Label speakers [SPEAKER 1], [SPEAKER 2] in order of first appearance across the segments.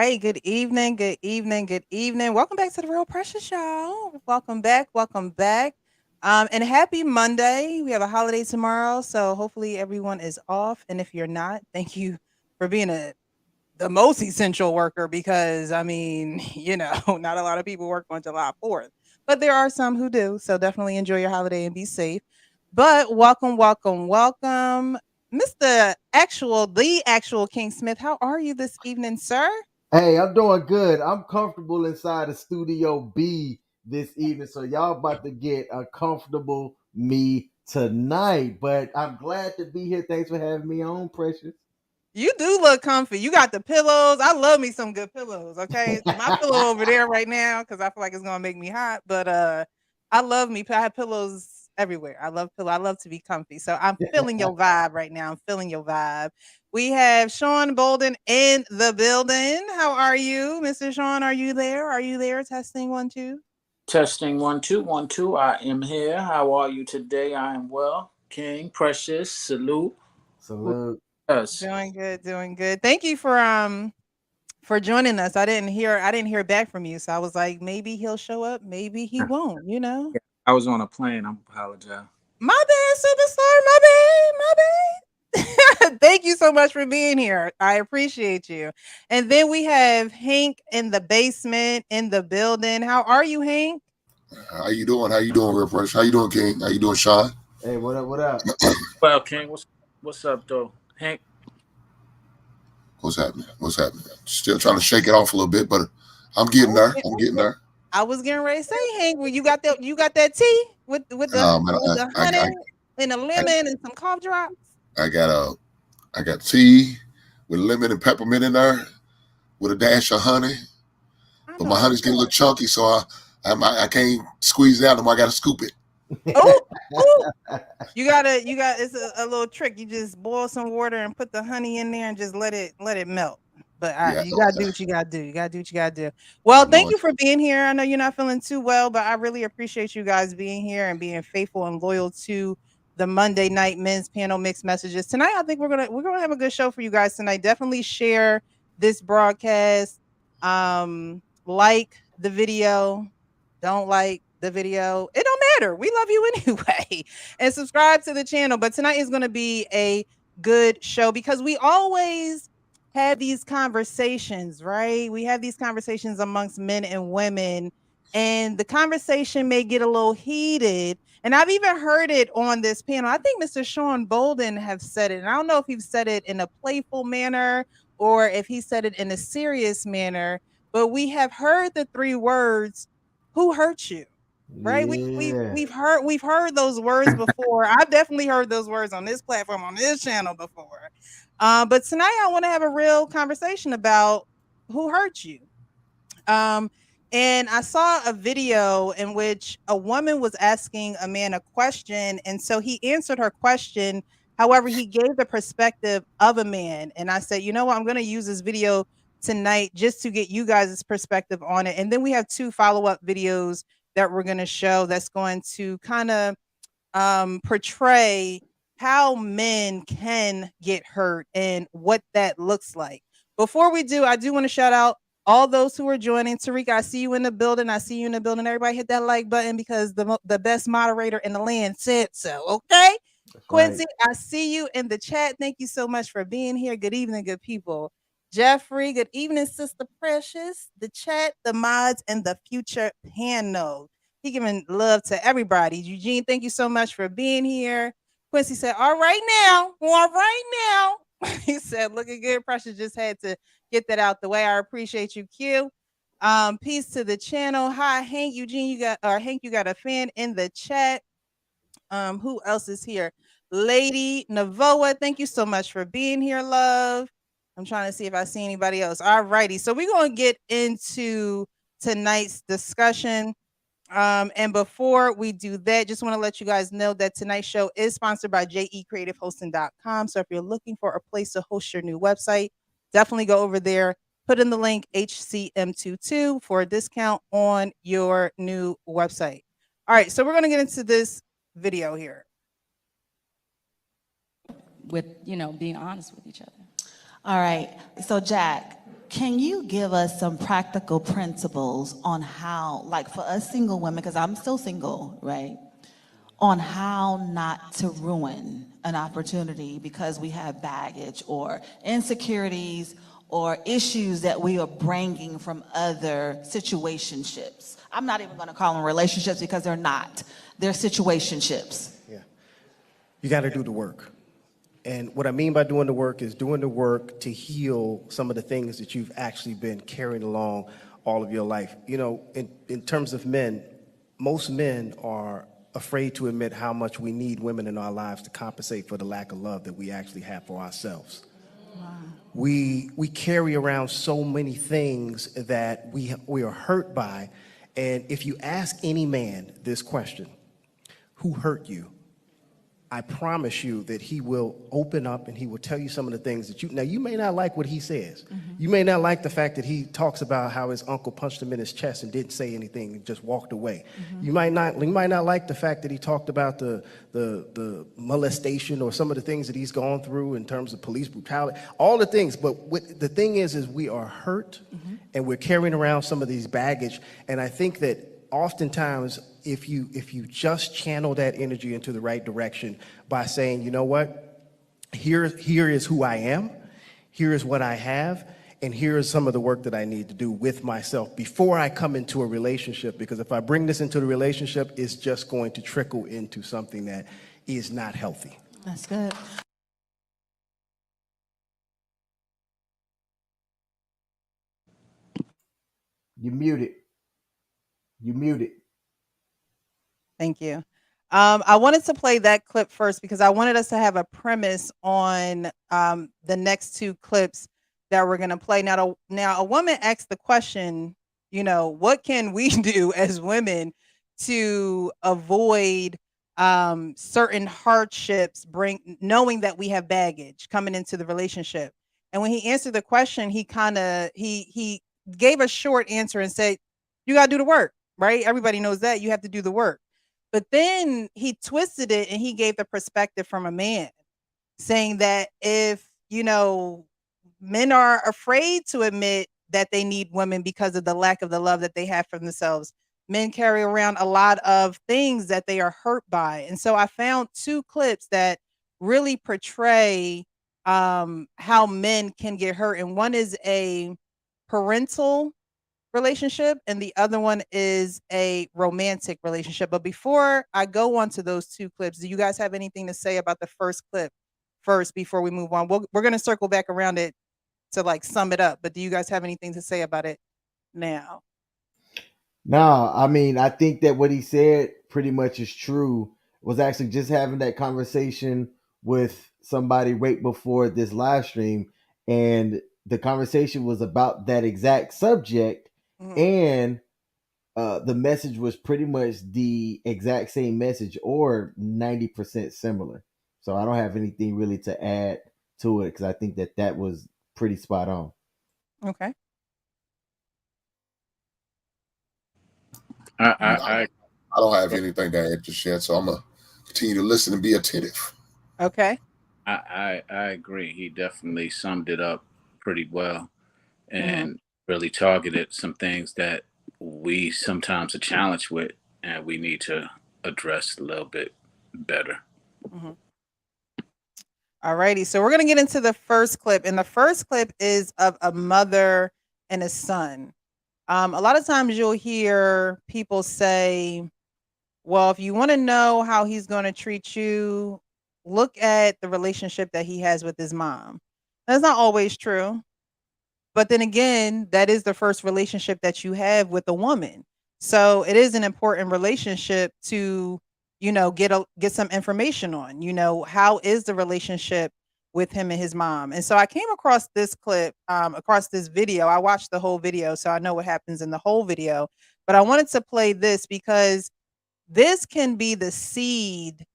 [SPEAKER 1] right. Good evening. Good evening. Good evening. Welcome back to the Real Precious Show. Welcome back. Welcome back. And happy Monday. We have a holiday tomorrow, so hopefully everyone is off. And if you're not, thank you for being the most essential worker because I mean, not a lot of people work on July 4th, but there are some who do. So definitely enjoy your holiday and be safe. But welcome, welcome, welcome, the actual King Smith. How are you this evening, sir?
[SPEAKER 2] Hey, I'm doing good. I'm comfortable inside of Studio B this evening, so y'all about to get a comfortable me tonight. But I'm glad to be here. Thanks for having me on, Precious.
[SPEAKER 1] You do look comfy. You got the pillows. I love me some good pillows. Okay, my pillow over there right now because I feel like it's gonna make me hot. But I love me. I have pillows everywhere. I love pillow. I love to be comfy. So I'm feeling your vibe right now. I'm feeling your vibe. We have Sean Bolden in the building. How are you, Mr. Sean? Are you there? Are you there? Testing 1 2.
[SPEAKER 3] Testing 1 2 1 2. I am here. How are you today? I am well. King, precious, salute.
[SPEAKER 2] Salute.
[SPEAKER 3] Yes.
[SPEAKER 1] Doing good. Doing good. Thank you for joining us. I didn't hear back from you. So I was like, maybe he'll show up, maybe he won't, you know?
[SPEAKER 3] Yeah, I was on a plane. I apologize.
[SPEAKER 1] My bad, superstar. My bad. My bad. Thank you so much for being here. I appreciate you. And then we have Hank in the basement in the building. How are you, Hank?
[SPEAKER 4] How you doing? How you doing, Real Fresh? How you doing, King? How you doing, Sean?
[SPEAKER 2] Hey, what up? What up?
[SPEAKER 3] Well, King, what's up though? Hank,
[SPEAKER 4] What's happening? What's happening? Still trying to shake it off a little bit, but I'm
[SPEAKER 1] I
[SPEAKER 4] getting
[SPEAKER 1] was
[SPEAKER 4] there.
[SPEAKER 1] get-
[SPEAKER 4] I'm getting there.
[SPEAKER 1] I was getting ready to say, Hank, well, you got that tea
[SPEAKER 4] Man,
[SPEAKER 1] with the honey and a
[SPEAKER 4] I,
[SPEAKER 1] lemon and some cough drops.
[SPEAKER 4] I got I got tea with lemon and peppermint in there with a dash of honey.
[SPEAKER 1] I
[SPEAKER 4] But
[SPEAKER 1] know
[SPEAKER 4] my
[SPEAKER 1] that's
[SPEAKER 4] honey's getting a
[SPEAKER 1] right.
[SPEAKER 4] little chunky, so I can't squeeze it out. I got to scoop it.
[SPEAKER 1] Oh, oh, you got it's a little trick. You just boil some water and put the honey in there and just let it melt. But
[SPEAKER 4] Yeah,
[SPEAKER 1] you gotta do what you gotta do. You gotta do what you gotta do. Well,
[SPEAKER 4] I know
[SPEAKER 1] thank
[SPEAKER 4] it.
[SPEAKER 1] you for being here. I know you're not feeling too well, but I really appreciate you guys being here and being faithful and loyal to the Monday night men's panel mixed messages. Tonight, I think we're gonna have a good show for you guys tonight. Definitely share this broadcast. Like the video, don't like the video. It don't matter. We love you anyway. And subscribe to the channel. But tonight is going to be a good show because we always have these conversations, right? We have these conversations amongst men and women, and the conversation may get a little heated. And I've even heard it on this panel. I think Mr. Sean Bolden have said it. And I don't know if he said it in a playful manner or if he said it in a serious manner, but we have heard the three words, who hurt you? Right? We we
[SPEAKER 2] Yeah.
[SPEAKER 1] we've heard those words before. I've definitely heard those words on this platform, on this channel before. But tonight I want to have a real conversation about who hurt you. Um, and I saw a video in which a woman was asking a man a question, and so he answered her question. However, he gave the perspective of a man, and I said, you know what, I'm going to use this video tonight just to get you guys' perspective on it. And then we have two follow-up videos that we're going to show that's going to kind of portray how men can get hurt and what that looks like. Before we do, I do want to shout out all those who are joining. Tariq, I see you in the building. I see you in the building. Everybody hit that like button because the best moderator in the land said so. Okay.
[SPEAKER 2] That's right.
[SPEAKER 1] Quincy, I see you in the chat. Thank you so much for being here. Good evening, good people. Jeffrey, good evening, Sister Precious. The chat, the mods, and the future panel. He giving love to everybody. Eugene, thank you so much for being here. Quincy said, all right now, all right now. He said, looking good. Precious just had to get that out the way. I appreciate you, Q. Peace to the channel. Hi, Hank. Eugene, Hank, you got a fan in the chat. Who else is here? Lady Navoa, thank you so much for being here, love. I'm trying to see if I see anybody else. All righty. So we're going to get into tonight's discussion. And before we do that, just want to let you guys know that tonight's show is sponsored by jecreativehosting.com. So if you're looking for a place to host your new website, definitely go over there. Put in the link HCM22 for a discount on your new website. All right, so we're going to get into this video here.
[SPEAKER 5] With being honest with each other. All right, so Jack, Can you give us some practical principles on how, like for us single women, because I'm still single, right? On how not to ruin an opportunity because we have baggage or insecurities or issues that we are bringing from other situationships. I'm not even going to call them relationships because they're not. They're situationships.
[SPEAKER 6] Yeah. You got to do the work. And what I mean by doing the work is doing the work to heal some of the things that you've actually been carrying along all of your life. You know, in terms of men, most men are afraid to admit how much we need women in our lives to compensate for the lack of love that we actually have for ourselves. Wow. We carry around so many things that we are hurt by. And if you ask any man this question, who hurt you? I promise you that he will open up and he will tell you some of the things that you may not like what he says. Mm-hmm. You may not like the fact that he talks about how his uncle punched him in his chest and didn't say anything and just walked away. Mm-hmm. You might not like the fact that he talked about the molestation or some of the things that he's gone through in terms of police brutality, all the things. But the thing is we are hurt, mm-hmm. and we're carrying around some of these baggage. And I think that oftentimes, if you just channel that energy into the right direction by saying, you know what, here is who I am, here is what I have, and here is some of the work that I need to do with myself before I come into a relationship. Because if I bring this into the relationship, it's just going to trickle into something that is not healthy.
[SPEAKER 5] That's good.
[SPEAKER 2] You muted. You muted.
[SPEAKER 1] Thank you. I wanted to play that clip first because I wanted us to have a premise on the next two clips that we're going to play. Now, a woman asked the question, you know, what can we do as women to avoid certain hardships, knowing that we have baggage coming into the relationship? And when he answered the question, he gave a short answer and said, you got to do the work, right? Everybody knows that you have to do the work. But then he twisted it and he gave the perspective from a man, saying that if, you know, men are afraid to admit that they need women because of the lack of the love that they have for themselves, men carry around a lot of things that they are hurt by. And so I found two clips that really portray how men can get hurt. And one is a parental relationship and the other one is a romantic relationship. But before I go on to those two clips, do you guys have anything to say about the first clip first before we move on? We're going to circle back around it to like sum it up, but do you guys have anything to say about it now?
[SPEAKER 2] No, I mean, I think that what he said pretty much is true. Was actually just having that conversation with somebody right before this live stream, and the conversation was about that exact subject. Mm-hmm. And the message was pretty much the exact same message or 90% similar. So I don't have anything really to add to it because I think that was pretty spot on.
[SPEAKER 1] Okay.
[SPEAKER 4] I don't have anything to add just yet, so I'm gonna continue to listen and be attentive.
[SPEAKER 1] Okay.
[SPEAKER 3] I agree. He definitely summed it up pretty well and really targeted some things that we sometimes are challenged with and we need to address a little bit better.
[SPEAKER 1] Mm-hmm. All righty. So we're going to get into the first clip. And the first clip is of a mother and a son. A lot of times you'll hear people say, well, if you want to know how he's going to treat you, look at the relationship that he has with his mom. That's not always true. But then again, that is the first relationship that you have with a woman. So it is an important relationship to, you know, get some information on, you know, how is the relationship with him and his mom. And so I came across this clip, across this video. I watched the whole video, so I know what happens in the whole video. But I wanted to play this because this can be the seed.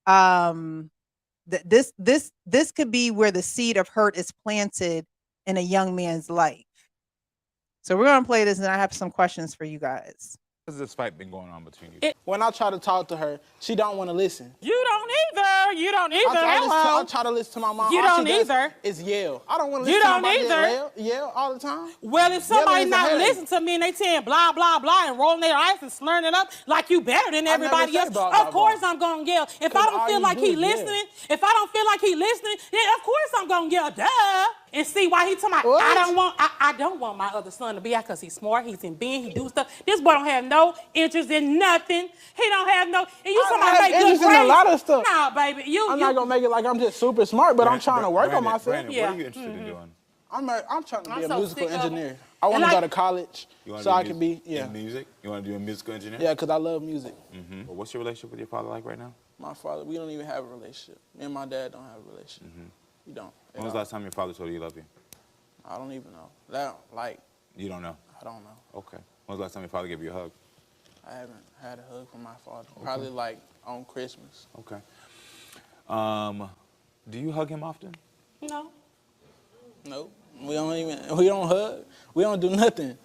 [SPEAKER 1] This could be where the seed of hurt is planted in a young man's life. So we're going to play this and I have some questions for you guys.
[SPEAKER 7] has this fight been going on between you?
[SPEAKER 8] When I try to talk to her, she don't want to listen.
[SPEAKER 9] You don't either. You don't either.
[SPEAKER 8] I try to listen to my mom.
[SPEAKER 9] You
[SPEAKER 8] All she
[SPEAKER 9] don't
[SPEAKER 8] does
[SPEAKER 9] either.
[SPEAKER 8] is yell. I don't want to
[SPEAKER 9] You
[SPEAKER 8] listen to
[SPEAKER 9] don't
[SPEAKER 8] nobody
[SPEAKER 9] either.
[SPEAKER 8] yell all the time.
[SPEAKER 9] Well, if somebody
[SPEAKER 8] Yelling is a
[SPEAKER 9] not
[SPEAKER 8] headache.
[SPEAKER 9] listening to me and they saying blah, blah, blah and rolling their eyes and slurring it up like you better than
[SPEAKER 8] I never
[SPEAKER 9] everybody
[SPEAKER 8] say
[SPEAKER 9] else,
[SPEAKER 8] blah, blah,
[SPEAKER 9] of course
[SPEAKER 8] blah.
[SPEAKER 9] I'm going to yell. If I
[SPEAKER 8] 'Cause all
[SPEAKER 9] don't feel
[SPEAKER 8] you
[SPEAKER 9] like
[SPEAKER 8] do
[SPEAKER 9] he
[SPEAKER 8] is yell.
[SPEAKER 9] listening, then of course I'm going to yell, duh. And see why he talking about,
[SPEAKER 8] What?
[SPEAKER 9] I don't want my other son to be out because he's smart, he's in being, he do stuff. This boy don't have no interest in nothing. He don't have no, and you
[SPEAKER 8] I
[SPEAKER 9] talking about
[SPEAKER 8] have
[SPEAKER 9] make good
[SPEAKER 8] interest in a
[SPEAKER 9] grades.
[SPEAKER 8] lot of stuff.
[SPEAKER 9] Nah, baby,
[SPEAKER 8] I'm not gonna make it like I'm just super smart, but I'm trying to work on myself.
[SPEAKER 7] Brandon,
[SPEAKER 9] Yeah.
[SPEAKER 7] what are you interested in doing?
[SPEAKER 8] I'm trying to be
[SPEAKER 9] I'm
[SPEAKER 8] a
[SPEAKER 9] so
[SPEAKER 8] musical
[SPEAKER 9] sick of 'em.
[SPEAKER 8] engineer. I want
[SPEAKER 9] And
[SPEAKER 8] to go
[SPEAKER 9] like-
[SPEAKER 8] to college
[SPEAKER 7] You wanna
[SPEAKER 8] so
[SPEAKER 7] do
[SPEAKER 8] I can be
[SPEAKER 7] in music? You want to do a musical engineer?
[SPEAKER 8] Yeah, because I love music.
[SPEAKER 7] Well, what's your relationship with your father like right now?
[SPEAKER 8] My father, we don't even have a relationship. Me and my dad don't have a relationship. We don't.
[SPEAKER 7] When was the last time your father told you he loved you?
[SPEAKER 8] I don't even know. That, like,
[SPEAKER 7] You don't know.
[SPEAKER 8] I don't know.
[SPEAKER 7] Okay. When was the last time your father gave you a hug?
[SPEAKER 8] I haven't had a hug from my father. Probably like on Christmas.
[SPEAKER 7] Okay. Do you hug him often?
[SPEAKER 9] No.
[SPEAKER 8] Nope. We don't hug. We don't do nothing.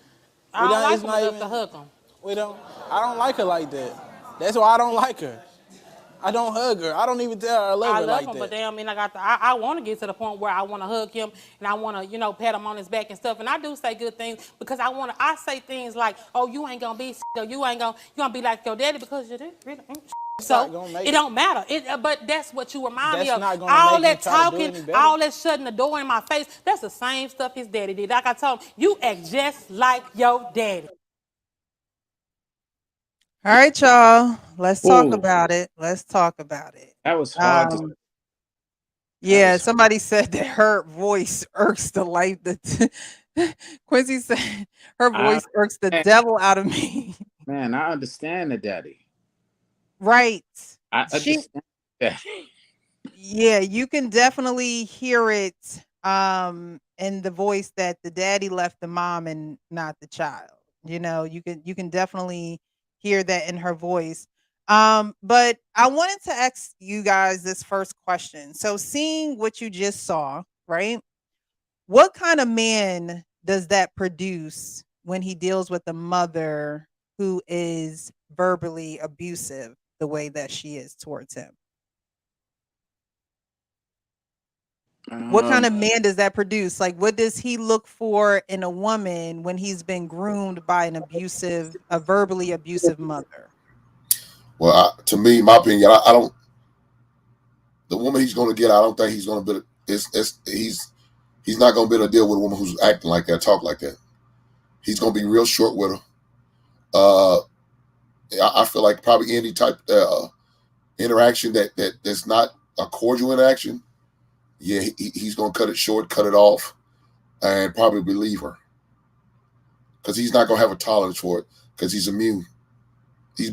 [SPEAKER 9] I don't like
[SPEAKER 8] it's
[SPEAKER 9] him
[SPEAKER 8] not
[SPEAKER 9] enough
[SPEAKER 8] even-
[SPEAKER 9] to hug him.
[SPEAKER 8] I don't like her like that. That's why I don't like her. I don't hug her. I don't even tell her I love
[SPEAKER 9] I
[SPEAKER 8] her
[SPEAKER 9] love
[SPEAKER 8] like
[SPEAKER 9] him,
[SPEAKER 8] that.
[SPEAKER 9] but damn, I want to get to the point where I want to hug him and I want to, pat him on his back and stuff. And I do say good things because I say things like, oh, you ain't gonna be, or you gonna be like your daddy because you did really ain't.
[SPEAKER 8] not
[SPEAKER 9] So
[SPEAKER 8] gonna make
[SPEAKER 9] it don't matter. But that's what you remind me
[SPEAKER 8] That's
[SPEAKER 9] of.
[SPEAKER 8] not gonna
[SPEAKER 9] All
[SPEAKER 8] make me
[SPEAKER 9] that
[SPEAKER 8] try to do
[SPEAKER 9] talking,
[SPEAKER 8] any better.
[SPEAKER 9] all that shutting the door in my face. That's the same stuff his daddy did. Like I told him, you act just like your daddy.
[SPEAKER 1] All right, y'all. Let's talk
[SPEAKER 3] Ooh.
[SPEAKER 1] about it. Let's talk about it.
[SPEAKER 3] That was hard to.
[SPEAKER 1] Yeah,
[SPEAKER 3] was-
[SPEAKER 1] somebody said that her voice irks the life. Quincy said her voice irks the devil out of me.
[SPEAKER 3] Man, I understand the daddy.
[SPEAKER 1] Right.
[SPEAKER 3] I
[SPEAKER 1] She-
[SPEAKER 3] understand daddy.
[SPEAKER 1] Yeah, you can definitely hear it in the voice that the daddy left the mom and not the child. You can definitely hear that in her voice. But I wanted to ask you guys this first question. So seeing what you just saw, right? What kind of man does that produce when he deals with a mother who is verbally abusive the way that she is towards him? What kind of man does that produce? Like, what does he look for in a woman when he's been groomed by a verbally abusive mother?
[SPEAKER 4] Well, to me, my opinion, I don't. The woman he's going to get, I don't think he's going to be. He's not going to be able to deal with a woman who's acting like that, talk like that. He's going to be real short with her. I feel like probably any type interaction that's not a cordial interaction, yeah, he's going to cut it short, cut it off, and probably leave her. Because he's not going to have a tolerance for it because he's immune. He's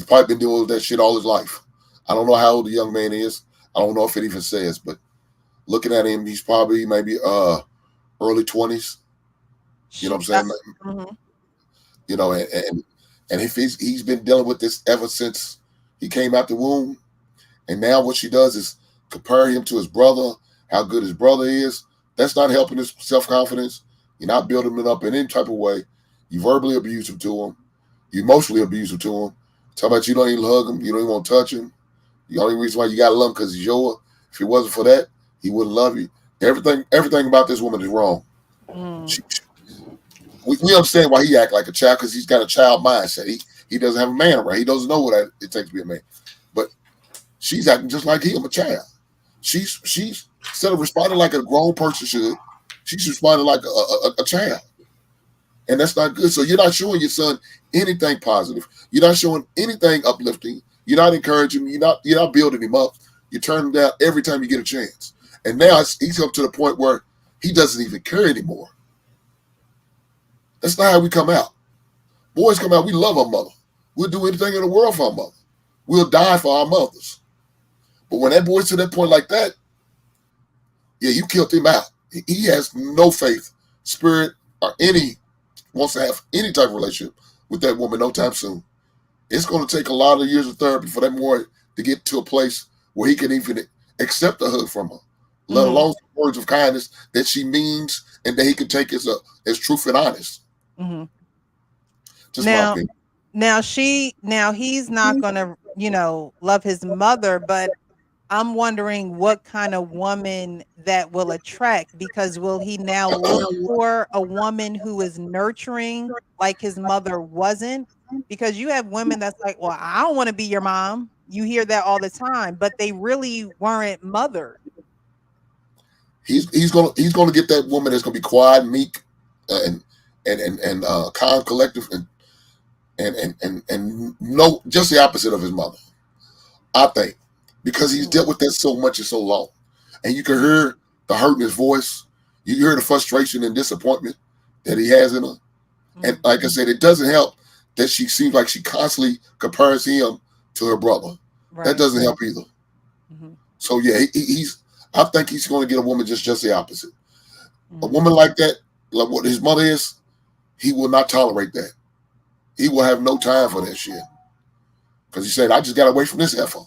[SPEAKER 4] probably been dealing with that shit all his life. I don't know how old the young man is. I don't know if it even says, but looking at him, he's probably maybe early 20s. You know what I'm saying?
[SPEAKER 1] Mm-hmm.
[SPEAKER 4] You know, and if he's been dealing with this ever since he came out the womb, and now what she does is compare him to his brother, how good his brother is. That's not helping his self-confidence. You're not building him up in any type of way. You verbally abuse him to him. You emotionally abuse him to him. Talk about you don't even hug him. You don't even want to touch him. The only reason why you got to love him because he's yours. If it wasn't for that, he wouldn't love you. Everything about this woman is wrong. We understand why he act like a child because he's got a child mindset. He doesn't have a man around. He doesn't know what it takes to be a man. But she's acting just like him, a child. She's instead of responding like a grown person should, she's responding like a child. And that's not good. So you're not showing your son anything positive. You're not showing anything uplifting. You're not encouraging him. You're not building him up. You turn him down every time you get a chance. And now he's up to the point where he doesn't even care anymore. That's not how we come out. Boys come out, we love our mother. We'll do anything in the world for our mother. We'll die for our mothers. But when that boy's to that point like that, yeah, you killed him out. He has no faith, spirit, or wants to have any type of relationship with that woman no time soon. It's going to take a lot of years of therapy for that boy to get to a place where he can even accept a hug from her, let alone words of kindness that she means and that he can take as truth and honest.
[SPEAKER 1] Mm-hmm.
[SPEAKER 4] Just my
[SPEAKER 1] Now,
[SPEAKER 4] opinion.
[SPEAKER 1] Now he's not gonna, love his mother, but I'm wondering what kind of woman that will attract, because will he now look for a woman who is nurturing like his mother wasn't? Because you have women that's like, well, I don't want to be your mom. You hear that all the time, but they really weren't mothered.
[SPEAKER 4] He's gonna get that woman that's gonna be quiet, meek, and calm, collective, and no, just the opposite of his mother. I think, because he's dealt with that so much and so long, and you can hear the hurt in his voice. You hear the frustration and disappointment that he has in her. And like I said, it doesn't help that she seems like she constantly compares him to her brother.
[SPEAKER 1] Right.
[SPEAKER 4] That doesn't help either. So yeah, I think he's going to get a woman just the opposite. A woman like that, like what his mother is, he will not tolerate that. He will have no time for that shit. Because he said, I just got away from this heifer.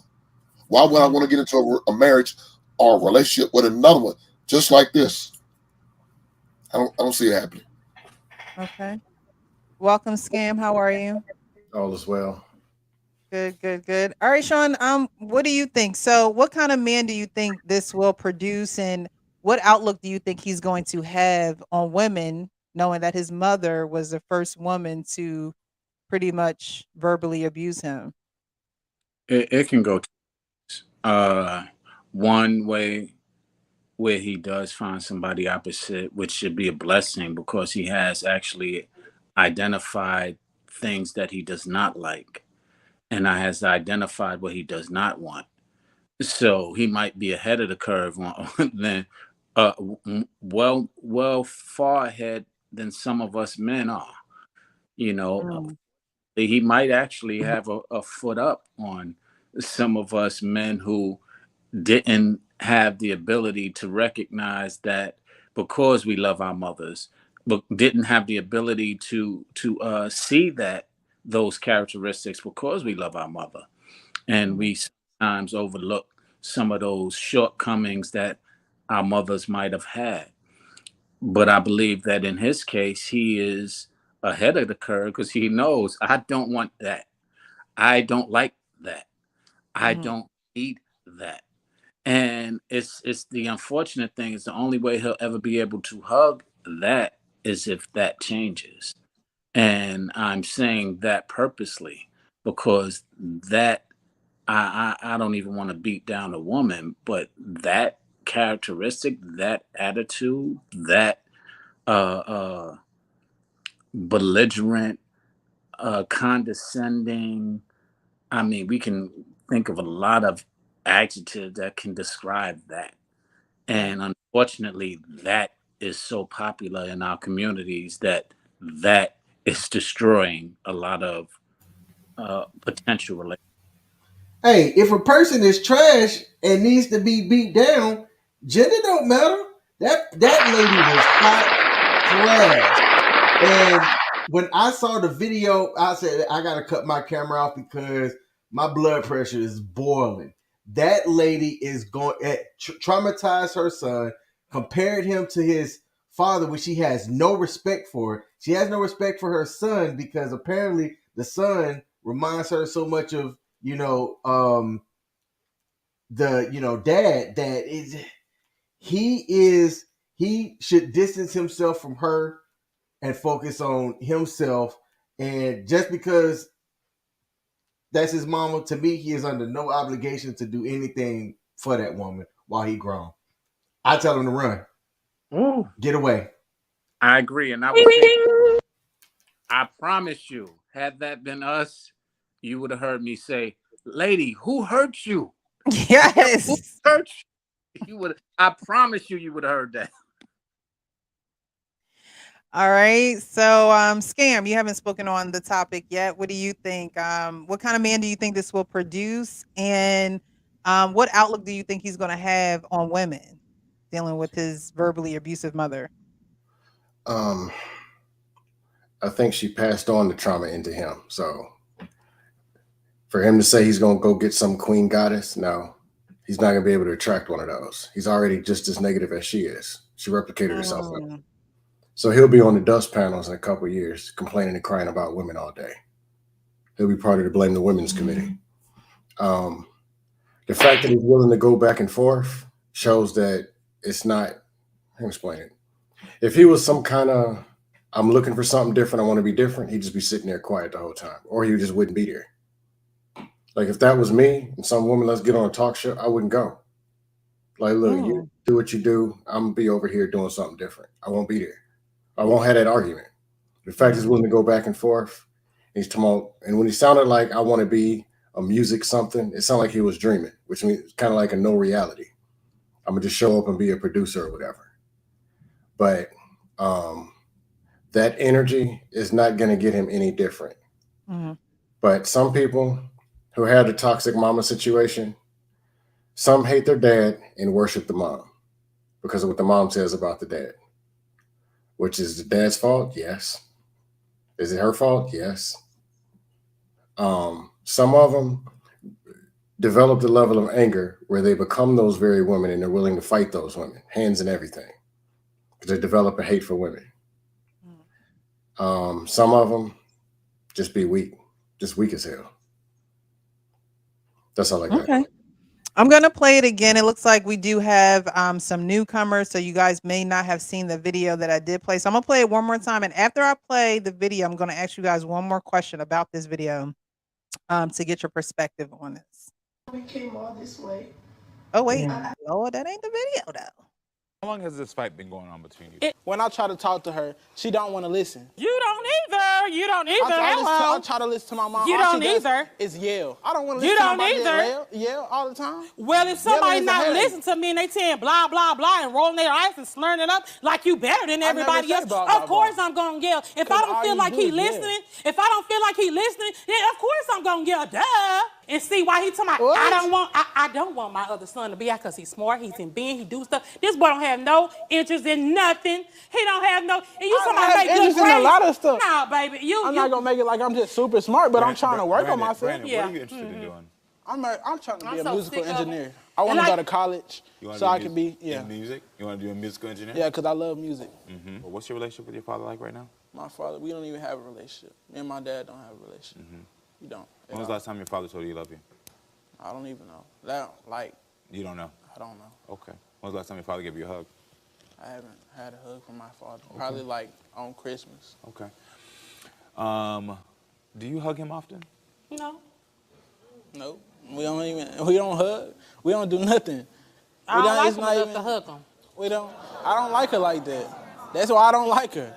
[SPEAKER 4] Why would I want to get into a marriage or a relationship with another one just like this? I don't see it happening.
[SPEAKER 1] Okay. Welcome, Scam. How are you?
[SPEAKER 6] All is well.
[SPEAKER 1] Good. All right, Sean. What do you think? So, what kind of man do you think this will produce, and what outlook do you think he's going to have on women, knowing that his mother was the first woman to pretty much verbally abuse him?
[SPEAKER 3] It can go one way where he does find somebody opposite, which should be a blessing because he has actually identified things that he does not like, and has identified what he does not want. So he might be ahead of the curve than well far ahead than some of us men are. He might actually have a foot up on some of us men who didn't have the ability to recognize that, because we love our mothers, but didn't have the ability to see that those characteristics because we love our mother, and we sometimes overlook some of those shortcomings that our mothers might have had. But I believe that in his case, he is ahead of the curve because he knows, I don't want that. I don't like that. I don't need that. And it's the unfortunate thing is the only way he'll ever be able to hug that is if that changes. And I'm saying that purposely because that I don't even want to beat down a woman, but that characteristic, that attitude, that belligerent, condescending. I mean, we can think of a lot of adjectives that can describe that. And unfortunately, that is so popular in our communities that is destroying a lot of potential relationships.
[SPEAKER 2] Hey, if a person is trash and needs to be beat down, gender don't matter. That lady was hot trash. And when I saw the video, I said I gotta cut my camera off because my blood pressure is boiling. That lady is going traumatize her son, compared him to his father, which she has no respect for. She has no respect for her son because apparently the son reminds her so much of the dad that is he should distance himself from her and focus on himself. And just because that's his mama, to me, he is under no obligation to do anything for that woman while he grown. I tell him to run.
[SPEAKER 3] Ooh.
[SPEAKER 2] Get away.
[SPEAKER 3] I agree. And I would say, I promise you, had that been us, you would have heard me say, lady, who hurt you?
[SPEAKER 1] Yes.
[SPEAKER 3] Who hurt you? I promise you would have heard that.
[SPEAKER 1] All right. So, Scam, you haven't spoken on the topic yet. What do you think? What kind of man do you think this will produce? And what outlook do you think he's going to have on women dealing with his verbally abusive mother?
[SPEAKER 6] I think she passed on the trauma into him. So for him to say he's going to go get some queen goddess, no, he's not going to be able to attract one of those. He's already just as negative as she is. She replicated herself. So he'll be on the dust panels in a couple of years, complaining and crying about women all day.
[SPEAKER 10] he'll be part of the Blame the Women's Committee. The fact that he's willing to go back and forth shows that it's not, how to explain it. If he was some kind of, I'm looking for something different, I want to be different, he'd just be sitting there quiet the whole time, or he just wouldn't be there. Like if that was me and some woman, let's get on a talk show, I wouldn't go. Like, look, you do what you do. I'm going to be over here doing something different. I won't be there. I won't have that argument. The fact he's willing to go back and forth, he's talking about, and when he sounded like I want to be a music something, it sounded like he was dreaming, which means it's kind of like a no reality. I'm going to just show up and be a producer or whatever. But that energy is not going to get him any different. But some people who had the toxic mama situation, some hate their dad and worship the mom because of what the mom says about the dad, which is the dad's fault. Yes. Is it her fault? Yes. Some of them develop the level of anger where they become those very women and they're willing to fight those women, hands and everything, because they develop a hate for women. Some of them just be weak, just weak as hell. That's all I got.
[SPEAKER 1] Okay. I'm going to play it again. It looks like we do have some newcomers, so you guys may not have seen the video that I did play. So I'm going to play it one more time. And after I play the video, I'm going to ask you guys one more question about this video to get your perspective on this.
[SPEAKER 11] We came all this way.
[SPEAKER 1] Oh, wait. Lord, that ain't the video, though.
[SPEAKER 7] How long has this fight been going on between you?
[SPEAKER 8] When I try to talk to her, she don't want to listen.
[SPEAKER 9] You don't either. You don't either.
[SPEAKER 8] I try to listen to my mom.
[SPEAKER 9] You
[SPEAKER 8] All
[SPEAKER 9] don't
[SPEAKER 8] she does
[SPEAKER 9] either.
[SPEAKER 8] is yell. I don't want to
[SPEAKER 9] You
[SPEAKER 8] listen to
[SPEAKER 9] don't
[SPEAKER 8] my
[SPEAKER 9] either.
[SPEAKER 8] Yell all the time.
[SPEAKER 9] Well, if somebody
[SPEAKER 8] Yelling is a
[SPEAKER 9] not
[SPEAKER 8] headache.
[SPEAKER 9] listening to me and they saying blah, blah, blah and rolling their eyes and slurring it up like you better than
[SPEAKER 8] I never
[SPEAKER 9] everybody
[SPEAKER 8] said
[SPEAKER 9] else,
[SPEAKER 8] blah, blah,
[SPEAKER 9] of course I'm going to yell. If I
[SPEAKER 8] 'Cause
[SPEAKER 9] don't
[SPEAKER 8] all
[SPEAKER 9] feel
[SPEAKER 8] you
[SPEAKER 9] like
[SPEAKER 8] do
[SPEAKER 9] he
[SPEAKER 8] is yell.
[SPEAKER 9] listening, if I don't feel like he listening, then of course I'm going to yell, duh. And see why he talking about,
[SPEAKER 8] What?
[SPEAKER 9] I don't want my other son to be out because he's smart, he's in being, he do stuff. This boy don't have no interest in nothing. He don't have no, and you
[SPEAKER 8] I
[SPEAKER 9] talking about
[SPEAKER 8] have
[SPEAKER 9] make good
[SPEAKER 8] interest in a
[SPEAKER 9] grades.
[SPEAKER 8] lot of stuff.
[SPEAKER 9] Nah, baby,
[SPEAKER 8] I'm not gonna make it like I'm just super smart, but I'm trying to work on myself.
[SPEAKER 7] Brandon,
[SPEAKER 9] Yeah.
[SPEAKER 7] what are you interested in doing?
[SPEAKER 8] I'm trying to
[SPEAKER 9] I'm
[SPEAKER 8] be a
[SPEAKER 9] so
[SPEAKER 8] musical
[SPEAKER 9] sick of 'em.
[SPEAKER 8] engineer. I want to
[SPEAKER 9] like-
[SPEAKER 8] go to college
[SPEAKER 7] You wanna
[SPEAKER 8] so
[SPEAKER 7] do
[SPEAKER 8] I can be
[SPEAKER 7] in music? You want to do a musical engineer?
[SPEAKER 8] Yeah, because I love music.
[SPEAKER 7] Well, what's your relationship with your father like right now?
[SPEAKER 8] My father, we don't even have a relationship. Me and my dad don't have a relationship. We don't.
[SPEAKER 7] When was the last time your father told you he loved you?
[SPEAKER 8] I don't even know. That, like,
[SPEAKER 7] You don't know.
[SPEAKER 8] I don't know.
[SPEAKER 7] Okay. When was the last time your father gave you a hug?
[SPEAKER 8] I haven't had a hug from my father. Probably like on Christmas.
[SPEAKER 7] Okay. Do you hug him often?
[SPEAKER 9] No.
[SPEAKER 8] Nope. We don't hug. We don't do nothing.
[SPEAKER 9] I don't like
[SPEAKER 8] it's
[SPEAKER 9] him
[SPEAKER 8] not
[SPEAKER 9] enough
[SPEAKER 8] even-
[SPEAKER 9] to hug him.
[SPEAKER 8] I don't like her like that. That's why I don't like her.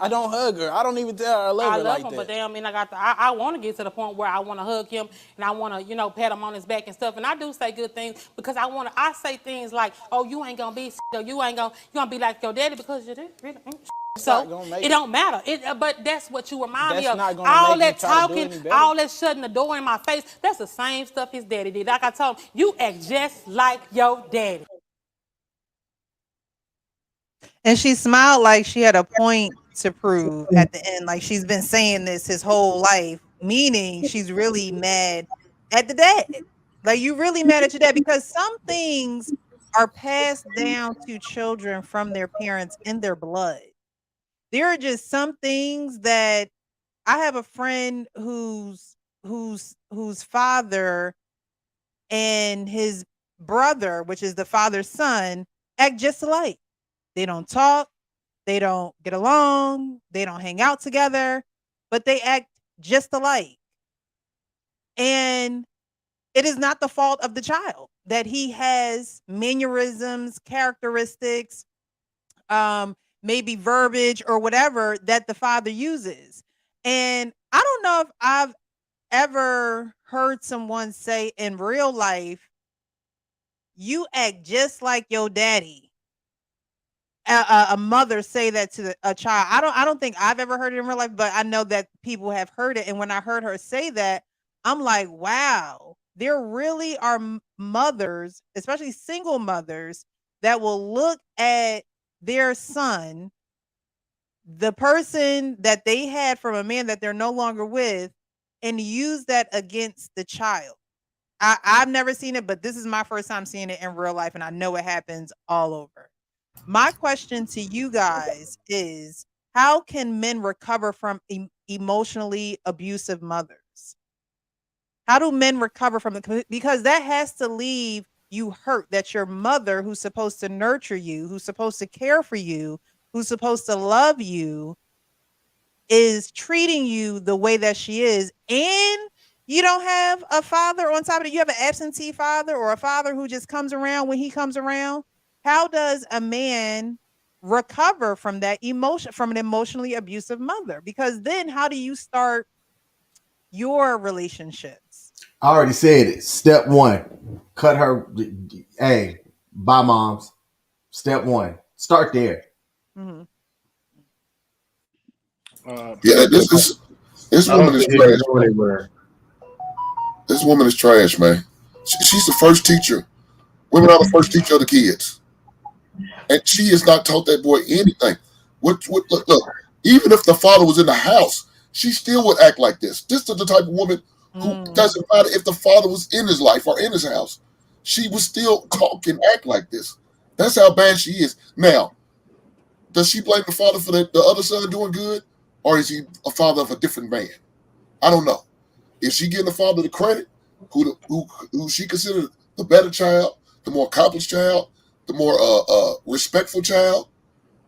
[SPEAKER 8] I don't hug her. I don't even tell her I love
[SPEAKER 9] I
[SPEAKER 8] her
[SPEAKER 9] love
[SPEAKER 8] like
[SPEAKER 9] him,
[SPEAKER 8] that.
[SPEAKER 9] but damn, I want to get to the point where I want to hug him and I want to, pat him on his back and stuff. And I do say good things because I say things like, oh, you ain't gonna be, or you gonna be like your daddy because you really ain't.
[SPEAKER 8] not
[SPEAKER 9] So
[SPEAKER 8] gonna make
[SPEAKER 9] it don't matter. But that's what you remind me
[SPEAKER 8] That's
[SPEAKER 9] of.
[SPEAKER 8] not gonna
[SPEAKER 9] All
[SPEAKER 8] make
[SPEAKER 9] that
[SPEAKER 8] me try to do
[SPEAKER 9] talking,
[SPEAKER 8] any better.
[SPEAKER 9] all that shutting the door in my face. That's the same stuff his daddy did. Like I told him, you act just like your daddy.
[SPEAKER 1] And she smiled like she had a point to prove at the end. Like she's been saying this his whole life, meaning she's really mad at the dad. Like you really mad at your dad because some things are passed down to children from their parents in their blood. There are just some things that I have a friend whose father and his brother, which is the father's son, act just alike. They don't talk, they don't get along, they don't hang out together, but they act just alike. And it is not the fault of the child that he has mannerisms, characteristics, maybe verbiage or whatever that the father uses. And I don't know if I've ever heard someone say in real life, you act just like your daddy. A mother say that to a child. I don't think I've ever heard it in real life, but I know that people have heard it. And when I heard her say that, I'm like, wow, there really are mothers, especially single mothers, that will look at their son, the person that they had from a man that they're no longer with, and use that against the child. I've never seen it, but this is my first time seeing it in real life, and I know it happens all over. My question to you guys is, how can men recover from emotionally abusive mothers? How do men recover from it? Because that has to leave you hurt that your mother, who's supposed to nurture you, who's supposed to care for you, who's supposed to love you, is treating you the way that she is. And you don't have a father on top of it. You have an absentee father or a father who just comes around when he comes around. How does a man recover from that emotion, from an emotionally abusive mother? Because then how do you start your relationships?
[SPEAKER 2] I already said it. Step one, cut her. Hey, bye, moms. Step one, start there.
[SPEAKER 1] Mhm.
[SPEAKER 4] Yeah, this
[SPEAKER 10] I
[SPEAKER 4] woman
[SPEAKER 10] don't
[SPEAKER 4] is
[SPEAKER 10] think he
[SPEAKER 4] trash.
[SPEAKER 10] can go anywhere.
[SPEAKER 4] This woman is trash, man. She's the first teacher. Women are the first teacher of the kids, and she has not taught that boy anything. Look, even if the father was in the house, she still would act like this. This is the type of woman who doesn't matter if the father was in his life or in his house. She would still talk and act like this. That's how bad she is. Now, does she blame the father for the other son doing good, or is he a father of a different man? I don't know. Is she giving the father the credit, who she considered the better child, the more accomplished child, the more respectful child,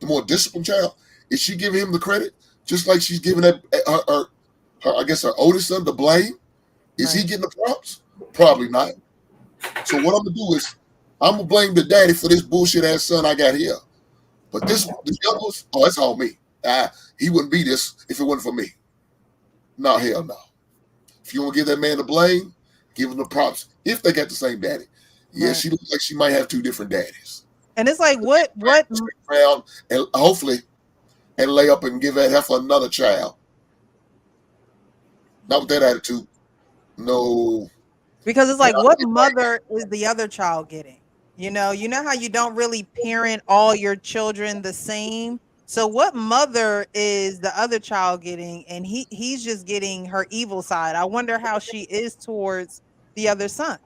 [SPEAKER 4] the more disciplined child? Is she giving him the credit, just like she's giving her I guess her oldest son the blame? Is he getting the props? Probably not. So what I'm gonna do is I'm gonna blame the daddy for this bullshit ass son I got here. But this young one, oh, it's all me. He wouldn't be this if it wasn't for me. No, hell no. If you want to give that man the blame, give him the props. If they got the same daddy. Yeah, she looks like she might have two different daddies.
[SPEAKER 1] And it's like, what?
[SPEAKER 4] Around and hopefully, and lay up and give that heifer another child. Not with that attitude. No.
[SPEAKER 1] Because it's like, what mother is the other child getting? You know how you don't really parent all your children the same. So what mother is the other child getting? And he's just getting her evil side. I wonder how she is towards the other son.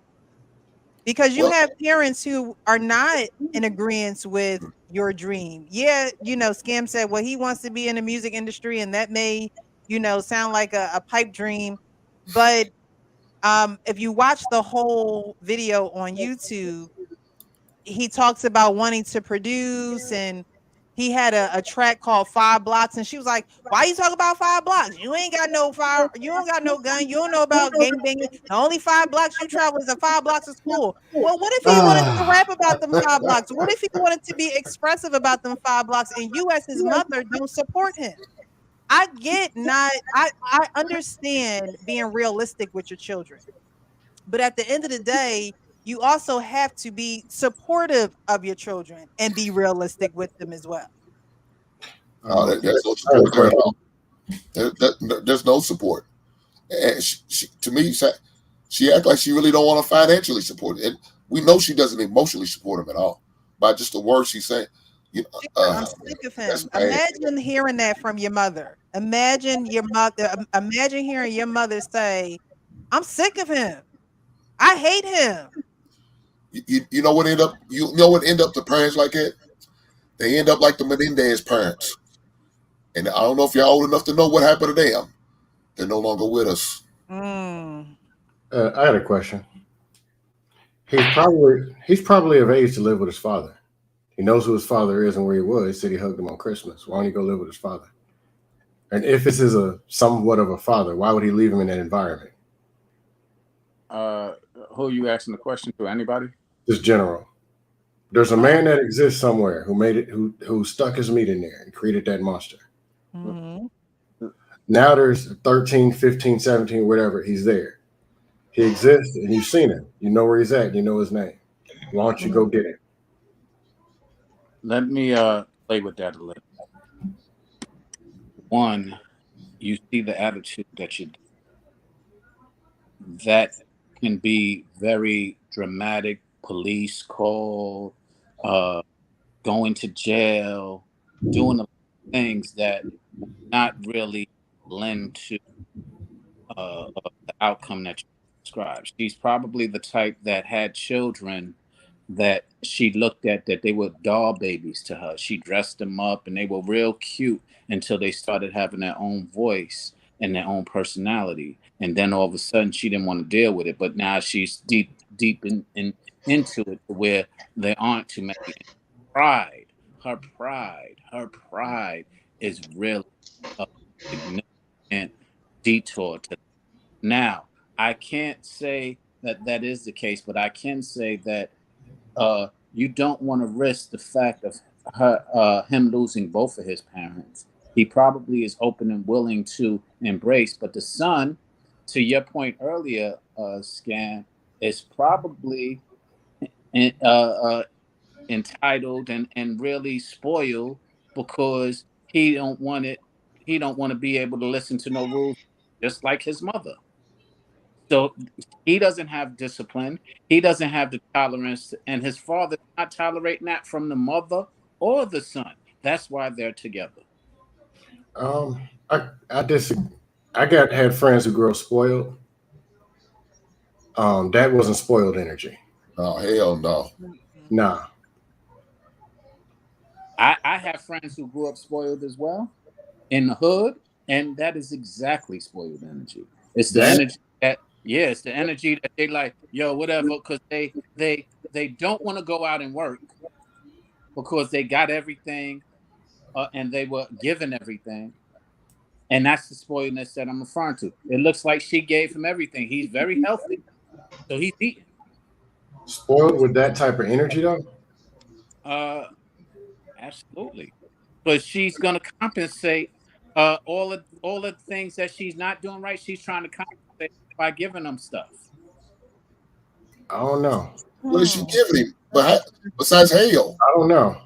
[SPEAKER 1] Because you have parents who are not in agreement with your dream. Yeah, Scam said, well, he wants to be in the music industry, and that may, sound like a pipe dream. But if you watch the whole video on YouTube, he talks about wanting to produce, and he had a track called 5 Blocks, and she was like, why you talking about 5 blocks? You ain't got no fire, you don't got no gun, you don't know about gang banging. The only 5 blocks you travel is the 5 blocks of school. Well, what if he wanted to rap about them 5 blocks? What if he wanted to be expressive about them 5 blocks, and you as his mother don't support him? I understand being realistic with your children. But at the end of the day, you also have to be supportive of your children and be realistic with them as well.
[SPEAKER 4] There's no support there at all. There's no support. And to me, she acts like she really don't want to financially support it. And we know she doesn't emotionally support him at all. By just the words she's saying.
[SPEAKER 1] I'm sick of him. Imagine hearing that from your mother. Imagine hearing your mother say, I'm sick of him. I hate him.
[SPEAKER 4] You know what end up? You know what end up the parents like that? They end up like the Menendez parents. And I don't know if you're old enough to know what happened to them. They're no longer with us.
[SPEAKER 10] I had a question. He's probably of age to live with his father. He knows who his father is and where he was. He said he hugged him on Christmas. Why don't he go live with his father? And if this is somewhat of a father, why would he leave him in that environment?
[SPEAKER 3] Who are you asking the question to? Anybody?
[SPEAKER 10] Just general. There's a man that exists somewhere who made it, who stuck his meat in there and created that monster.
[SPEAKER 1] Mm-hmm.
[SPEAKER 10] Now there's 13, 15, 17, whatever. He's there. He exists and you've seen him. You know where he's at. You know his name. Why don't you go get him?
[SPEAKER 3] Let me play with that a little. One, you see the attitude that you do. That can be very dramatic. Police call, going to jail, doing things that not really lend to the outcome that you described. She's probably the type that had children that she looked at that they were doll babies to her. She dressed them up and they were real cute until they started having their own voice and their own personality. And then all of a sudden she didn't want to deal with it. But now she's deep into it where there aren't too many. Her pride is really a significant detour to now. I can't say that that is the case, but I can say that you don't want to risk the fact of him losing both of his parents. He probably is open and willing to embrace, but the son, to your point earlier, Scan, is probably entitled and really spoiled because he don't want it. He don't want to be able to listen to no rules, just like his mother. So he doesn't have discipline. He doesn't have the tolerance, and his father's not tolerating that from the mother or the son. That's why they're together.
[SPEAKER 10] I disagree. I had friends who grew up spoiled. That wasn't spoiled energy.
[SPEAKER 4] Oh, hell no.
[SPEAKER 10] Nah.
[SPEAKER 3] I have friends who grew up spoiled as well in the hood, and that is exactly spoiled energy. It's the energy that it's the energy that they like, yo, whatever, because they don't want to go out and work because they got everything and they were given everything. And that's the spoiledness that I'm referring to. It looks like she gave him everything. He's very healthy, so he's eating.
[SPEAKER 10] Spoiled with that type of energy, though?
[SPEAKER 3] Absolutely. But she's going to compensate all the things that she's not doing right. She's trying to compensate by giving them stuff.
[SPEAKER 10] I don't know.
[SPEAKER 4] What is she giving him? Besides hell?
[SPEAKER 10] I don't know.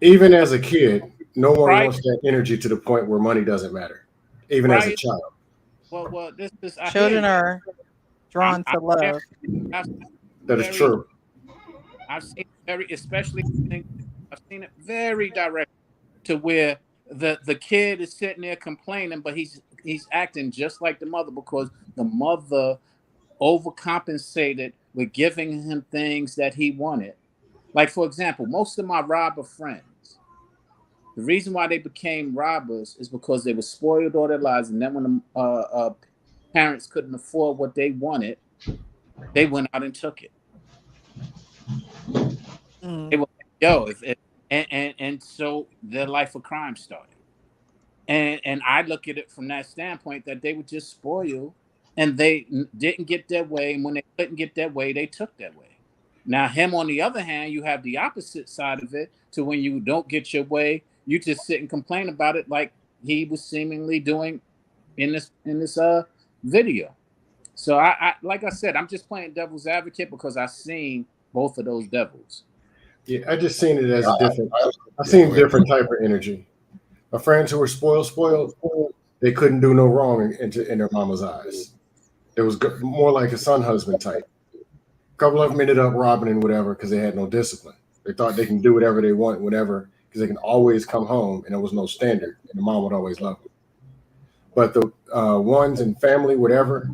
[SPEAKER 10] Even as a kid, no one wants that energy to the point where money doesn't matter, even as a child.
[SPEAKER 3] Well,
[SPEAKER 1] children are drawn to love.
[SPEAKER 10] That is true.
[SPEAKER 3] I've seen I've seen it very direct to where the kid is sitting there complaining, but he's acting just like the mother because the mother overcompensated with giving him things that he wanted. Like, for example, most of my robber friends, the reason why they became robbers is because they were spoiled all their lives, and then when the parents couldn't afford what they wanted, they went out and took it. They were and so their life of crime started. And I look at it from that standpoint that they were just spoiled and they didn't get their way. And when they couldn't get their way, they took their way. Now, him, on the other hand, you have the opposite side of it to when you don't get your way, you just sit and complain about it like he was seemingly doing in this video. So I like I said, I'm just playing devil's advocate because I've seen both of those devils.
[SPEAKER 10] Yeah, I just seen it as a different. I seen different type of energy. My friends who were spoiled, they couldn't do no wrong in their mama's eyes. It was more like a son-husband type. A couple of them ended up robbing and whatever because they had no discipline. They thought they can do whatever they want, whatever, because they can always come home and there was no standard, and the mom would always love them. But the ones in family, whatever,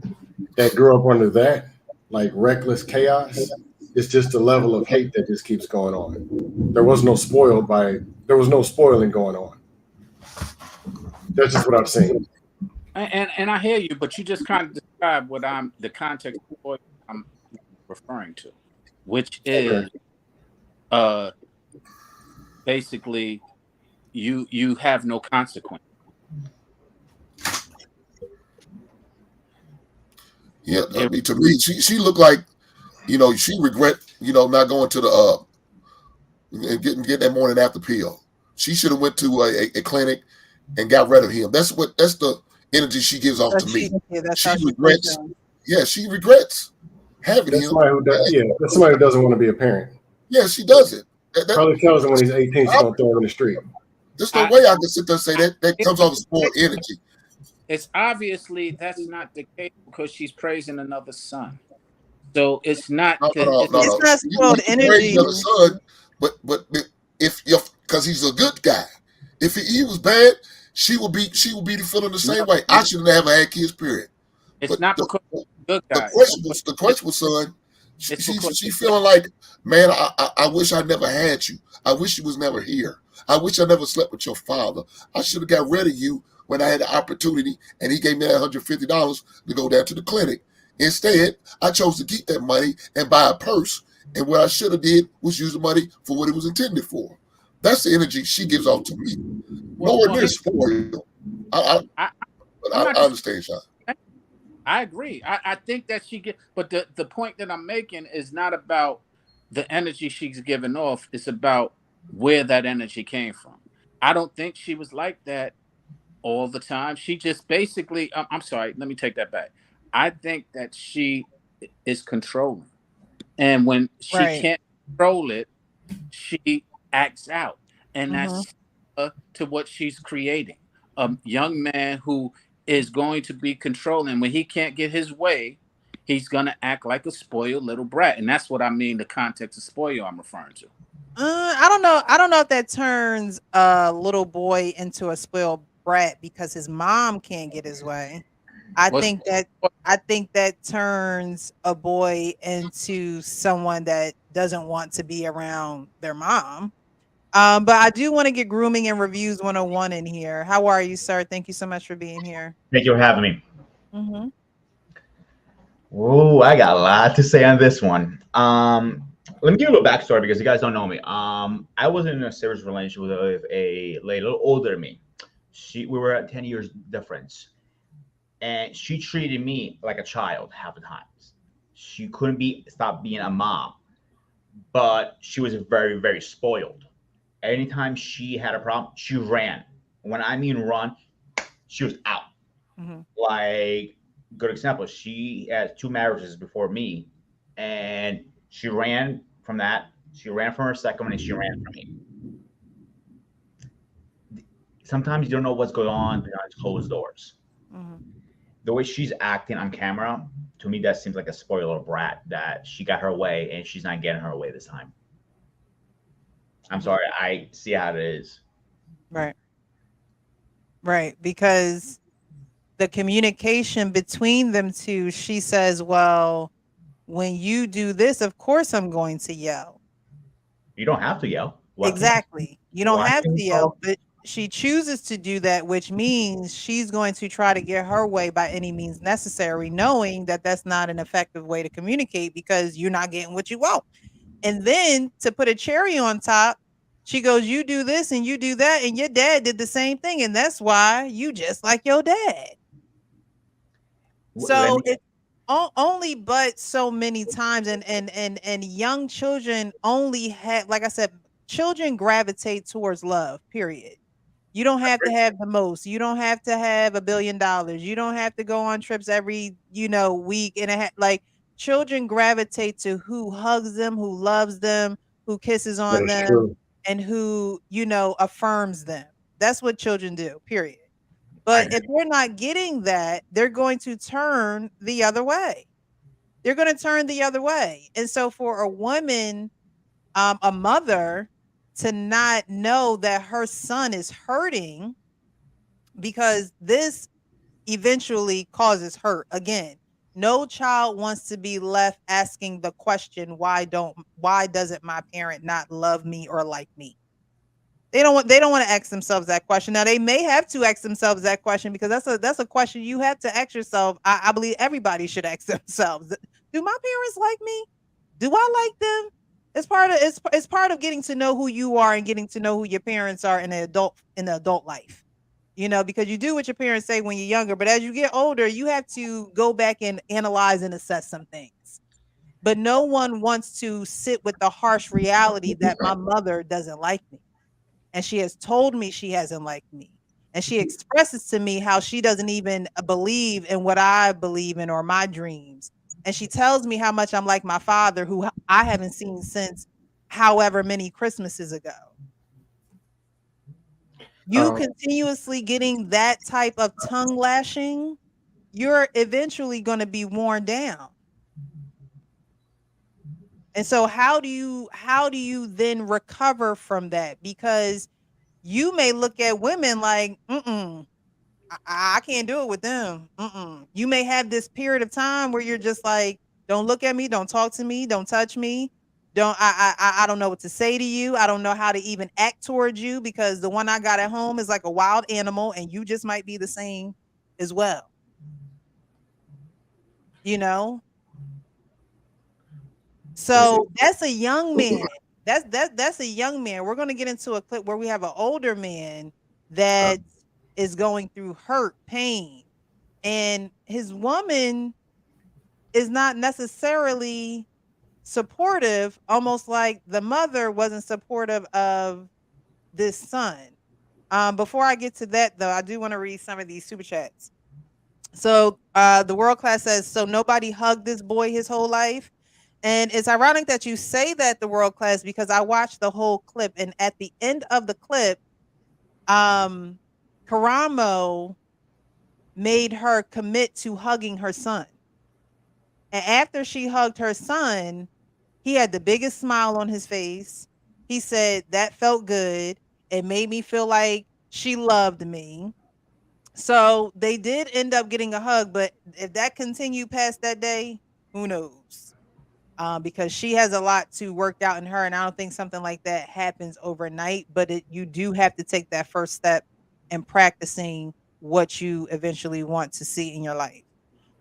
[SPEAKER 10] that grew up under that, like reckless chaos, it's just a level of hate that just keeps going on. There was no spoiling going on. That's just what I've seen.
[SPEAKER 3] And I hear you, but you just kind of described what the context of what I'm referring to, which is basically you have no consequence.
[SPEAKER 4] Yeah, I mean, to me, she looked like, she regret, not going to the and getting that morning after pill. She should have went to a clinic and got rid of him. That's the energy she gives off to me. She regrets. Yeah, she regrets having him.
[SPEAKER 10] That's somebody who doesn't want to be a parent.
[SPEAKER 4] Yeah, she doesn't.
[SPEAKER 10] Probably tells him when he's 18, she's gonna throw him in the street.
[SPEAKER 4] There's no way I can sit there and say that comes off as spoiled energy.
[SPEAKER 3] It's obviously that's not the case because she's praising another son. So it's not.
[SPEAKER 1] It's not spoiled energy.
[SPEAKER 4] Son, but if because he's a good guy. If he was bad, she would be feeling the same way. I should never had kids. Period.
[SPEAKER 3] It's not because he's a good guy.
[SPEAKER 4] The question was, son, She feeling like, man, I wish I never had you. I wish you was never here. I wish I never slept with your father. I should have got rid of you when I had the opportunity, and he gave me that $150 to go down to the clinic. Instead, I chose to keep that money and buy a purse. And what I should have did was use the money for what it was intended for. That's the energy she gives off to me. Nowhere near spoiled. I understand, Sean.
[SPEAKER 3] I agree. I think that she get, but the point that I'm making is not about the energy she's giving off. It's about where that energy came from. I don't think she was like that all the time. She just basically, I'm sorry, let me take that back. I think that she is controlling. And when she can't control it, she acts out. And that's to what she's creating. A young man who is going to be controlling. When he can't get his way, he's going to act like a spoiled little brat. And that's what I mean, the context of spoil I'm referring to.
[SPEAKER 1] I don't know. I don't know if that turns a little boy into a spoiled brat because his mom can't get his way. I think that turns a boy into someone that doesn't want to be around their mom. But I do want to get grooming and reviews 101 in here. How are you, sir? Thank you so much for being here.
[SPEAKER 12] Thank you for having me.
[SPEAKER 1] Mm-hmm.
[SPEAKER 12] Oh, I got a lot to say on this one. Let me give you a little backstory because you guys don't know me. I was in a serious relationship with a lady a little older than me. We were at 10 years difference. And she treated me like a child half the times. She couldn't stop being a mom, but she was very, very spoiled. Anytime she had a problem, she ran. When I mean run, she was out.
[SPEAKER 1] Mm-hmm.
[SPEAKER 12] Like, good example, she had 2 marriages before me, and she ran from that. She ran from her second one, and she ran from me. Sometimes you don't know what's going on behind closed doors.
[SPEAKER 1] Mm-hmm.
[SPEAKER 12] The way she's acting on camera, to me, that seems like a spoiler brat, that she got her way and she's not getting her way this time. I'm sorry. I see how it is.
[SPEAKER 1] Right. Right. Because the communication between them two, she says, well, when you do this, of course I'm going to yell.
[SPEAKER 12] You don't have to yell.
[SPEAKER 1] Exactly. You don't have to yell, but she chooses to do that, which means she's going to try to get her way by any means necessary, knowing that that's not an effective way to communicate because you're not getting what you want. And then to put a cherry on top, she goes, you do this and you do that, and your dad did the same thing, and that's why you just like your dad. So it's only but so many times, and young children only have, like I said, children gravitate towards love, period. You don't have to have the most. You don't have to have $1 billion. You don't have to go on trips every, week. And like, children gravitate to who hugs them, who loves them, who kisses on them, true. And who, affirms them. That's what children do, period. But if they're not getting that, they're going to turn the other way. They're going to turn the other way. And so for a woman, a mother, to not know that her son is hurting, because this eventually causes hurt. Again, no child wants to be left asking the question, why doesn't my parent not love me or like me? They don't want to ask themselves that question. Now they may have to ask themselves that question, because that's a question you have to ask yourself. I believe everybody should ask themselves, do my parents like me? Do I like them? It's part of getting to know who you are and getting to know who your parents are in the adult life. Because you do what your parents say when you're younger, but as you get older, you have to go back and analyze and assess some things. But no one wants to sit with the harsh reality that my mother doesn't like me. And she has told me she hasn't liked me. And she expresses to me how she doesn't even believe in what I believe in or my dreams. And she tells me how much I'm like my father, who I haven't seen since however many Christmases ago. You continuously getting that type of tongue lashing, you're eventually going to be worn down. And so how do you then recover from that? Because you may look at women like, I can't do it with them. You may have this period of time where you're just like, Don't look at me. Don't talk to me. Don't touch me. I don't know what to say to you. I don't know how to even act towards you because the one I got at home is like a wild animal and you just might be the same as well. You know? So that's a young man. That's a young man. We're going to get into a clip where we have an older man that is going through hurt, pain, and his woman is not necessarily supportive, almost like the mother wasn't supportive of this son. Before I get to that, though, I do want to read some of these super chats. So the world class says, so nobody hugged this boy his whole life. And it's ironic that you say that, the world class, because I watched the whole clip, and at the end of the clip, Karamo made her commit to hugging her son. And after she hugged her son, he had the biggest smile on his face. He said, that felt good. It made me feel like she loved me. So they did end up getting a hug, but if that continued past that day, who knows? Because she has a lot to work out in her, and I don't think something like that happens overnight, but you do have to take that first step in practicing what you eventually want to see in your life.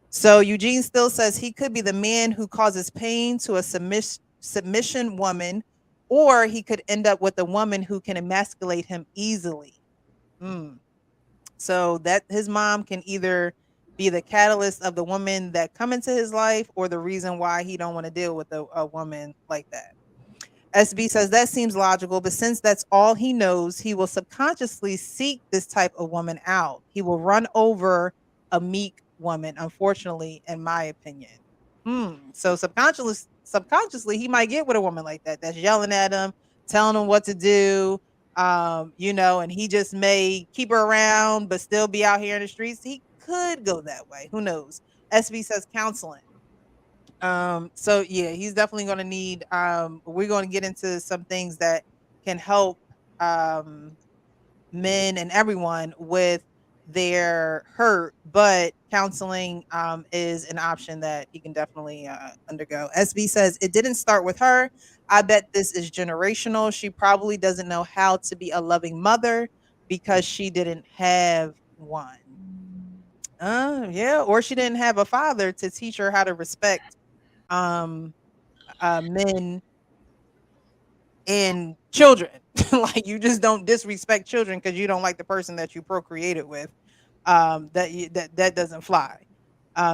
[SPEAKER 1] So Eugene still says he could be the man who causes pain to a submission woman, or he could end up with a woman who can emasculate him easily. So that his mom can either be the catalyst of the woman that come into his life or the reason why he don't want to deal with a woman like that. SB says that seems logical, but since that's all he knows, he will subconsciously seek this type of woman out. He will run over a meek woman, unfortunately, in my opinion. So subconsciously, he might get with a woman like that, that's yelling at him, telling him what to do, you know, and he just may keep her around, but still be out here in the streets. He could go that way. Who knows? SB says counseling. So yeah, he's definitely going to need, we're going to get into some things that can help men and everyone with their hurt, but counseling is an option that he can definitely undergo. SB says it didn't start with her. I bet this is generational. She probably doesn't know how to be a loving mother because she didn't have one. Yeah, or she didn't have a father to teach her how to respect men and children. Like, you just don't disrespect children because you don't like the person that you procreated with. That doesn't fly.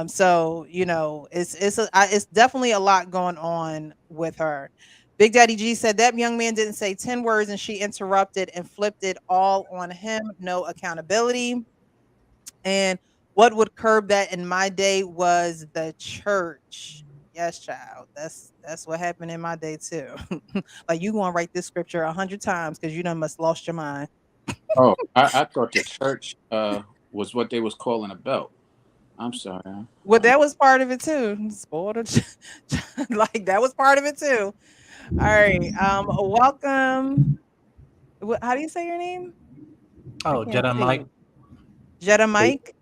[SPEAKER 1] So you know, it's definitely a lot going on with her. Big Daddy G said that young man didn't say 10 words and she interrupted and flipped it all on him. No accountability. And what would curb that in my day was the church. Yes, child. That's what happened in my day too. Like, you gonna write this scripture 100 times because you done must lost your mind.
[SPEAKER 3] Oh, I thought the church was what they was calling a belt. I'm sorry.
[SPEAKER 1] Well, that was part of it too. Like, that was part of it too. All right. Welcome. How do you say your name?
[SPEAKER 13] Oh, Jedi Mike.
[SPEAKER 1] Jedi Mike?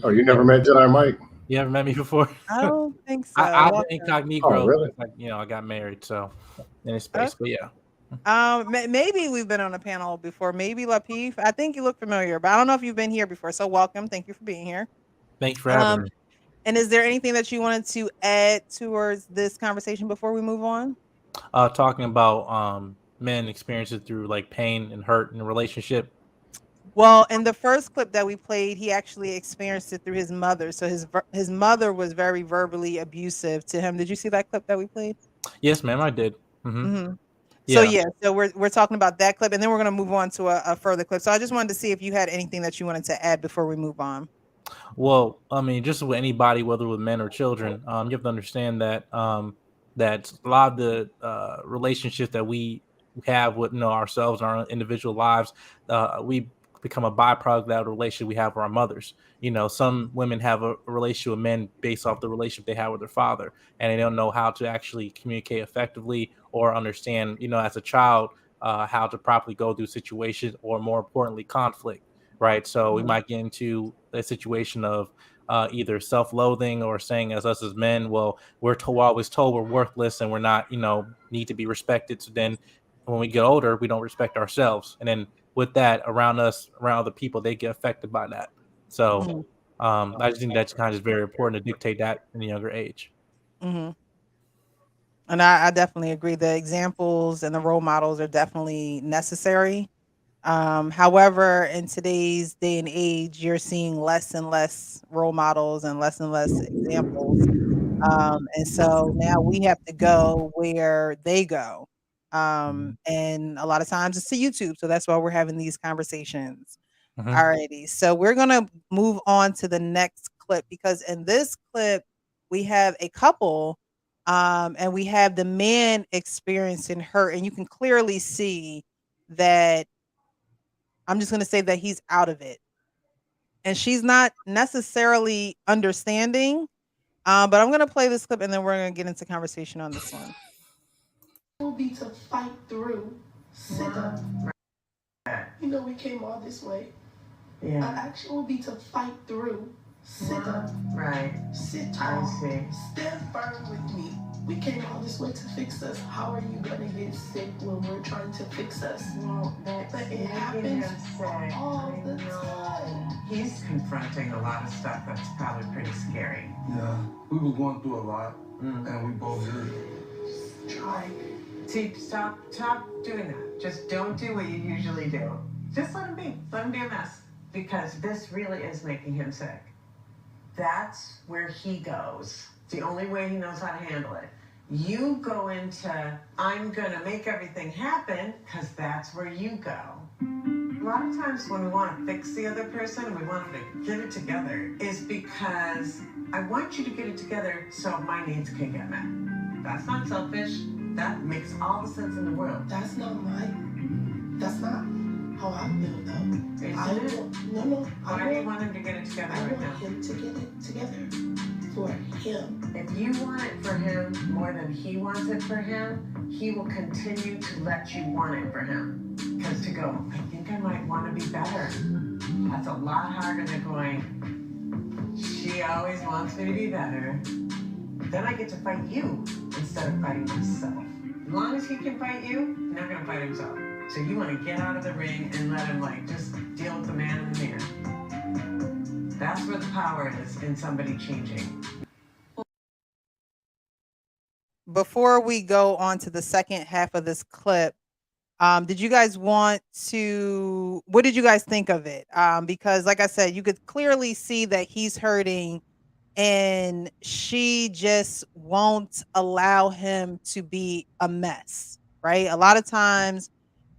[SPEAKER 10] Oh, you never met Jedi Mike?
[SPEAKER 13] You ever met me before?
[SPEAKER 1] I don't think so.
[SPEAKER 13] I'm incognito.
[SPEAKER 10] Oh, really?
[SPEAKER 13] Like, you know, I got married, so in this space, but yeah.
[SPEAKER 1] Maybe we've been on a panel before. Maybe Lapeef. I think you look familiar, but I don't know if you've been here before. So welcome. Thank you for being here.
[SPEAKER 13] Thanks for having me.
[SPEAKER 1] And is there anything that you wanted to add towards this conversation before we move on?
[SPEAKER 13] Talking about men experiences through like pain and hurt in a relationship.
[SPEAKER 1] Well, in the first clip that we played, he actually experienced it through his mother. So his mother was very verbally abusive to him. Did you see that clip that we played?
[SPEAKER 13] Yes, ma'am, I did.
[SPEAKER 1] So yeah, so we're talking about that clip, and then we're going to move on to a further clip. So I just wanted to see if you had anything that you wanted to add before we move on.
[SPEAKER 13] Well, I mean, just with anybody, whether with men or children, you have to understand that that a lot of the relationships that we have with ourselves and our individual lives, we become a byproduct of that relationship we have with our mothers. Some women have a relationship with men based off the relationship they have with their father, and they don't know how to actually communicate effectively or understand, as a child, how to properly go through situations, or more importantly, conflict. Right. So we might get into a situation of either self-loathing or saying as us as men, well, we're always told we're worthless and we're not, need to be respected. So then when we get older, we don't respect ourselves. And then with that, around us, around other people, they get affected by that. So I just think that's kind of very important to dictate that in a younger age.
[SPEAKER 1] Mm-hmm. And I definitely agree. The examples and the role models are definitely necessary. However, in today's day and age, you're seeing less and less role models and less examples. And so now we have to go where they go. And a lot of times it's to YouTube. So that's why we're having these conversations. Alrighty. So we're going to move on to the next clip, because in this clip, we have a couple and we have the man experiencing hurt. And you can clearly see that, I'm just going to say that he's out of it. And she's not necessarily understanding. But I'm going to play this clip and then we're going to get into conversation on this one.
[SPEAKER 11] Will be to fight through. Sit up. You know we came all this way. Yeah. Our action will be to fight through. Sit up. Right. Sit tall. Stand firm with me. We came all this way to fix us. How are you gonna get sick when we're trying to fix us? Well, but it happens all the time.
[SPEAKER 14] He's confronting a lot of stuff that's probably pretty scary.
[SPEAKER 15] Yeah, we were going through a lot, and we both did.
[SPEAKER 14] Try. See, stop doing that. Just don't do what you usually do. Just let him be. Let him be a mess. Because this really is making him sick. That's where he goes. It's the only way he knows how to handle it. You go into, I'm gonna make everything happen, because that's where you go. A lot of times when we want to fix the other person and we want them to get it together is because I want you to get it together so my needs can get met. That's not selfish. That makes all the sense in the world.
[SPEAKER 11] That's not how I feel though. No.
[SPEAKER 14] Why do you want him to get it together right now?
[SPEAKER 11] I want him to get it together for him.
[SPEAKER 14] If you want it for him more than he wants it for him, he will continue to let you want it for him. Because to go, I think I might want to be better. That's a lot harder than going, she always wants me to be better. Then I get to fight you instead of fighting myself. As long as he can fight you, he's not gonna fight himself. So you want to get out of the ring and let him just deal with the man in the mirror. That's where the power is in somebody changing.
[SPEAKER 1] Before we go on to the second half of this clip, did you guys what did you guys think of it? Because like I said, you could clearly see that he's hurting and she just won't allow him to be a mess, right? A lot of times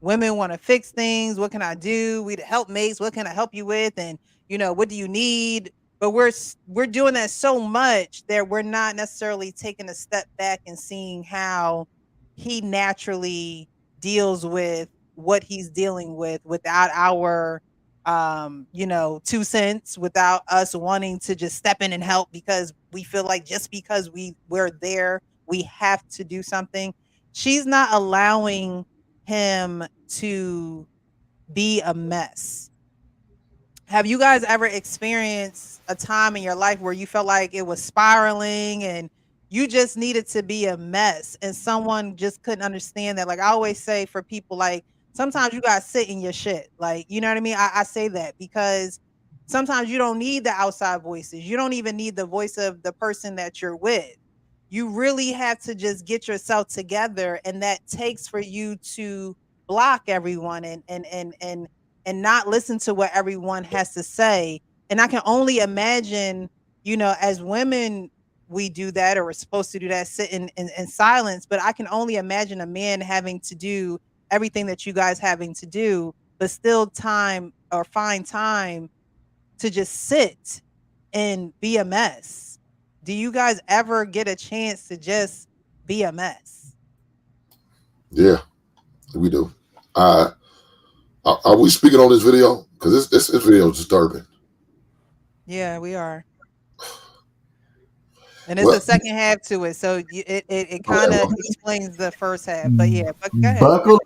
[SPEAKER 1] women want to fix things. What can I do? We the helpmates. What can I help you with? And what do you need? But we're doing that so much that we're not necessarily taking a step back and seeing how he naturally deals with what he's dealing with without our 2 cents, without us wanting to just step in and help because we feel like just because we're there, we have to do something. She's not allowing him to be a mess. Have you guys ever experienced a time in your life where you felt like it was spiraling and you just needed to be a mess and someone just couldn't understand that? Like I always say for people, like sometimes you gotta sit in your shit. Like, you know what I mean? I say that because sometimes you don't need the outside voices. You don't even need the voice of the person that you're with. You really have to just get yourself together, and that takes for you to block everyone and not listen to what everyone has to say. And I can only imagine, as women, we do that, or we're supposed to do that, sit in silence. But I can only imagine a man having to do everything that you guys having to do, but still find time to just sit and be a mess. Do you guys ever get a chance to just be a mess?
[SPEAKER 4] Yeah, we do. Are we speaking on this video? Because this video is disturbing.
[SPEAKER 1] Yeah, we are. And it's the second half to it, so it kind of explains the first half. But yeah, but go ahead.
[SPEAKER 2] Buckle up.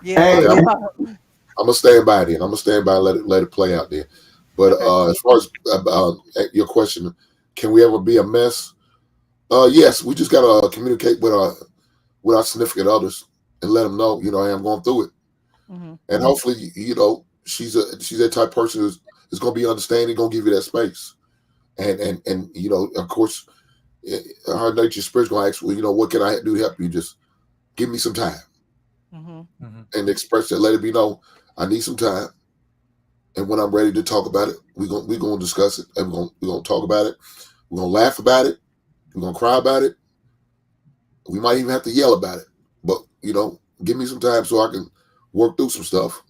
[SPEAKER 1] Yeah,
[SPEAKER 4] I'm gonna stand by it. I'm gonna stand by and let it play out there. But
[SPEAKER 1] Okay.
[SPEAKER 4] as far as your question, can we ever be a mess? Yes, we just gotta communicate with our significant others and let them know, hey, I'm going through it,
[SPEAKER 1] Mhm.
[SPEAKER 4] and hopefully, she's that type of person who's gonna be understanding, gonna give you that space, and of course, her nature spirit's gonna ask, well, what can I do to help you? Just give me some time,
[SPEAKER 1] Mhm.
[SPEAKER 4] and express that. Let it be known, I need some time, and when I'm ready to talk about it, we're gonna discuss it, and we're gonna talk about it. We're gonna laugh about it. We're gonna cry about it. We might even have to yell about it, but give me some time so I can work through some stuff,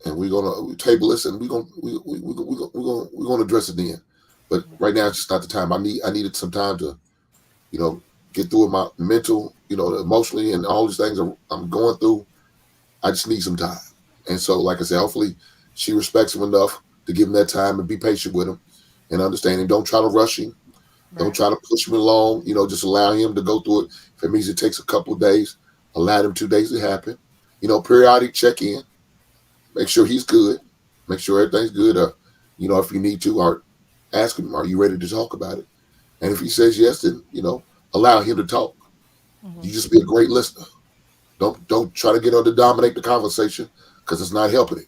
[SPEAKER 4] and we're gonna table this, and we're gonna address it then. But right now, it's just not the time. I needed some time to, get through my mental, emotionally, and all these things I'm going through. I just need some time, and so, like I said, hopefully, she respects him enough to give him that time and be patient with him, and understand him. Don't try to rush him. Don't try to push him along. Just allow him to go through it. If it means it takes a couple of days, allow them 2 days to happen. Periodic check in. Make sure he's good. Make sure everything's good. If you need to, or ask him, are you ready to talk about it? And if he says yes, then allow him to talk. You just be a great listener. Don't try to get her to dominate the conversation, because it's not helping it.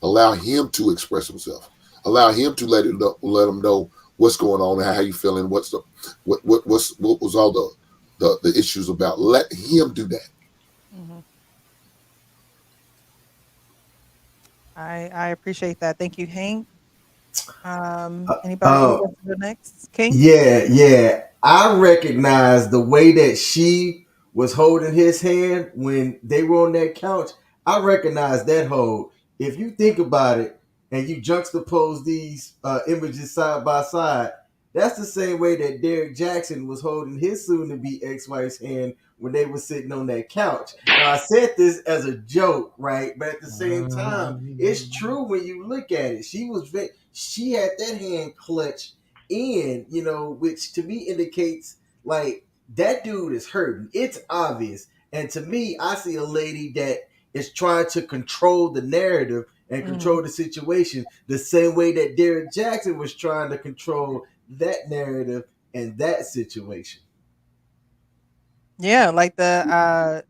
[SPEAKER 4] Allow him to express himself. Allow him to let him know what's going on and how you feeling. What was all the issues about? Let him do that.
[SPEAKER 1] I appreciate that. Thank you, Hank. Anybody
[SPEAKER 2] Uh,
[SPEAKER 1] wants to go next? King?
[SPEAKER 2] Yeah. I recognize the way that she was holding his hand when they were on that couch. I recognize that hold. If you think about it and you juxtapose these images side by side, that's the same way that Derek Jackson was holding his soon-to-be ex-wife's hand when they were sitting on that couch. Now, I said this as a joke, right? But at the same time, it's true when you look at it. She had that hand clutched in, which to me indicates like that dude is hurting. It's obvious. And to me, I see a lady that is trying to control the narrative and control the situation the same way that Derek Jackson was trying to control that narrative and that situation.
[SPEAKER 1] Yeah, like the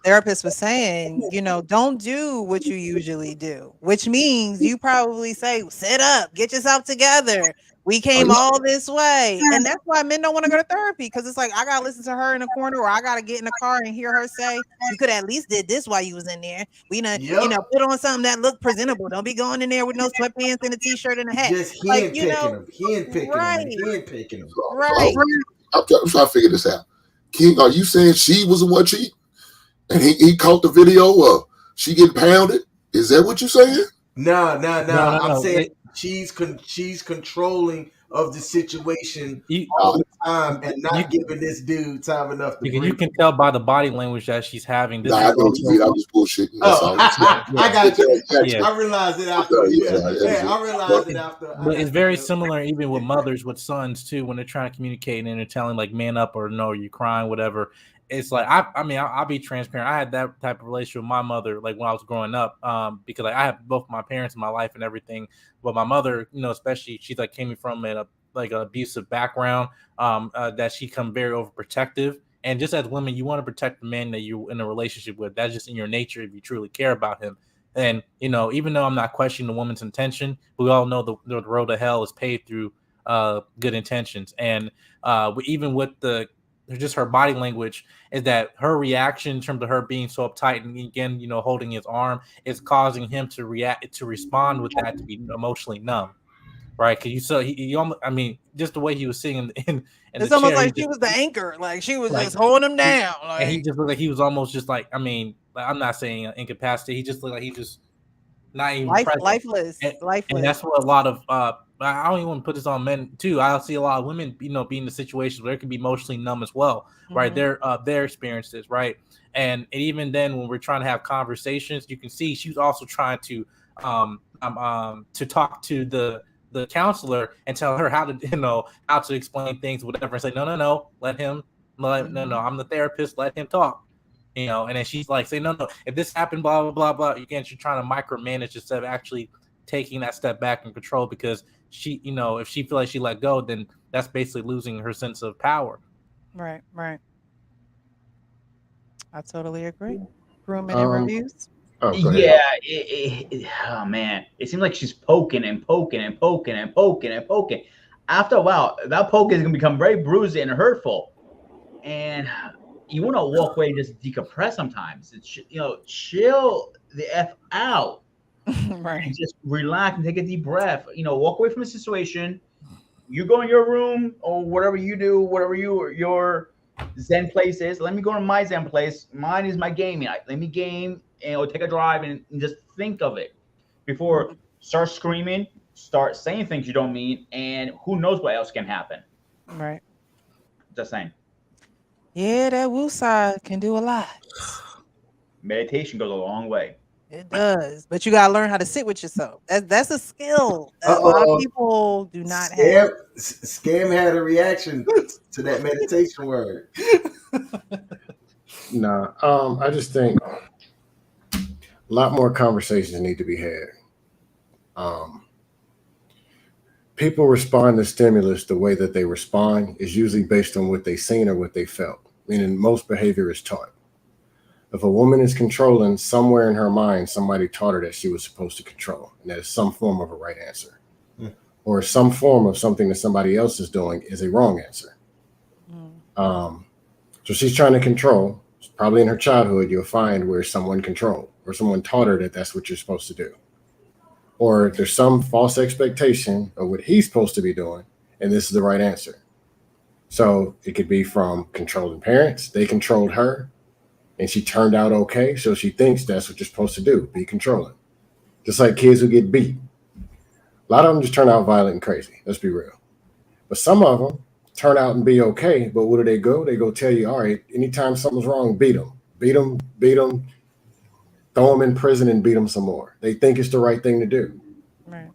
[SPEAKER 1] therapist was saying, don't do what you usually do, which means you probably say, sit up, get yourself together. We came all this way. And that's why men don't want to go to therapy, because it's like, I gotta listen to her in the corner, or I gotta get in the car and hear her say, you could at least did this while you was in there. Put on something that looked presentable. Don't be going in there with no sweatpants and a t-shirt and a hat.
[SPEAKER 2] Just handpicking them.
[SPEAKER 1] Right.
[SPEAKER 2] Handpicking them.
[SPEAKER 1] Right.
[SPEAKER 4] I'm trying to figure this out. King, are you saying she was the one cheating? And he caught the video of she getting pounded? Is that what you're saying?
[SPEAKER 2] No. I'm saying
[SPEAKER 13] They-
[SPEAKER 2] she's controlling of the situation all the time and not giving this dude time enough to breathe.
[SPEAKER 13] You can tell by the body language that she's having. This
[SPEAKER 4] Nah, I
[SPEAKER 13] is
[SPEAKER 4] know what you mean. I'm just bullshitting. That's all.
[SPEAKER 2] I got you.
[SPEAKER 13] Yeah.
[SPEAKER 2] I realized it after. I realized it after.
[SPEAKER 13] But it's very similar even with mothers with sons too, when they're trying to communicate and they're telling like man up or no, you're crying, whatever. It's like I'll be transparent. I had that type of relationship with my mother like when I was growing up, because like I have both my parents in my life and everything. But my mother, especially she's like came from an abusive background, that she come very overprotective. And just as women, you want to protect the man that you're in a relationship with. That's just in your nature if you truly care about him. And even though I'm not questioning the woman's intention, we all know the road to hell is paved through good intentions. And even with just her body language, is that her reaction in terms of her being so uptight and again, holding his arm is causing him to respond with that, to be emotionally numb. Right, because he almost, just the way he was sitting in
[SPEAKER 1] it's
[SPEAKER 13] the
[SPEAKER 1] almost
[SPEAKER 13] chair,
[SPEAKER 1] like she was the anchor, like she was just holding him down.
[SPEAKER 13] And he just looked like he was almost just like, I'm not saying incapacitated. He just looked like he just not even present.
[SPEAKER 1] Lifeless.
[SPEAKER 13] And that's what a lot of I don't even want to put this on men too. I see a lot of women, be in the situations where they can be emotionally numb as well, right? Their experiences, right? And even then, when we're trying to have conversations, you can see she was also trying to talk to the counselor and tell her how to explain things, whatever, and say, no, let him, no, I'm the therapist, let him talk, and then she's like, say, no, if this happened, blah, blah, blah, blah, again, she's trying to micromanage instead of actually taking that step back and control, because she, you know, if she feels like she let go, then that's basically losing her sense of power.
[SPEAKER 1] Right. I totally agree. Grooming and reviews.
[SPEAKER 10] Oh,
[SPEAKER 12] Yeah, oh man, it seems like she's poking and poking and poking and poking and poking. After a while, that poke is gonna become very bruising and hurtful, and you want to walk away and just decompress sometimes. It's, you know, chill the F out.
[SPEAKER 1] Right.
[SPEAKER 12] And just relax and take a deep breath. You know, walk away from the situation. You go in your room or whatever you do, whatever your Zen place is. Let me go to my Zen place. Mine is my gaming. Let me game and or take a drive and just think of it before start screaming, start saying things you don't mean, and who knows what else can happen.
[SPEAKER 1] Right.
[SPEAKER 12] Just saying.
[SPEAKER 1] Yeah, that woosah can do a lot.
[SPEAKER 12] Meditation goes a long way.
[SPEAKER 1] It does, but you gotta learn how to sit with yourself. That's a skill that a lot of people do not have.
[SPEAKER 2] Scam had a reaction to that meditation word.
[SPEAKER 10] Nah, I just think a lot more conversations need to be had. People respond to stimulus the way that they respond is usually based on what they've seen or what they felt, meaning most behavior is taught. If a woman is controlling, somewhere in her mind, somebody taught her that she was supposed to control, and that is some form of a right answer. Or some form of something that somebody else is doing is a wrong answer. So she's trying to control. Probably in her childhood, you'll find where someone controlled, or someone taught her that that's what you're supposed to do. Or there's some false expectation of what he's supposed to be doing, and this is the right answer. So it could be from controlling parents. They controlled her, and she turned out okay, so she thinks that's what you're supposed to do, be controlling. Just like kids who get beat. A lot of them just turn out violent and crazy. Let's be real. But some of them turn out and be okay, but where do they go? They go tell you, all right, anytime something's wrong, beat them. Beat them, throw them in prison and beat them some more. They think it's the right thing to do.
[SPEAKER 1] Right.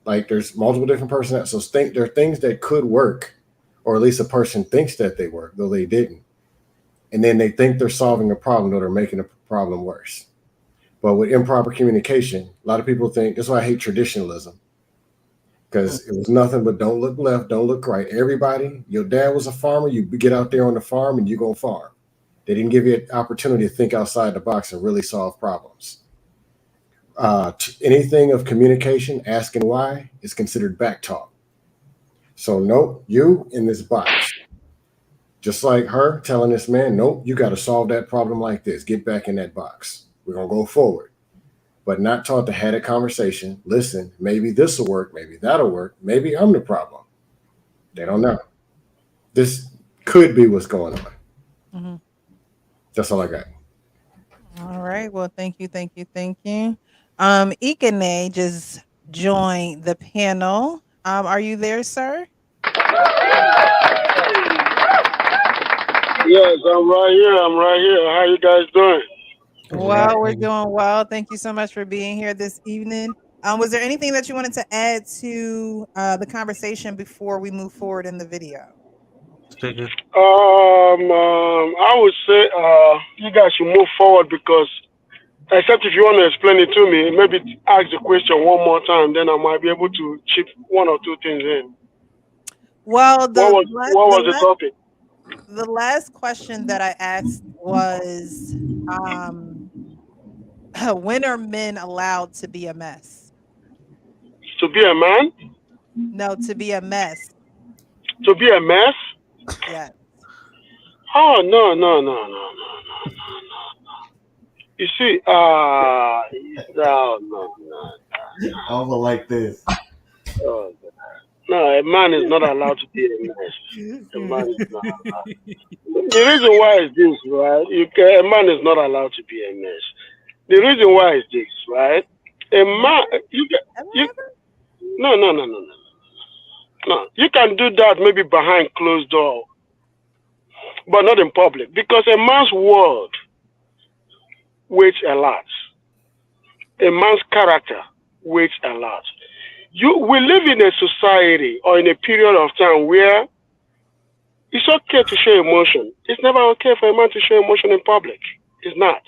[SPEAKER 10] Like there's multiple different personalities. So there are things that could work, or at least a person thinks that they work, though they didn't. And then they think they're solving a problem, though they're making a problem worse. But with improper communication, a lot of people think, that's why I hate traditionalism. Because it was nothing but don't look left, don't look right. Everybody, your dad was a farmer, you get out there on the farm and you go farm. They didn't give you an opportunity to think outside the box and really solve problems. Anything of communication, asking why, is considered back talk. So nope, you in this box. Just like her telling this man, nope, you got to solve that problem like this. Get back in that box. We're going to go forward. But not taught to have a conversation. Listen, maybe this will work. Maybe that'll work. Maybe I'm the problem. They don't know. This could be what's going on.
[SPEAKER 1] Mm-hmm.
[SPEAKER 10] That's all I got.
[SPEAKER 1] All right. Well, thank you. Ikene just joined the panel. Are you there, sir?
[SPEAKER 16] Yes, I'm right here. How you guys doing?
[SPEAKER 1] Well, we're doing well. Thank you so much for being here this evening. Was there anything that you wanted to add to the conversation before we move forward in the video?
[SPEAKER 16] I would say you guys should move forward because, except if you want to explain it to me, maybe ask the question one more time, then I might be able to chip one or two things in.
[SPEAKER 1] Well,
[SPEAKER 16] what was the topic?
[SPEAKER 1] The last question that I asked was, when are men allowed to be a mess?
[SPEAKER 16] To be a man?
[SPEAKER 1] No, to be a mess.
[SPEAKER 16] To be a mess?
[SPEAKER 1] Yes.
[SPEAKER 16] Oh, no. You see, no.
[SPEAKER 2] Over like this.
[SPEAKER 16] Oh, no, a man is not allowed to be a mess. A man is not allowed. The reason why is this, right? A man is not allowed to be a mess. The reason why is this, right? A man, no. You can do that maybe behind closed door, but not in public, because a man's word weighs a lot. A man's character weighs a lot. We live in a society or in a period of time where it's okay to show emotion. It's never okay for a man to show emotion in public. It's not.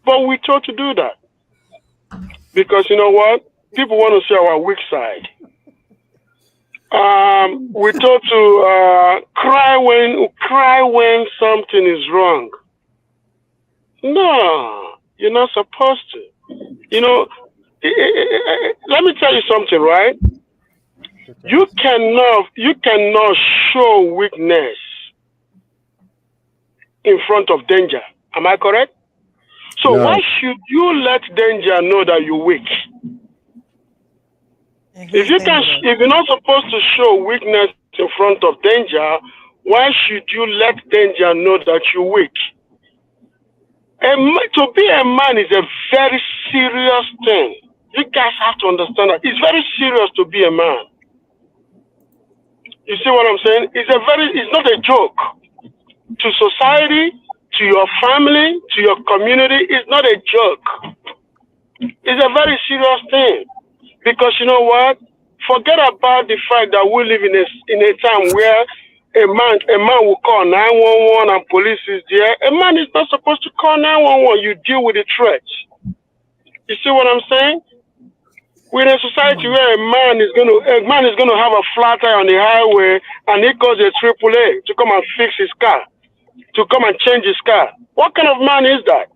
[SPEAKER 16] But we're taught to do that. because you know what? People want to see our weak side. We're told to cry when something is wrong. No, you're not supposed to. You know, let me tell you something, right? You cannot show weakness in front of danger. Am I correct? So
[SPEAKER 10] No.
[SPEAKER 16] why should you let danger know that you're weak? If you're not supposed to show weakness in front of danger, why should you let danger know that you're weak? To be a man is a very serious thing. You guys have to understand that it's very serious to be a man. You see what I'm saying? It's not a joke. To society, to your family, to your community, it's not a joke. It's a very serious thing. Because you know what? Forget about the fact that we live in a time where a man will call 911 and police is there. A man is not supposed to call 911. You deal with the threat. You see what I'm saying? We're in a society where a man is going to have a flat tire on the highway and he calls a AAA to come and fix his car, to come and change his car. What kind of man is that?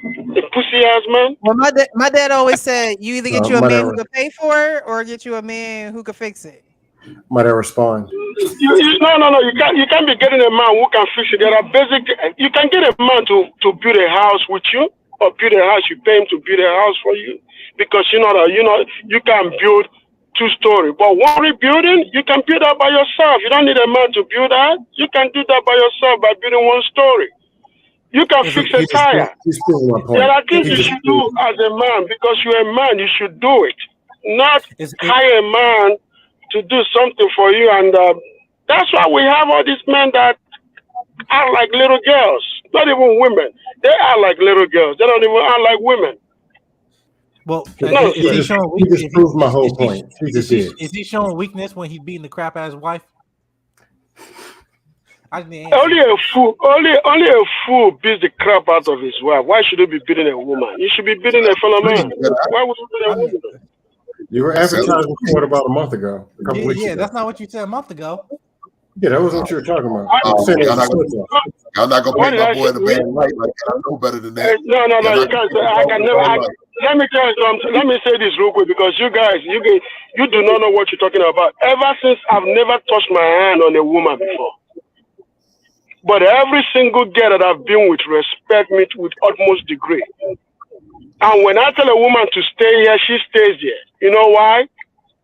[SPEAKER 16] A pussy ass man?
[SPEAKER 1] Well, my dad always said, you either get you a
[SPEAKER 10] my
[SPEAKER 1] man
[SPEAKER 10] dad
[SPEAKER 1] who could pay for it or get you a man who could fix it.
[SPEAKER 10] Might I respond?
[SPEAKER 16] No. You can't be getting a man who can fix it. There are basic. You can get a man to build a house with you, or build a house. You pay him to build a house for you, because you can build 2-story. But one building, you can build that by yourself. You don't need a man to build that. You can do that by yourself by building 1 story. You can fix a tire. There are things you should do as a man, because you're a man. You should do it, not hire a man to do something for you. And that's why we have all these men that are like little girls. Not even women. They are like little girls. They don't even act like women.
[SPEAKER 13] Well,
[SPEAKER 16] No,
[SPEAKER 13] is he showing
[SPEAKER 10] He just proved my whole point. He just did.
[SPEAKER 13] Is he showing weakness when he's beating the crap out of his wife?
[SPEAKER 16] Only a fool beats the crap out of his wife. Why should he be beating a woman? You should be beating a fellow man. Why would you beat a woman?
[SPEAKER 10] You were advertising for it about a month ago. A couple weeks ago.
[SPEAKER 13] That's not what you said a month ago.
[SPEAKER 10] Yeah, that was what you were talking about.
[SPEAKER 4] Y'all not gonna paint my boy in a bad light like that. I know better than that.
[SPEAKER 16] No, you can't say. I can never. Let me tell you something. Let me say this real quick, because you guys, you do not know what you're talking about. Ever since, I've never touched my hand on a woman before. But every single girl that I've been with respect me with utmost degree. And when I tell a woman to stay here, she stays here. You know why?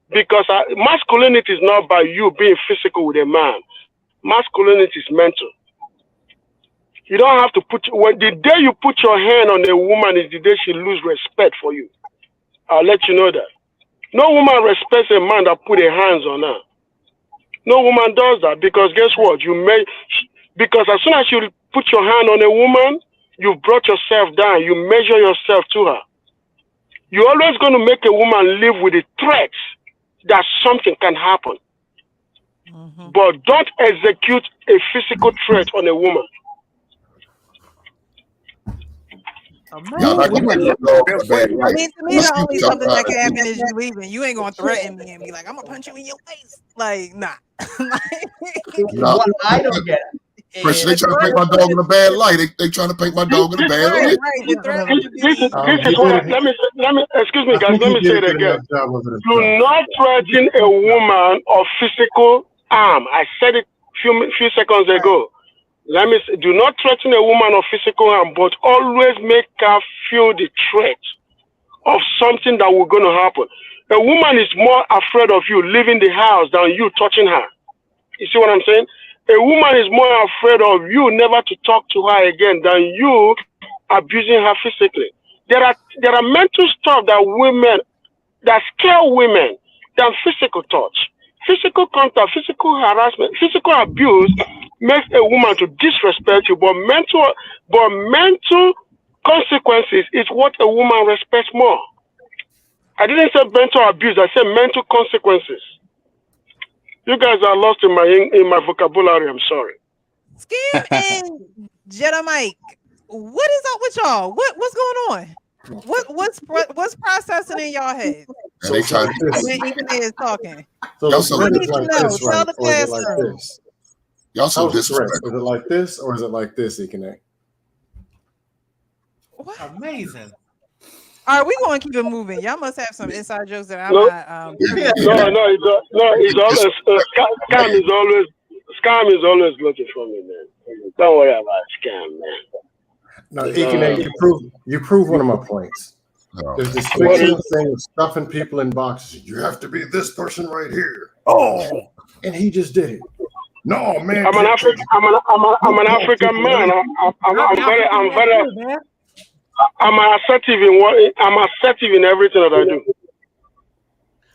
[SPEAKER 16] Because masculinity is not by you being physical with a man. Masculinity is mental. You don't have to the day you put your hand on a woman is the day she loses respect for you. I'll let you know that. No woman respects a man that put her hands on her. No woman does that, because guess what? Because as soon as you put your hand on a woman, you've brought yourself down. You measure yourself to her. You're always going to make a woman live with the threat that something can happen. Mm-hmm. But don't execute a physical threat on a woman.
[SPEAKER 1] I mean, to me, the only something that can happen is you leaving. You ain't gonna threaten me and be like, "I'm gonna punch you in your face." Like, nah.
[SPEAKER 4] What I don't get it. They trying to paint my dog in a bad light. They trying to paint my dog in a bad light.
[SPEAKER 16] This is what. Let me. Excuse me, guys. Let me say it again. Do not threaten a woman of physical harm. I said it few seconds ago. Let me say, do not threaten a woman of physical harm, but always make her feel the threat of something that will going to happen. A woman is more afraid of you leaving the house than you touching her. You see what I'm saying? A woman is more afraid of you never to talk to her again than you abusing her physically. There are mental stuff that scare women than physical touch. Physical contact, physical harassment, physical abuse makes a woman to disrespect you, but mental consequences is what a woman respects more. I didn't say mental abuse, I said mental consequences. You guys are lost in my vocabulary, I'm sorry.
[SPEAKER 1] Skim and Jedi Mike, what is up with y'all? What's going on? What's processing in y'all head
[SPEAKER 4] And they try
[SPEAKER 1] when Ekene is talking?
[SPEAKER 10] So
[SPEAKER 4] Y'all
[SPEAKER 10] the
[SPEAKER 4] so
[SPEAKER 10] threat
[SPEAKER 1] We
[SPEAKER 10] is
[SPEAKER 1] need to
[SPEAKER 10] like
[SPEAKER 1] know.
[SPEAKER 10] this,
[SPEAKER 1] Tell
[SPEAKER 10] right?
[SPEAKER 1] the
[SPEAKER 10] Or is it like
[SPEAKER 1] classroom.
[SPEAKER 10] this?
[SPEAKER 4] y'all so
[SPEAKER 10] How's the threat?
[SPEAKER 4] disrespectful.
[SPEAKER 10] Is it like this or is it like this, Ekene?
[SPEAKER 13] Amazing.
[SPEAKER 1] All right, we gonna keep it moving. Y'all must have some inside jokes that I'm
[SPEAKER 16] No.
[SPEAKER 1] not privy to.
[SPEAKER 16] It's always scam is always looking for me, man. Don't worry about scam, man.
[SPEAKER 10] No, Ekene, you prove one of my points. There's this fictional thing of stuffing people in boxes. You have to be this person right here. Oh, and he just did it. No, man.
[SPEAKER 16] I'm an African. I'm an African man. I'm assertive in what I'm assertive in everything that I do.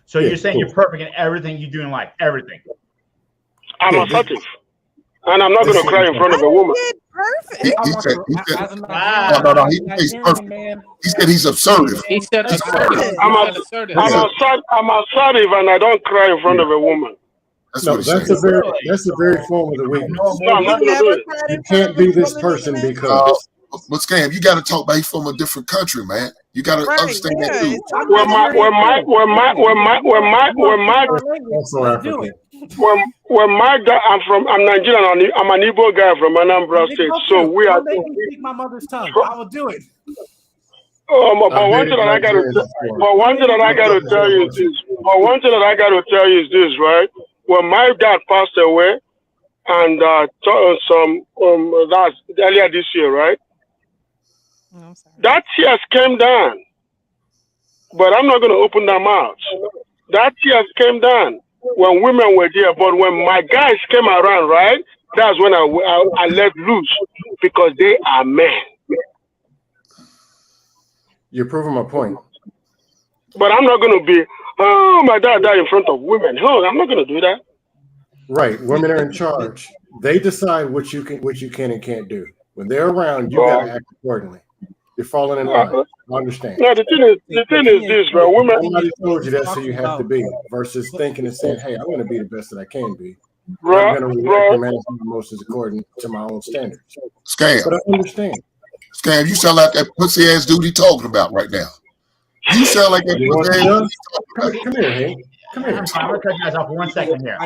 [SPEAKER 12] So you're saying you're perfect in everything you do in life, everything.
[SPEAKER 16] I'm assertive, and I'm not going to cry in front of a woman.
[SPEAKER 1] Perfect.
[SPEAKER 4] He said he's assertive.
[SPEAKER 3] He said assertive.
[SPEAKER 16] I'm assertive, and I don't cry in front of a woman.
[SPEAKER 10] No, that's a very form of the weakness.
[SPEAKER 16] No, I'm not going to do it.
[SPEAKER 10] You can't be this person because.
[SPEAKER 4] But Scam, you got to talk about he's from a different country, man. You got to understand that too.
[SPEAKER 16] When my guy, I'm Nigerian. I'm an Igbo guy from Anambra State. So we are.
[SPEAKER 13] Speak my mother's tongue. I will do it.
[SPEAKER 16] But one thing that I got to tell you is this, right? When my dad passed away, and that's earlier this year, right? That tears came down, but I'm not going to open their mouths. That tears came down when women were there, but when my guys came around, right? That's when I let loose because they are men.
[SPEAKER 10] You're proving my point.
[SPEAKER 16] But I'm not going to be, oh, my dad died in front of women. No, I'm not going to do that.
[SPEAKER 10] Right, women are in charge. They decide what you can and can't do. When they're around, you gotta act accordingly. You're falling in line. I understand.
[SPEAKER 16] No, the thing is this, bro. Women.
[SPEAKER 10] Somebody told you that's who you have to be, versus thinking and saying, "Hey, I'm going to be the best that I can be.
[SPEAKER 16] Bro,
[SPEAKER 10] I'm going to react and manage my emotions according to my own standards."
[SPEAKER 4] Scam.
[SPEAKER 10] But I understand.
[SPEAKER 4] Scam, you sound like that pussy ass dude he talking about right now. You sound like that pussy ass dude.
[SPEAKER 10] Come here, Hank. Come here.
[SPEAKER 12] I'm gonna cut you guys off 1 second here.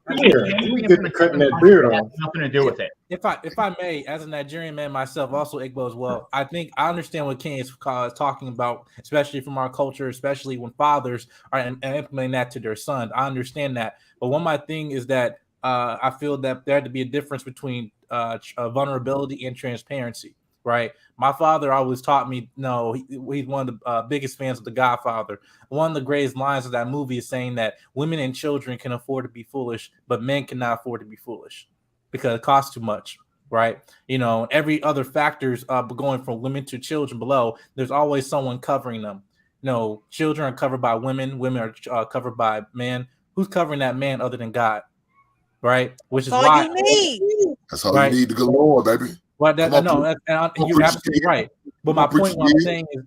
[SPEAKER 10] You get to cutting that beard off.
[SPEAKER 12] Nothing to do with it.
[SPEAKER 13] If I may, as a Nigerian man myself, also Igbo as well, I understand what Ken is talking about, especially from our culture, especially when fathers are implementing that to their sons. I understand that, but one of my thing is that I feel that there had to be a difference between vulnerability and transparency. Right, my father always taught me. No, he's one of the biggest fans of The Godfather. One of the greatest lines of that movie is saying that women and children can afford to be foolish, but men cannot afford to be foolish because it costs too much. Right, every other factors going from women to children below. There's always someone covering them. Children are covered by women. Women are covered by men. Who's covering that man other than God? Right, which is why
[SPEAKER 1] you need.
[SPEAKER 4] That's all you need to go Lord, baby.
[SPEAKER 13] Well, you're absolutely right. But my point, what I'm saying is,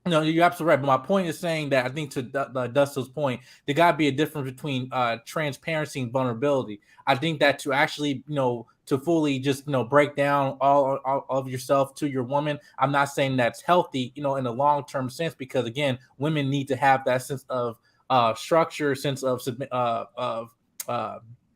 [SPEAKER 13] you're absolutely right. But my point is saying that I think to Dustin's point, there got to be a difference between transparency and vulnerability. I think that to actually, to fully just, break down all of yourself to your woman, I'm not saying that's healthy, in a long-term sense, because again, women need to have that sense of structure, sense of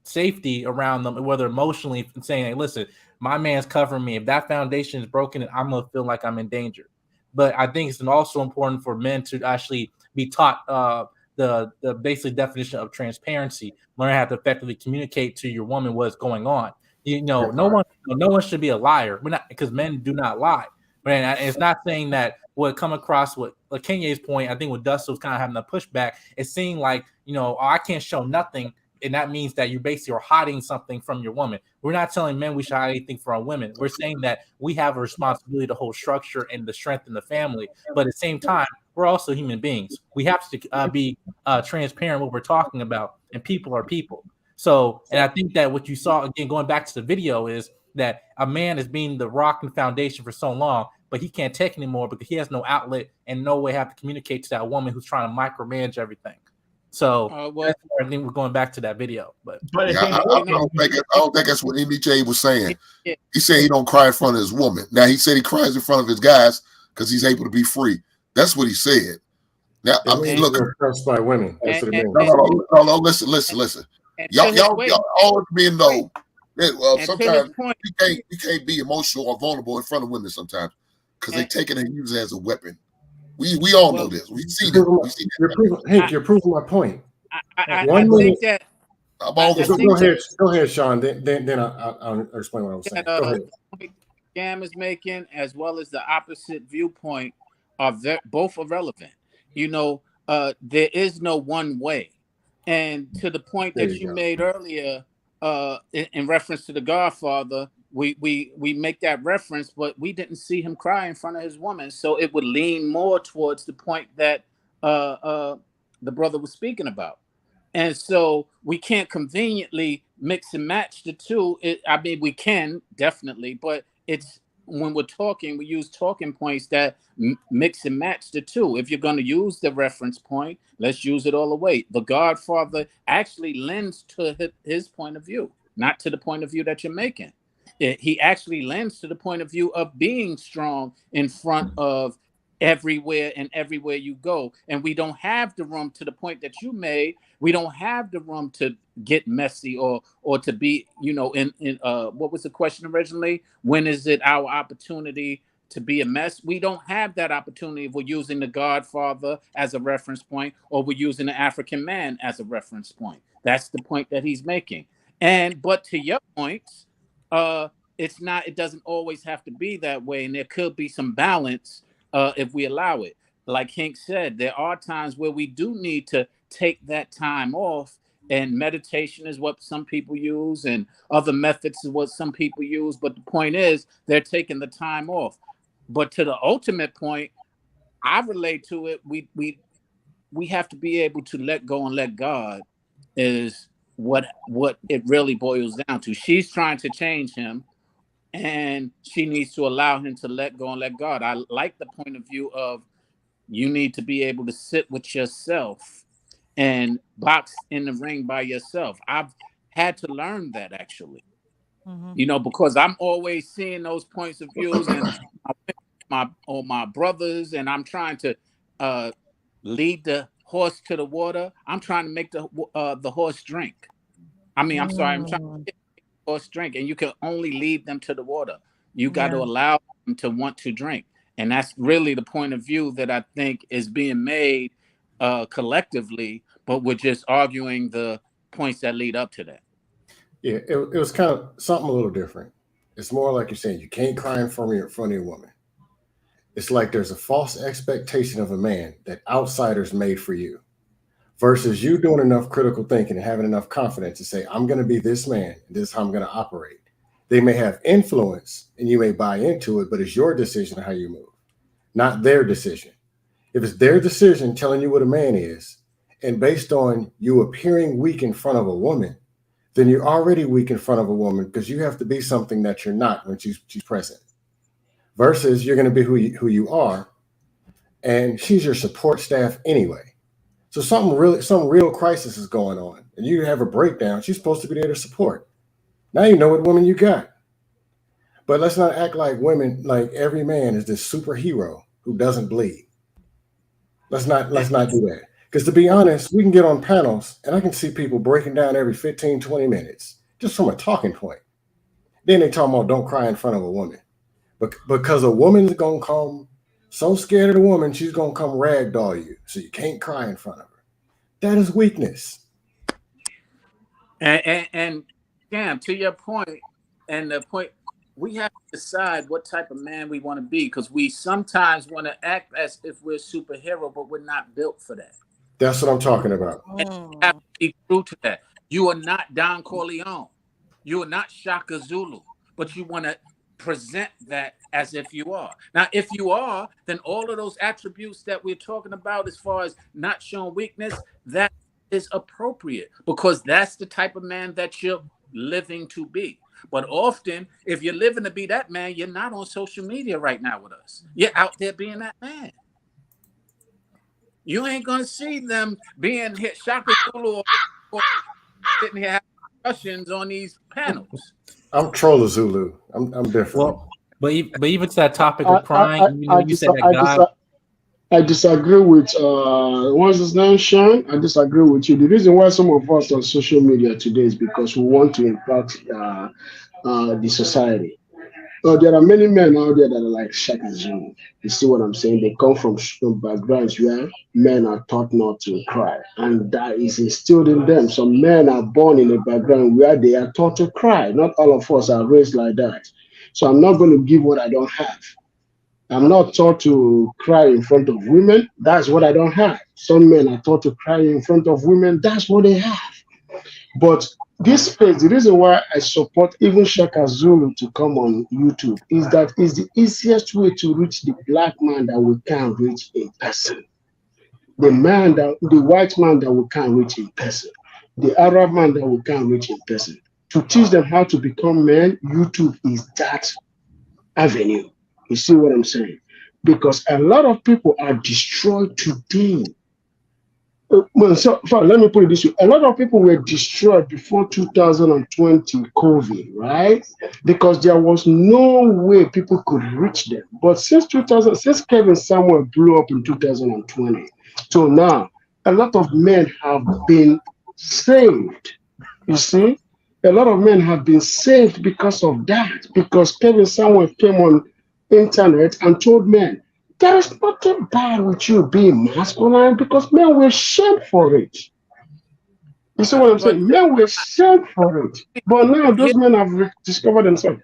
[SPEAKER 13] safety around them, whether emotionally, saying, "Hey, listen, my man's covering me. If that foundation is broken, I'm gonna feel like I'm in danger." But I think it's also important for men to actually be taught the basic definition of transparency. Learn how to effectively communicate to your woman what's going on. No one should be a liar. We're not, because men do not lie. Man, it's not saying that what come across with Kenya's point. I think what Dustin was kind of having a pushback. It seemed like I can't show nothing. And that means that you basically are hiding something from your woman. We're not telling men we should hide anything from our women. We're saying that we have a responsibility to hold structure and the strength in the family. But at the same time, we're also human beings. We have to be transparent what we're talking about, and people are people. So, and I think that what you saw, again, going back to the video, is that a man has been the rock and foundation for so long, but he can't take anymore because he has no outlet and no way have to communicate to that woman who's trying to micromanage everything. So that's where I think we're going back to that video. But
[SPEAKER 4] I don't think that's what MJ was saying. He said he don't cry in front of his woman. Now he said he cries in front of his guys because he's able to be free. That's what he said. Now, I mean, look.
[SPEAKER 10] You're oppressed by women. That's what it means.
[SPEAKER 4] No. Listen. Y'all all men know that sometimes you can't be emotional or vulnerable in front of women sometimes because they take it and use it as a weapon. We all know this. We've seen it.
[SPEAKER 10] You're proving my point.
[SPEAKER 3] I think that.
[SPEAKER 10] Go ahead, Sean. Then I'll explain what I was saying. Go ahead.
[SPEAKER 3] Cam is making, as well as the opposite viewpoint, are both irrelevant. There is no one way. And to the point that you made earlier, in reference to the Godfather, we make that reference, but we didn't see him cry in front of his woman, so it would lean more towards the point that the brother was speaking about. And so we can't conveniently mix and match the two. We can definitely, but it's when we're talking, we use talking points that mix and match the two. If you're going to use the reference point, let's use it all the way. The Godfather actually lends to his point of view, not to the point of view that you're making. He actually lends to the point of view of being strong in front of everywhere you go. And we don't have the room, to the point that you made, we don't have the room to get messy or to be, in what was the question originally? When is it our opportunity to be a mess? We don't have that opportunity if we're using the Godfather as a reference point, or we're using the African man as a reference point. That's the point that he's making. But to your points, it doesn't always have to be that way. And there could be some balance if we allow it. Like Hank said, there are times where we do need to take that time off, and meditation is what some people use, and other methods is what some people use. But the point is, they're taking the time off. But to the ultimate point, I relate to it. We have to be able to let go and let God is what it really boils down to. She's trying to change him, and she needs to allow him to let go and let God. I like the point of view of you need to be able to sit with yourself and box in the ring by yourself. I've had to learn that, actually, because I'm always seeing those points of views and my brothers, and I'm trying to lead the horse to the water. I'm trying to make the horse drink. I'm trying to make the horse drink, and you can only lead them to the water. You got to allow them to want to drink. And that's really the point of view that I think is being made collectively, but we're just arguing the points that lead up to that.
[SPEAKER 10] Yeah, it was kind of something a little different. It's more like you're saying you can't cry in front of your woman. It's like there's a false expectation of a man that outsiders made for you, versus you doing enough critical thinking and having enough confidence to say, I'm going to be this man, and this is how I'm going to operate. They may have influence and you may buy into it, but it's your decision how you move, not their decision. If it's their decision telling you what a man is, and based on you appearing weak in front of a woman, then you're already weak in front of a woman, because you have to be something that you're not when she's present. Versus you're going to be who you are, and she's your support staff anyway. So some real crisis is going on, and you have a breakdown. She's supposed to be there to support. Now you know what woman you got. But let's not act like women, like every man is this superhero who doesn't bleed. Let's not do that. Because to be honest, we can get on panels and I can see people breaking down every 15, 20 minutes just from a talking point. Then they talk about don't cry in front of a woman. But because a woman's going to come so scared of the woman, she's going to come ragdoll you. So you can't cry in front of her. That is weakness.
[SPEAKER 3] And Cam, to your point, and the point, we have to decide what type of man we want to be, because we sometimes want to act as if we're superhero, but we're not built for that.
[SPEAKER 10] That's what I'm talking about.
[SPEAKER 3] And you have to be true to that. You are not Don Corleone. You are not Shaka Zulu, but you want to present that as if you are. Now, if you are, then all of those attributes that we're talking about as far as not showing weakness, that is appropriate, because that's the type of man that you're living to be. But often, if you're living to be that man, you're not on social media right now with us. You're out there being that man. You ain't gonna see them being hit Shaka Zulu or sitting here having discussions on these panels.
[SPEAKER 10] I'm trolling Zulu. I'm different.
[SPEAKER 13] Well, but even to that topic of crying, you said that God.
[SPEAKER 17] I disagree with what's his name, Sean. I disagree with you. The reason why some of us on social media today is because we want to impact the society. There are many men out there that are like Shaka Zulu. You see what I'm saying? They come from backgrounds where men are taught not to cry, and that is instilled in them. Some men are born in a background where they are taught to cry. Not all of us are raised like that. So I'm not going to give what I don't have. I'm not taught to cry in front of women. That's what I don't have. Some men are taught to cry in front of women. That's what they have. But this space, the reason why I support even Shaka Zulu to come on YouTube is that it's the easiest way to reach the black man that we can't reach in person. The white man that we can't reach in person. The Arab man that we can't reach in person. To teach them how to become men, YouTube is that avenue. You see what I'm saying? Because a lot of people are destroyed today. So let me put it this way. A lot of people were destroyed before 2020 COVID, right? Because there was no way people could reach them. But since Kevin Samuel blew up in 2020, so now a lot of men have been saved. You see? A lot of men have been saved because of that. Because Kevin Samuel came on internet and told men, there is nothing bad with you being masculine, because men were shamed for it. You see what I'm saying? Men were shamed for it. But now those men have discovered themselves.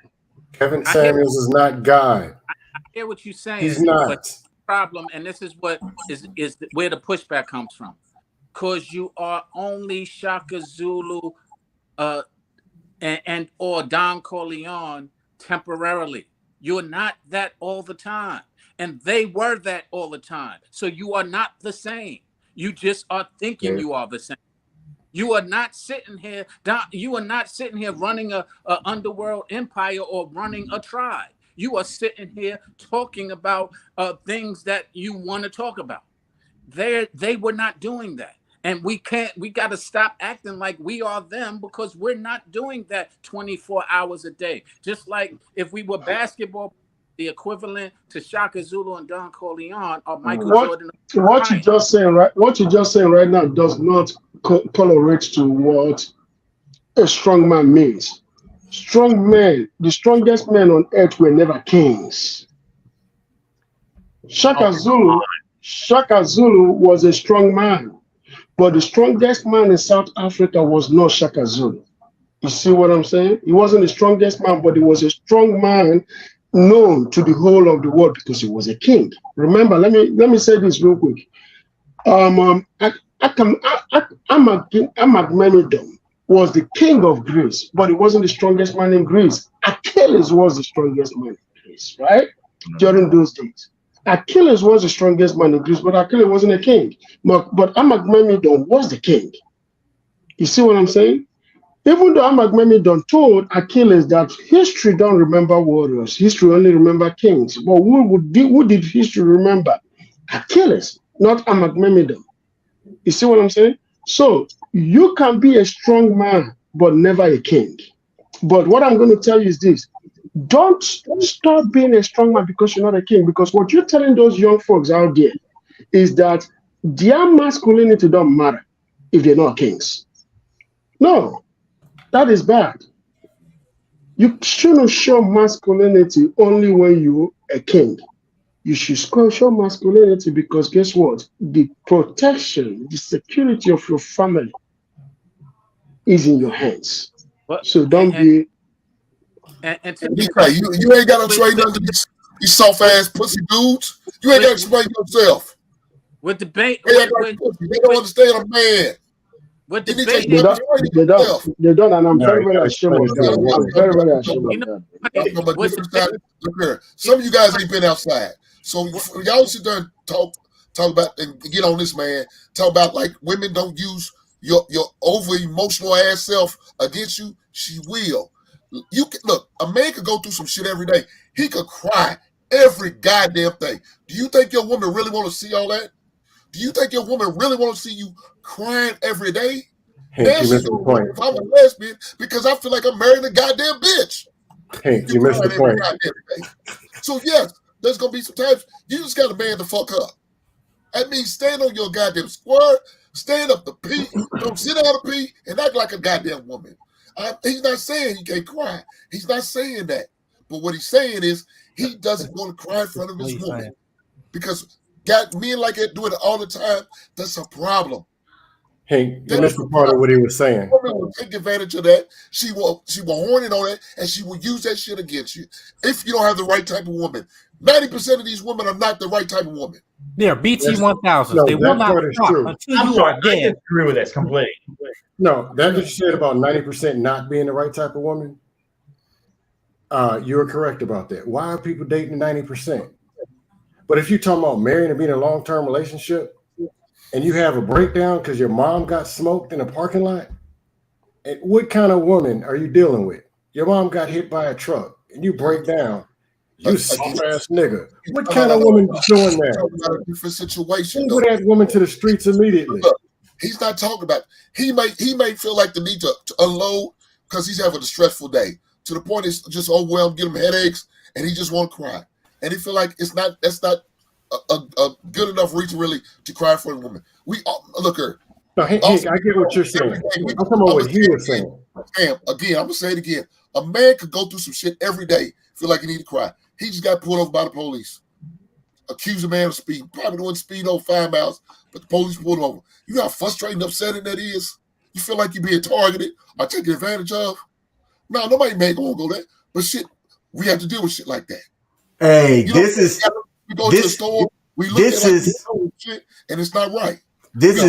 [SPEAKER 10] Kevin Samuels is not God.
[SPEAKER 3] I hear what you're saying.
[SPEAKER 10] He's not.
[SPEAKER 3] But the problem, and this is what is where the pushback comes from. Because you are only Shaka Zulu and or Don Corleone temporarily. You're not that all the time. And they were that all the time. So you are not the same. You just are thinking you are the same. You are not sitting here. You are not sitting here running a underworld empire or running a tribe. You are sitting here talking about things that you want to talk about. They were not doing that. And we got to stop acting like we are them, because we're not doing that 24 hours a day. Just like if we were basketball, the equivalent to Shaka Zulu and Don Corleone or Michael Jordan.
[SPEAKER 17] What you just saying right now does not correlate to what a strong man means. Strong men, the strongest men on earth were never kings. Shaka Zulu was a strong man. But the strongest man in South Africa was not Shaka Zulu. You see what I'm saying? He wasn't the strongest man, but he was a strong man known to the whole of the world because he was a king. Remember, let me say this real quick. Agamemnon was the king of Greece, but he wasn't the strongest man in Greece. Achilles was the strongest man in Greece, right? During those days. Achilles was the strongest man in Greece, but Achilles wasn't a king. But Agamemnon was the king. You see what I'm saying? Even though Agamemnon told Achilles that history don't remember warriors, history only remember kings. But who did history remember? Achilles, not Agamemnon. You see what I'm saying? So you can be a strong man, but never a king. But what I'm going to tell you is this. Don't stop being a strong man because you're not a king. Because what you're telling those young folks out there is that their masculinity don't matter if they're not kings. No, that is bad. You shouldn't show masculinity only when you're a king. You should show masculinity because guess what? The protection, the security of your family is in your hands. So don't be...
[SPEAKER 4] And you ain't got to trade under these soft ass pussy dudes. You ain't got to explain yourself.
[SPEAKER 3] With debate,
[SPEAKER 4] they don't understand a man.
[SPEAKER 3] With
[SPEAKER 17] they don't, and I'm very, very ashamed of that. I'm very, very ashamed of
[SPEAKER 4] that. Some of you guys ain't been outside, so y'all sit there and talk about and get on this man. Talk about like women don't use your over emotional ass self against you. She will. You can look, a man could go through some shit every day. He could cry every goddamn thing. Do you think your woman really want to see all that? Do you think your woman really want to see you crying every day?
[SPEAKER 10] Hey, you missed the point.
[SPEAKER 4] If I'm a lesbian, because I feel like I'm marrying a goddamn bitch.
[SPEAKER 10] Hey, you missed the point.
[SPEAKER 4] So yes, there's gonna be some times you just gotta man the fuck up. That means stand on your goddamn square, stand up to pee, don't sit down to pee, and act like a goddamn woman. He's not saying he can't cry. He's not saying that. But what he's saying is he doesn't want to cry in front of his woman. Because men like that doing it all the time, that's a problem.
[SPEAKER 10] Hey, you missed the part of what he was saying.
[SPEAKER 4] Woman will take advantage of that. She will horn it on it, and she will use that shit against you if you don't have the right type of woman. 90% of these women are not the right type of woman.
[SPEAKER 13] They're BT 1000.
[SPEAKER 10] No,
[SPEAKER 13] they will
[SPEAKER 10] that
[SPEAKER 13] not
[SPEAKER 10] part is
[SPEAKER 13] stop
[SPEAKER 10] true.
[SPEAKER 13] until you are dead.
[SPEAKER 12] I agree with this completely.
[SPEAKER 10] No, that's what you said about 90% not being the right type of woman. You're correct about that. Why are people dating 90%? But if you're talking about marrying and being in a long-term relationship, and you have a breakdown because your mom got smoked in a parking lot, and what kind of woman are you dealing with? Your mom got hit by a truck, and you break down. You soft-ass nigga. What kind of woman is doing that?
[SPEAKER 4] A different situation.
[SPEAKER 10] Send that woman to the streets immediately.
[SPEAKER 4] Look, he's not talking about. He may feel like the need to unload because he's having a stressful day to the point it's just overwhelmed, give him headaches, and he just want to cry. And he feel like that's not a good enough reason really to cry for a woman. We look her.
[SPEAKER 10] No, I get what you're saying. I'm talking about what he was saying.
[SPEAKER 4] Again, I'm gonna say it again. A man could go through some shit every day, feel like he need to cry. He just got pulled over by the police. Accuse a man of speed. Probably doing speed over 5 miles, but the police pulled him over. You know how frustrating, upsetting that is? You feel like you're being targeted or taken advantage of? No, nobody may gonna go there. But shit, we have to deal with shit like that.
[SPEAKER 2] Hey,
[SPEAKER 4] We go to the store, we look at shit, and it's not right.
[SPEAKER 10] This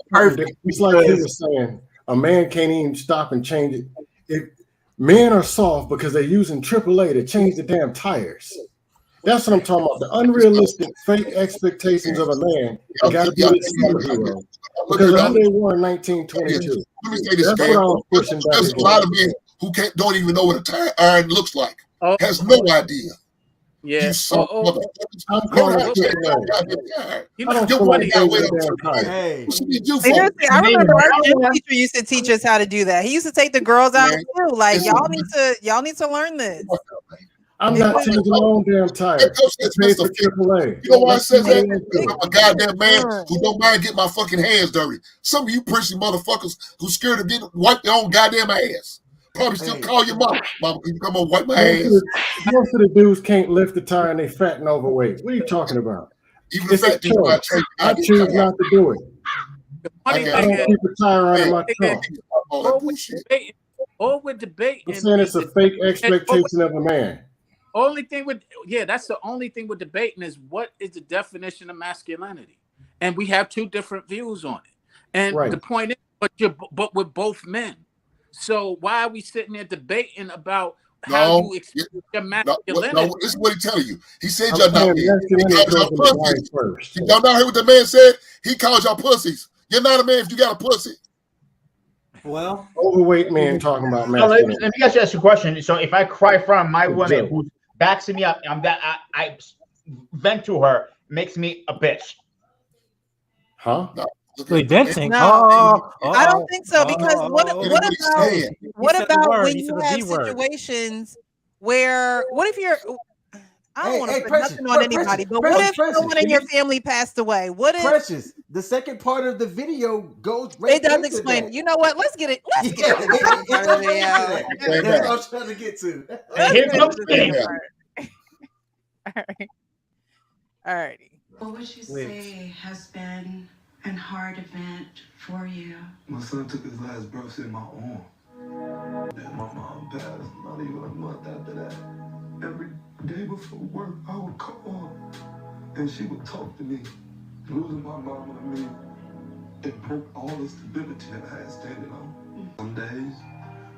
[SPEAKER 10] perfect. It's like he was saying, a man can't even stop and change it. Men are soft because they're using AAA to change the damn tires. That's what I'm talking about. The unrealistic, fake expectations of a man. You got to be a superhero. Because I'm they were in 1922.
[SPEAKER 4] Let me say this,
[SPEAKER 10] That's what I was pushing back.
[SPEAKER 4] There's a lot of men who don't even know what a tire iron looks like. Has no idea.
[SPEAKER 3] Yeah.
[SPEAKER 10] I'm calling
[SPEAKER 1] Seriously, I remember our gym teacher used to teach us how to do that. He used to take the girls out too. Like y'all need to learn this.
[SPEAKER 10] I'm not changing my own damn tire. It's made for AAA.
[SPEAKER 4] You know why I said that? I'm a goddamn man who don't mind getting my fucking hands dirty. Some of you prissy motherfuckers who scared of getting wipe their own goddamn ass. Probably still call your mom. Mom, can you come on wipe my ass?
[SPEAKER 10] Most of the dudes can't lift the tire and they fat and overweight. What are you talking about?
[SPEAKER 4] Even
[SPEAKER 10] it's a choice. I choose not to do it. I don't keep a tire on in my trunk.
[SPEAKER 3] Or with debate.
[SPEAKER 10] I'm saying it's a fake expectation of a man.
[SPEAKER 3] That's the only thing with debating is what is the definition of masculinity, and we have two different views on it. And the point is, but with both men. So why are we sitting there debating about how you experience your masculinity?
[SPEAKER 4] No, this is what he's telling you. He said y'all not men. He called y'all pussies. Y'all not hear what the man said? He called y'all pussies. You're not a man if you got a pussy.
[SPEAKER 10] Well, overweight man talking about
[SPEAKER 12] masculinity. Let me ask you a question. So if I cry from my woman who backs me up, I vent to her, makes me a bitch.
[SPEAKER 10] Huh?
[SPEAKER 4] No.
[SPEAKER 13] Wait, venting?
[SPEAKER 1] No, I don't think so. Because what about when you have situations where what if you're I don't want to put nothing on anybody, but what if someone in your family passed away? What if
[SPEAKER 2] Precious? The second part of the video goes.
[SPEAKER 1] It does explain. That. You know what? Let's get it. Let's get it.
[SPEAKER 2] That's what I'm trying to get to.
[SPEAKER 12] Here comes
[SPEAKER 1] All righty.
[SPEAKER 14] What would you say has been a hard event for you?
[SPEAKER 15] My son took his last breaths in my arm. Then my mom passed not even a month after that. Every day before work, I would call her and she would talk to me. Losing my mama to me, it broke all the stability that I had standing on. Some days,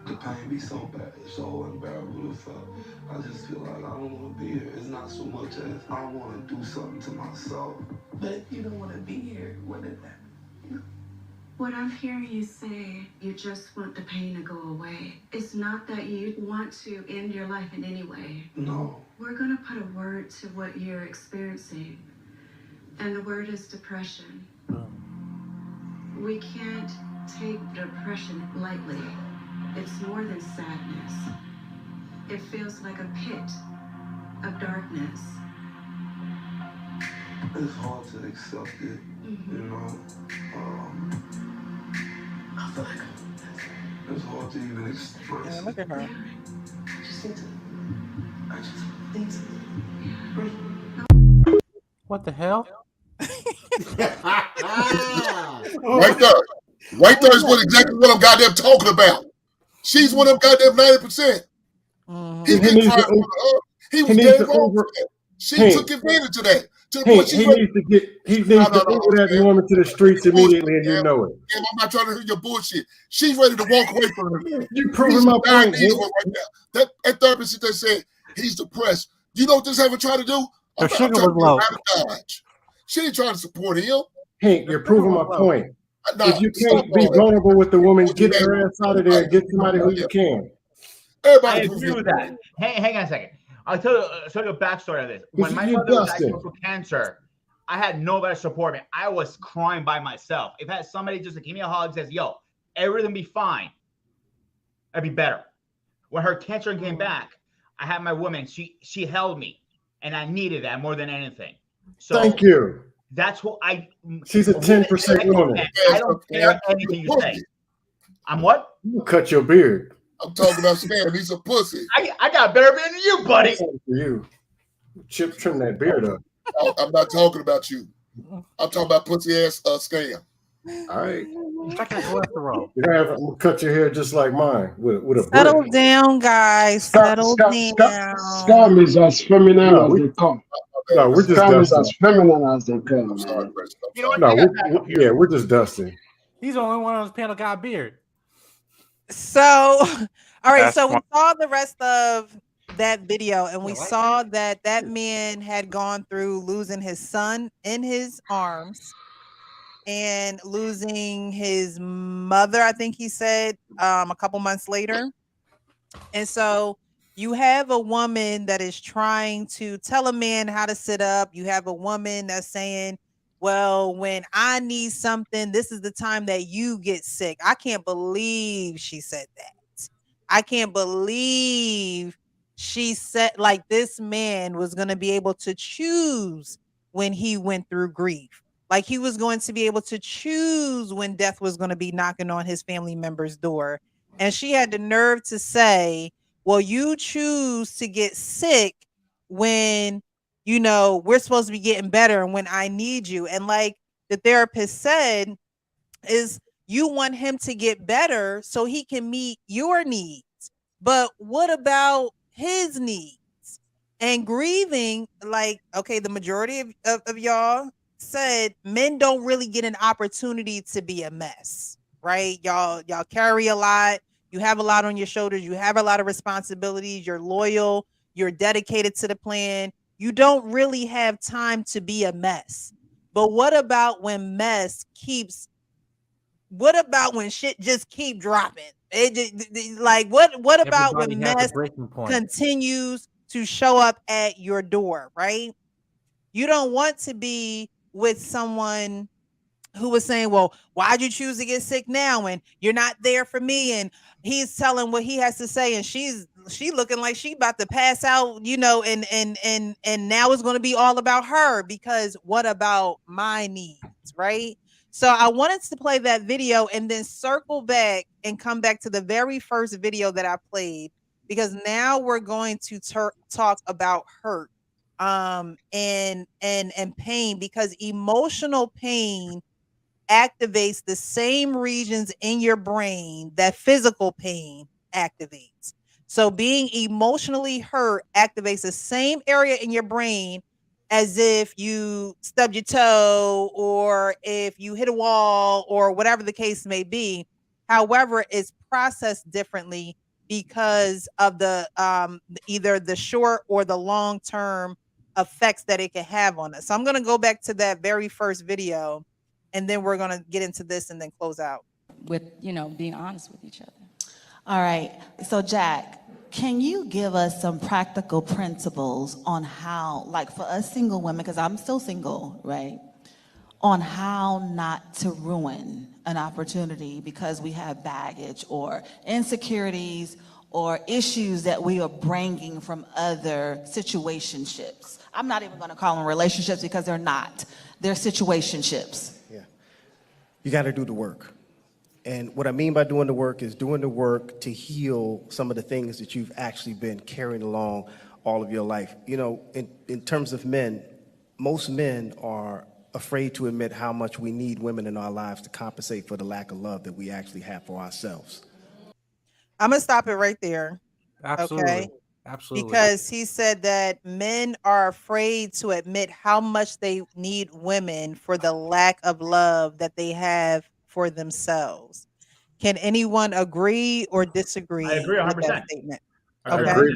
[SPEAKER 15] the pain be so bad, it's so unbearable to feel. I just feel like I don't want to be here. It's not so much as I want to do something to my soul. But if you don't want to be here, what is that?
[SPEAKER 18] What I'm hearing you say, you just want the pain to go away. It's not that you want to end your life in any way.
[SPEAKER 15] No.
[SPEAKER 18] We're going to put a word to what you're experiencing, and the word is depression. We can't take depression lightly. It's more than sadness. It feels like a pit of darkness.
[SPEAKER 15] It's hard to accept it, you know. I feel like it's hard to even express.
[SPEAKER 1] Man, look at her.
[SPEAKER 15] I just need to breathe.
[SPEAKER 13] What the hell?
[SPEAKER 4] Right there. Right there is exactly what I'm goddamn talking about. She's one of them goddamn 90%. He didn't try to he was dead wrong for that. She took advantage of that.
[SPEAKER 10] He needs to Uber that woman to the streets immediately, and you know it.
[SPEAKER 4] I'm not trying to hear your bullshit. She's ready to walk away from her.
[SPEAKER 10] You proving my point.
[SPEAKER 4] Right now. That therapist that said he's depressed. You know what this ever tried to do?
[SPEAKER 13] Her sugar was low.
[SPEAKER 4] She ain't trying to support him.
[SPEAKER 10] Hank, you're proving my point. If you can't be vulnerable with the woman, get her ass out of there and get somebody who you can.
[SPEAKER 12] I agree with that. Hang on a second. I'll tell you a backstory of this. When my mother was diagnosed with cancer, I had nobody to support me. I was crying by myself. If I had somebody just to give me a hug, says, "Yo, everything be fine," that'd be better. When her cancer came back, I had my woman. She held me, and I needed that more than anything. So
[SPEAKER 10] thank you.
[SPEAKER 12] That's what
[SPEAKER 10] She's a 10% woman.
[SPEAKER 12] I don't care anything you say. I'm what?
[SPEAKER 10] You cut your beard.
[SPEAKER 4] I'm talking about Spam. He's a pussy.
[SPEAKER 12] I got a better beard than you, buddy.
[SPEAKER 10] For you. Chip, trim that beard up.
[SPEAKER 4] I'm not talking about you. I'm talking about pussy ass Scam.
[SPEAKER 10] All right.
[SPEAKER 13] Check that cholesterol.
[SPEAKER 10] I'm gonna cut your hair just like mine with a
[SPEAKER 1] Settle
[SPEAKER 10] brick.
[SPEAKER 1] down, guys. Settle down.
[SPEAKER 17] Scam is as feminine as they come.
[SPEAKER 10] No, we're just
[SPEAKER 17] Scam is
[SPEAKER 10] dusting.
[SPEAKER 17] as feminine as they come.
[SPEAKER 10] We're just dusting.
[SPEAKER 13] He's the only one on this panel got a beard.
[SPEAKER 1] So, all right.
[SPEAKER 13] That's
[SPEAKER 1] So we
[SPEAKER 13] fine.
[SPEAKER 1] saw the rest of that video, and we saw that man had gone through losing his son in his arms and losing his mother, I think he said, a couple months later. And so you have a woman that is trying to tell a man how to sit up. You have a woman that's saying, well, when I need something, this is the time that you get sick. I can't believe she said that. I can't believe she said like this man was going to be able to choose when he went through grief. Like he was going to be able to choose when death was going to be knocking on his family member's door. And she had the nerve to say, well, you choose to get sick when, you know, we're supposed to be getting better and when I need you. And like the therapist said, is you want him to get better so he can meet your needs. But what about his needs? And grieving, like, okay, the majority of y'all said men don't really get an opportunity to be a mess, right? Y'all carry a lot. You have a lot on your shoulders. You have a lot of responsibilities. You're loyal. You're dedicated to the plan. You don't really have time to be a mess. But what about when what about when shit just keep dropping? What about when mess continues to show up at your door, right? You don't want to be with someone who was saying, well, why'd you choose to get sick now? And you're not there for me. And he's telling what he has to say. And she looking like she about to pass out, you know, and now it's going to be all about her because what about my needs, right? So I wanted to play that video and then circle back and come back to the very first video that I played, because now we're going to talk about hurt and pain, because emotional pain activates the same regions in your brain that physical pain activates. So being emotionally hurt activates the same area in your brain as if you stubbed your toe or if you hit a wall or whatever the case may be. However, it's processed differently because of the either the short or the long-term effects that it can have on us. So I'm going to go back to that very first video, and then we're going to get into this and then close out
[SPEAKER 19] with, you know, being honest with each other.
[SPEAKER 5] All right. So Jack, can you give us some practical principles on how, like for us single women, because I'm still single, right? On how not to ruin an opportunity because we have baggage or insecurities or issues that we are bringing from other situationships. I'm not even going to call them relationships because they're not. They're situationships.
[SPEAKER 6] Yeah. You got to do the work. And what I mean by doing the work is doing the work to heal some of the things that you've actually been carrying along all of your life. You know, in terms of men, most men are afraid to admit how much we need women in our lives to compensate for the lack of love that we actually have for ourselves.
[SPEAKER 1] I'm gonna stop it right there.
[SPEAKER 13] Absolutely.
[SPEAKER 1] Okay.
[SPEAKER 13] Absolutely.
[SPEAKER 1] Because he said that men are afraid to admit how much they need women for the lack of love that they have for themselves. Can anyone agree or disagree
[SPEAKER 12] I agree
[SPEAKER 1] with
[SPEAKER 12] 100%.
[SPEAKER 1] that statement?
[SPEAKER 10] I
[SPEAKER 1] Okay.
[SPEAKER 10] agree,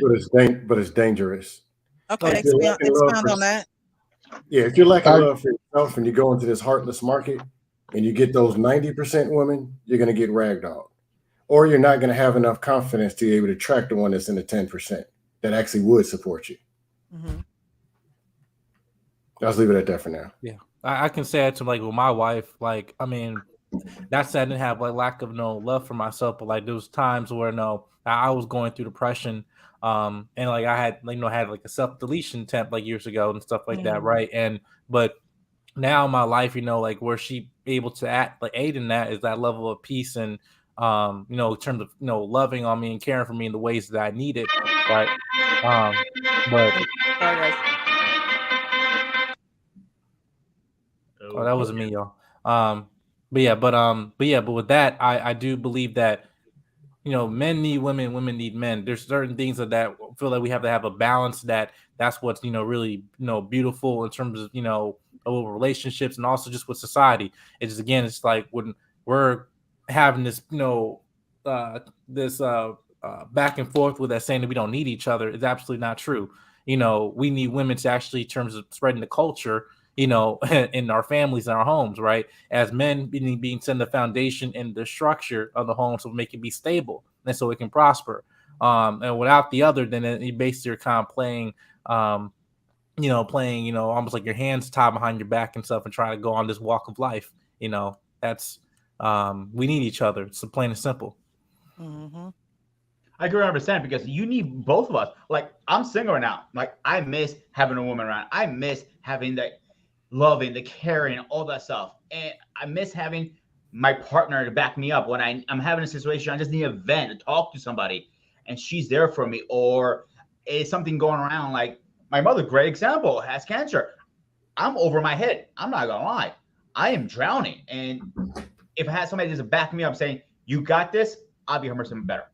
[SPEAKER 10] but it's dangerous.
[SPEAKER 1] Okay,
[SPEAKER 10] If you're lacking love
[SPEAKER 1] expound
[SPEAKER 10] for-
[SPEAKER 1] on that.
[SPEAKER 10] Yeah, if you're lacking love for yourself and you go into this heartless market and you get those 90% women, you're going to get ragdolled. Or you're not going to have enough confidence to be able to attract the one that's in the 10% that actually would support you.
[SPEAKER 1] Mm-hmm.
[SPEAKER 10] I'll leave it at that for now.
[SPEAKER 13] Yeah, I can say it to like with my wife. Like, I mean, that's I didn't have like lack of love for myself, but like there was times where I was going through depression, and like I had had like a self-deletion attempt like years ago and stuff like that, right? And but now in my life, like where she able to aid in that is that level of peace and in terms of loving on me and caring for me in the ways that I need it, right? But oh, that wasn't me, y'all. But with that, I do believe that men need women, women need men. There's certain things that feel like we have to have a balance. That's what's really beautiful in terms of of relationships and also just with society. It's just, again, it's like when we're having this back and forth with that saying that we don't need each other is absolutely not true. We need women to actually, in terms of spreading the culture, in our families and our homes, right? As men being sent the foundation and the structure of the home so make it be stable and so it can prosper. And without the other, then you basically are kind of playing, almost like your hands tied behind your back and stuff and trying to go on this walk of life. That's we need each other. It's plain and simple.
[SPEAKER 1] Mm-hmm.
[SPEAKER 12] I agree 100% because you need both of us. Like, I'm single right now. Like, I miss having a woman around. I miss having that loving, the caring, all that stuff. And I miss having my partner to back me up when I'm having a situation. I just need a vent to talk to somebody, and she's there for me. Or is something going around? Like my mother, great example, has cancer. I'm over my head. I'm not gonna lie. I am drowning, and if I had somebody just back me up, saying, "You got this," I'll be 100% better.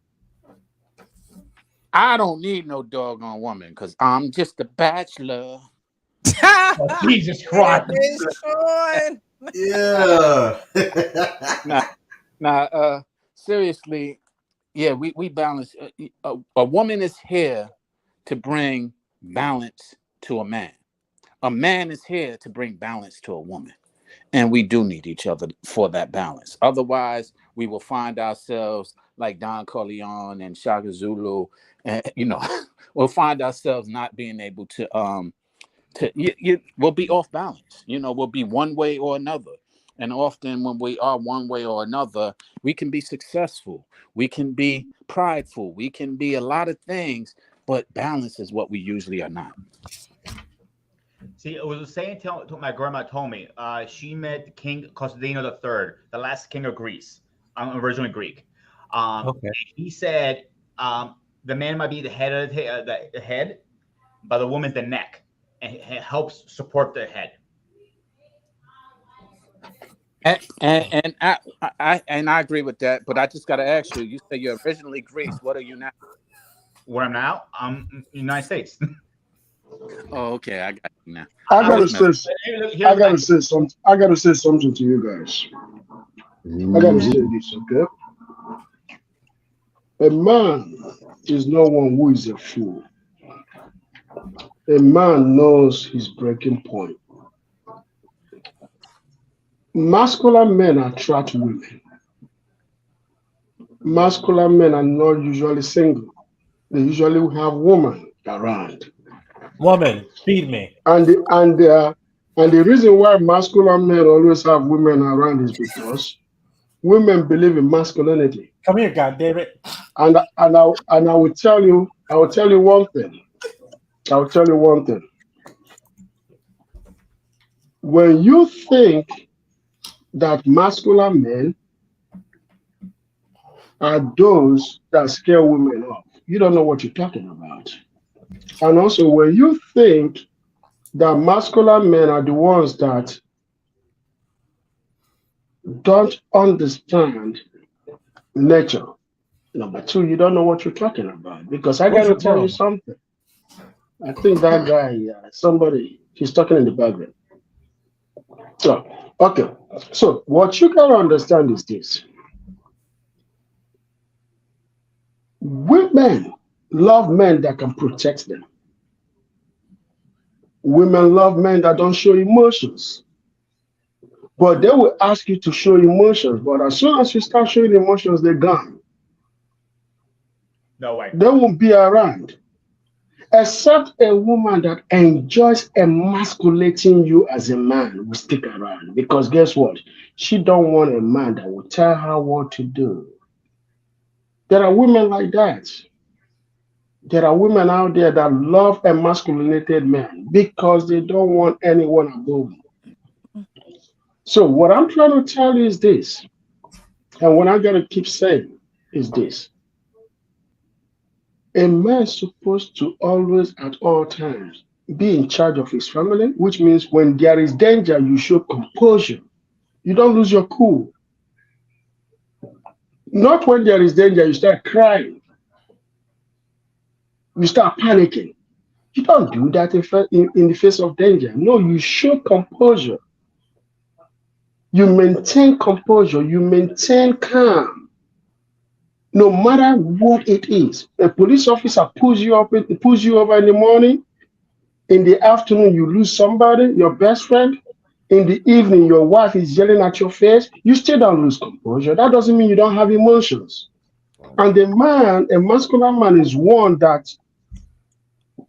[SPEAKER 3] I don't need no doggone woman because I'm just a bachelor.
[SPEAKER 12] Oh, Jesus Christ.
[SPEAKER 2] Yeah.
[SPEAKER 3] Now, seriously, yeah, we balance. A woman is here to bring balance to a man. A man is here to bring balance to a woman. And we do need each other for that balance. Otherwise, we will find ourselves like Don Corleone and Shaka Zulu, and we'll find ourselves not being able to we'll be off balance. We'll be one way or another. And often when we are one way or another, we can be successful, we can be prideful, we can be a lot of things, but balance is what we usually are not.
[SPEAKER 12] See, it was the same to my grandma told me. She met King Constantino III, the last king of Greece. I'm originally Greek.
[SPEAKER 13] Okay.
[SPEAKER 12] He said the man might be the head of the head, but the woman's the neck, and it helps support the head.
[SPEAKER 3] And I agree with that, but I just got to ask you. You say you're originally Greece. What are you now?
[SPEAKER 12] Where I'm now, I'm United States.
[SPEAKER 3] Oh, okay, I got you now.
[SPEAKER 17] I gotta say something to you guys. I gotta say this, okay? A man is not one who is a fool. A man knows his breaking point. Masculine men attract women. Masculine men are not usually single. They usually have women around.
[SPEAKER 13] Woman, feed me.
[SPEAKER 17] And the reason why masculine men always have women around is because women believe in masculinity.
[SPEAKER 13] Come here, goddammit.
[SPEAKER 17] And I will tell you one thing. I will tell you one thing. When you think that masculine men are those that scare women off, you don't know what you're talking about. And also, when you think that masculine men are the ones that don't understand nature, number two, you don't know what you're talking about. Because I got to tell you something. I think that guy, somebody, he's talking in the background. So, okay. So, what you got to understand is this. Women love men that can protect them. Women love men that don't show emotions. But they will ask you to show emotions. But as soon as you start showing emotions, they're gone.
[SPEAKER 12] No way.
[SPEAKER 17] They won't be around. Except a woman that enjoys emasculating you as a man will stick around. Because guess what? She don't want a man that will tell her what to do. There are women like that. There are women out there that love emasculated men because they don't want anyone above them. So what I'm trying to tell you is this, and what I'm going to keep saying is this. A man is supposed to always, at all times, be in charge of his family, which means when there is danger, you show composure. You don't lose your cool. Not when there is danger, you start crying. You start panicking. You don't do that in the face of danger. No, you show composure. You maintain composure. You maintain calm. No matter what it is. A police officer pulls you over in the morning. In the afternoon, you lose somebody, your best friend. In the evening, your wife is yelling at your face. You still don't lose composure. That doesn't mean you don't have emotions. And a masculine man is one that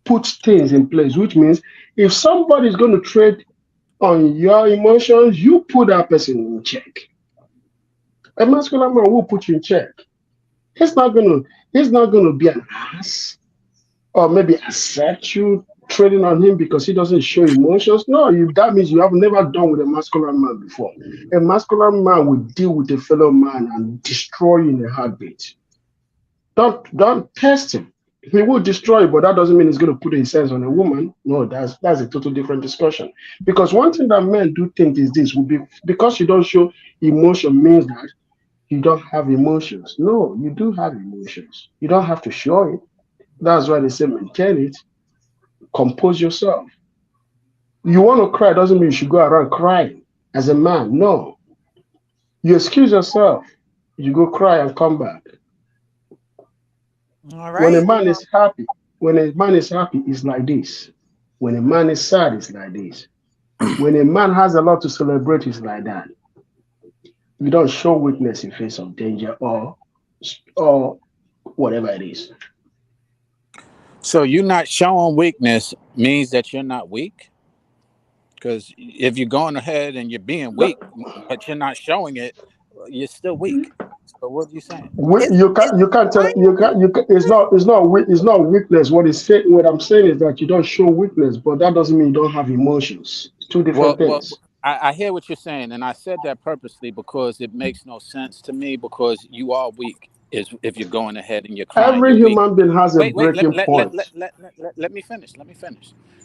[SPEAKER 17] puts things in place, which means if somebody is going to trade on your emotions, you put that person in check. A masculine man will put you in check. He's not going to be an ass or maybe accept you trading on him because he doesn't show emotions. No, that means you have never done with a masculine man before. A masculine man will deal with a fellow man and destroy you in a heartbeat. Don't test him. He will destroy you, but that doesn't mean he's going to put his hands on a woman. No, that's a total different discussion. Because one thing that men do think is this will be because you don't show emotion means that you don't have emotions. No, you do have emotions. You don't have to show it. That's why they say maintain it. Compose yourself. You want to cry doesn't mean you should go around crying as a man. No. You excuse yourself. You go cry and come back.
[SPEAKER 1] All right.
[SPEAKER 17] When a man is happy, it's like this. When a man is sad, it's like this. When a man has a lot to celebrate, it's like that. You don't show weakness in face of danger or whatever it is.
[SPEAKER 3] So you not showing weakness means that you're not weak? Because if you're going ahead and you're being weak, but you're not showing it, you're still weak. So what are you saying?
[SPEAKER 17] It's not weakness. What I'm saying is that you don't show weakness, but that doesn't mean you don't have emotions. Two different things.
[SPEAKER 3] I hear what you're saying, and I said that purposely because it makes no sense to me because you are weak. Is if you're going ahead and you're crying.
[SPEAKER 17] Every human being has a breaking point.
[SPEAKER 3] Let me finish.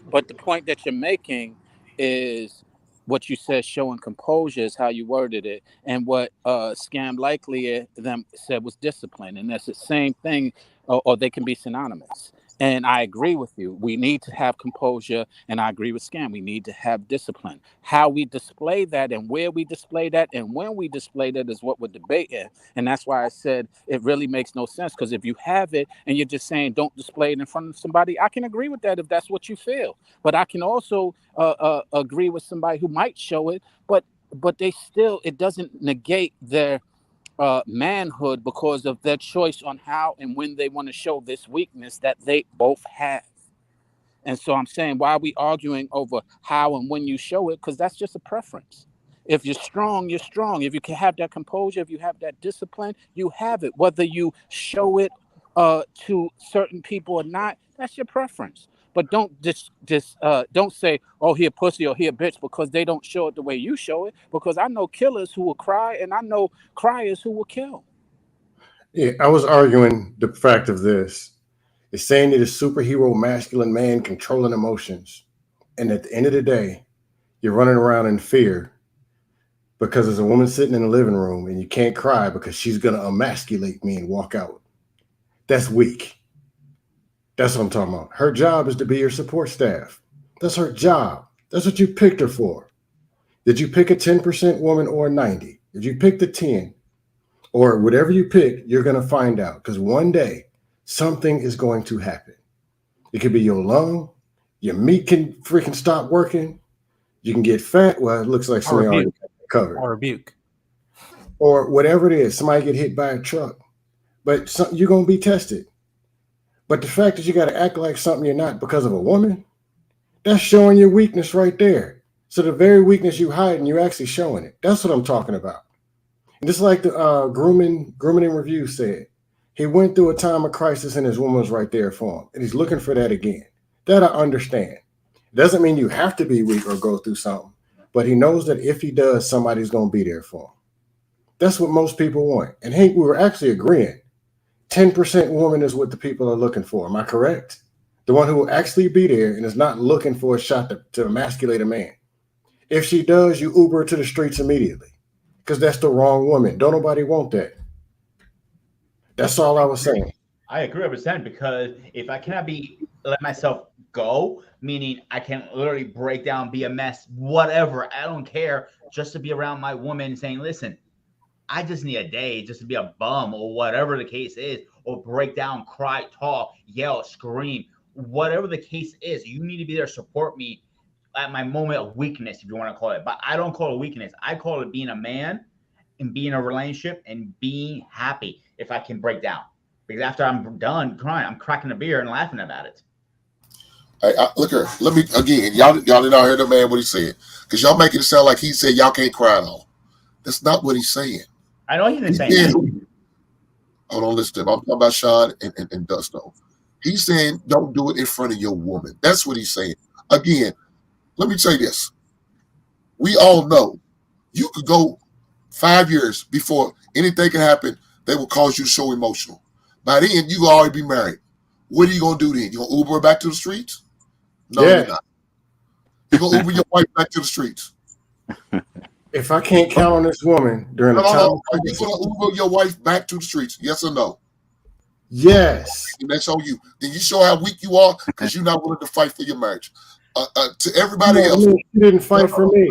[SPEAKER 3] But the point that you're making is what you said, showing composure is how you worded it, and what Scam Likely them said was discipline, and that's the same thing, or they can be synonymous. And I agree with you. We need to have composure, and I agree with Scam. We need to have discipline. How we display that and where we display that and when we display that is what we're debating. And that's why I said it really makes no sense, because if you have it and you're just saying don't display it in front of somebody, I can agree with that if that's what you feel. But I can also agree with somebody who might show it, but they still, it doesn't negate their manhood because of their choice on how and when they want to show this weakness that they both have. And so I'm saying, why are we arguing over how and when you show it? Because that's just a preference. If you're strong, you're strong. If you can have that composure, if you have that discipline, you have it. Whether you show it to certain people or not, that's your preference. But don't don't say, oh, he a pussy or he a bitch because they don't show it the way you show it. Because I know killers who will cry and I know criers who will kill.
[SPEAKER 10] Yeah, I was arguing the fact of this. It's saying you're a superhero masculine man controlling emotions. And at the end of the day, you're running around in fear because there's a woman sitting in the living room and you can't cry because she's going to emasculate me and walk out. That's weak. That's what I'm talking about. Her job is to be your support staff. That's her job. That's what you picked her for. Did you pick a 10% woman or a 90? Did you pick the 10? Or whatever you pick, you're going to find out because one day something is going to happen. It could be your lung. Your meat can freaking stop working. You can get fat. Well, it looks like somebody already got it covered.
[SPEAKER 13] Or rebuke.
[SPEAKER 10] Or whatever it is. Somebody get hit by a truck. But you're going to be tested. But the fact that you got to act like something you're not because of a woman, that's showing your weakness right there. So the very weakness you hide, and you're actually showing it. That's what I'm talking about. And just like the grooming in review said, he went through a time of crisis and his woman was right there for him. And he's looking for that again. That I understand. It doesn't mean you have to be weak or go through something. But he knows that if he does, somebody's going to be there for him. That's what most people want. And Hank, we were actually agreeing. 10% woman is what the people are looking for. Am I correct? The one who will actually be there and is not looking for a shot to emasculate a man. If she does, you Uber to the streets immediately because that's the wrong woman. Don't nobody want that. That's all I was saying.
[SPEAKER 12] I agree 100% because if I cannot let myself go, meaning I can literally break down, be a mess, whatever, I don't care, just to be around my woman saying, listen, I just need a day just to be a bum or whatever the case is, or break down, cry, talk, yell, scream, whatever the case is. You need to be there to support me at my moment of weakness, if you want to call it. But I don't call it weakness. I call it being a man and being in a relationship and being happy if I can break down. Because after I'm done crying, I'm cracking a beer and laughing about it.
[SPEAKER 4] Hey, look here. Let me again. Y'all did not hear the man what he said because y'all making it sound like he said y'all can't cry at all. That's not what he's saying.
[SPEAKER 12] I know he didn't say that.
[SPEAKER 4] Hold on, listen. I'm talking about Sean and Dusto. He's saying don't do it in front of your woman. That's what he's saying. Again, let me tell you this. We all know you could go 5 years before anything can happen. They will cause you so emotional. By then, you will already be married. What are you going to do then? You going to Uber back to the streets? No,
[SPEAKER 10] Yeah.
[SPEAKER 4] you're not. You're going to Uber your wife back to the streets.
[SPEAKER 10] If I can't count on this woman during the time,
[SPEAKER 4] Are you going to Uber your wife back to the streets? Yes or no?
[SPEAKER 10] yes.
[SPEAKER 4] And that's on you. Then you show how weak you are because you're not willing to fight for your marriage. To everybody else,
[SPEAKER 10] You didn't fight for me.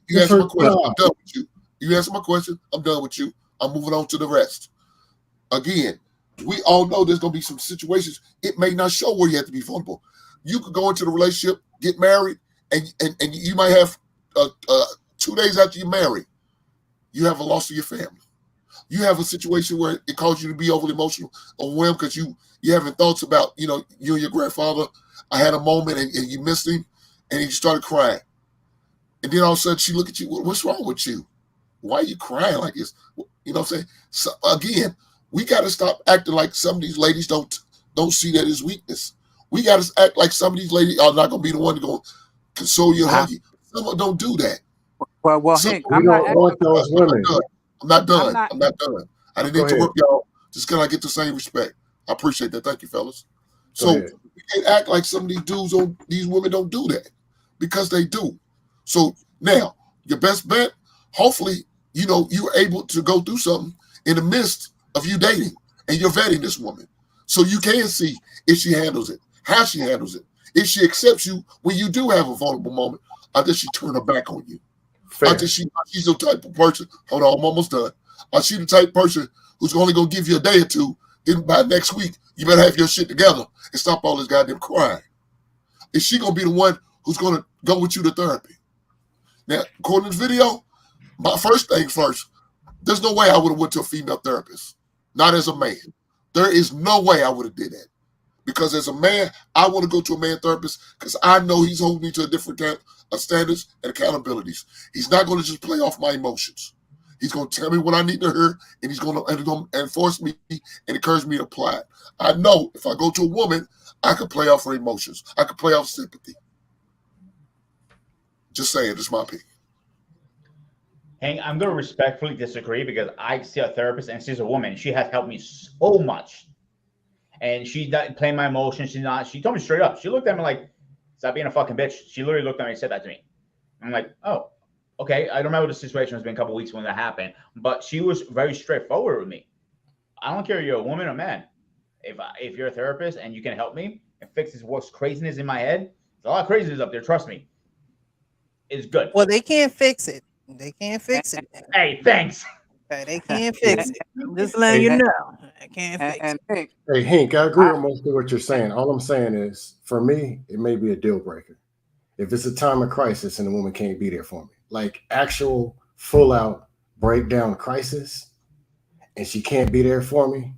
[SPEAKER 4] you answer my
[SPEAKER 10] It's her
[SPEAKER 4] question.
[SPEAKER 10] job.
[SPEAKER 4] I'm done with you. You answer my question. I'm done with you. I'm moving on to the rest. Again, we all know there's going to be some situations. It may not show where you have to be vulnerable. You could go into the relationship, get married, and you might have 2 days after you marry, you have a loss of your family. You have a situation where it caused you to be overly emotional, overwhelmed because you having thoughts about, you and your grandfather. I had a moment and you missed him and you started crying. And then all of a sudden she look at you, what's wrong with you? Why are you crying like this? You know what I'm saying? So again, we got to stop acting like some of these ladies don't see that as weakness. We got to act like some of these ladies are not going to be the one to go console you and hug you. Some of them don't do that.
[SPEAKER 3] Well,
[SPEAKER 4] Some-
[SPEAKER 3] Hank,
[SPEAKER 10] We
[SPEAKER 3] I'm not
[SPEAKER 10] don't want those women.
[SPEAKER 4] I'm not done.
[SPEAKER 3] I'm
[SPEAKER 4] I'm
[SPEAKER 3] not-
[SPEAKER 4] not done. I didn't
[SPEAKER 10] Go ahead.
[SPEAKER 4] interrupt y'all. Just can I get the same respect? I appreciate that. Thank you, fellas.
[SPEAKER 10] Go
[SPEAKER 4] So
[SPEAKER 10] ahead.
[SPEAKER 4] we can't act like some of these women don't do that because they do. So now your best bet, hopefully, you're able to go through something in the midst of you dating and you're vetting this woman. So you can see if she handles it, how she handles it, if she accepts you when you do have a vulnerable moment, or does she turn her back on you?
[SPEAKER 10] Fair.
[SPEAKER 4] Or she's the type of person, hold on, I'm almost done. Or she the type of person who's only going to give you a day or two, then by next week, you better have your shit together and stop all this goddamn crying. Is she going to be the one who's going to go with you to therapy? Now, according to the video, my first thing first, there's no way I would have went to a female therapist, not as a man. There is no way I would have did that Because as a man, I want to go to a man therapist because I know he's holding me to a different standards and accountabilities. He's not going to just play off my emotions. He's going to tell me what I need to hear, and he's going to enforce me and encourage me to apply it. I know if I go to a woman, I could play off her emotions. I could play off sympathy. Just saying, it's my opinion.
[SPEAKER 12] Hank, I'm going to respectfully disagree because I see a therapist and she's a woman. She has helped me so much. And she's not playing my emotions. She told me straight up. She looked at me like, stop being a fucking bitch. She literally looked at me and said that to me. I'm like, oh, okay. I don't remember the situation. It's been a couple of weeks when that happened. But she was very straightforward with me. I don't care if you're a woman or man. If you're a therapist and you can help me and fix this what's craziness in my head, there's a lot of craziness up there. Trust me. It's good.
[SPEAKER 1] Well, they can't fix it. They can't fix it.
[SPEAKER 12] Hey, thanks.
[SPEAKER 1] Okay, they can't fix it. I'm just letting you know. I can't fix it.
[SPEAKER 10] Hey, Hank, I agree with most of what you're saying. All I'm saying is, for me, it may be a deal breaker. If it's a time of crisis and the woman can't be there for me, like actual full-out breakdown crisis, and she can't be there for me,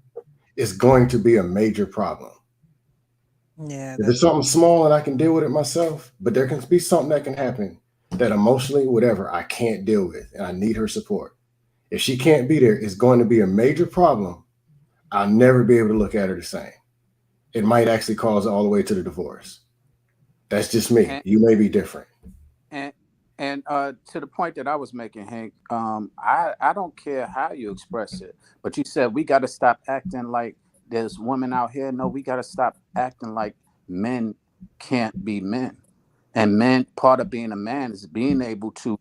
[SPEAKER 10] it's going to be a major problem.
[SPEAKER 1] Yeah.
[SPEAKER 10] If it's something small and I can deal with it myself, but there can be something that can happen that emotionally, whatever, I can't deal with, and I need her support. If she can't be there, it's going to be a major problem. I'll never be able to look at her the same. It might actually cause all the way to the divorce. That's just me. You may be different.
[SPEAKER 20] And to the point that I was making, Hank, I don't care how you express it, but you said we got to stop acting like there's women out here. No, we got to stop acting like men can't be men. And men, part of being a man is being able to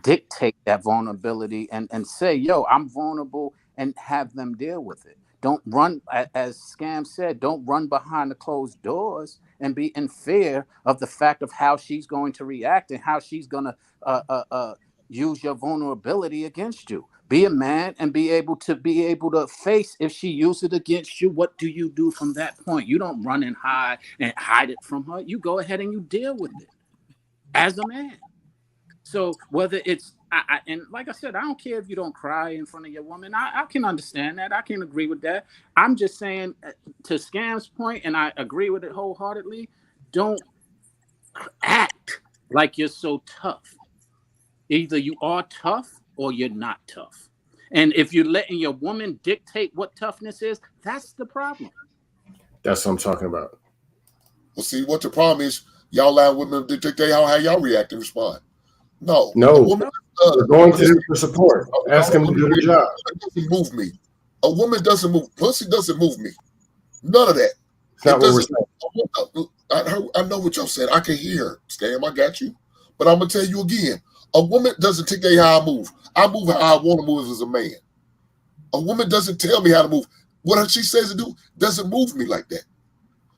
[SPEAKER 20] dictate that vulnerability and say, yo, I'm vulnerable, and have them deal with it. Don't run, as Scam said, don't run behind the closed doors and be in fear of the fact of how she's going to react and how she's going to use your vulnerability against you. Be a man and be able to face, if she uses it against you, what do you do from that point? You don't run and hide it from her. You go ahead and you deal with it as a man. So whether it's, and like I said, I don't care if you don't cry in front of your woman. I can understand that. I can agree with that. I'm just saying, to Scam's point, and I agree with it wholeheartedly, don't act like you're so tough. Either you are tough or you're not tough. And if you're letting your woman dictate what toughness is, that's the problem.
[SPEAKER 10] That's what I'm talking about.
[SPEAKER 4] Well, see, what the problem is, y'all allow women to dictate how y'all react and respond. No.
[SPEAKER 10] We're going to them for support. Ask them to do the job.
[SPEAKER 4] It doesn't move me. A woman doesn't move. Pussy doesn't move me. None of that.
[SPEAKER 10] It's not what we're saying.
[SPEAKER 4] I know what y'all said. I can hear. Scam, I got you. But I'm going to tell you again. A woman doesn't dictate how I move. I move how I want to move as a man. A woman doesn't tell me how to move. What she says to do doesn't move me like that.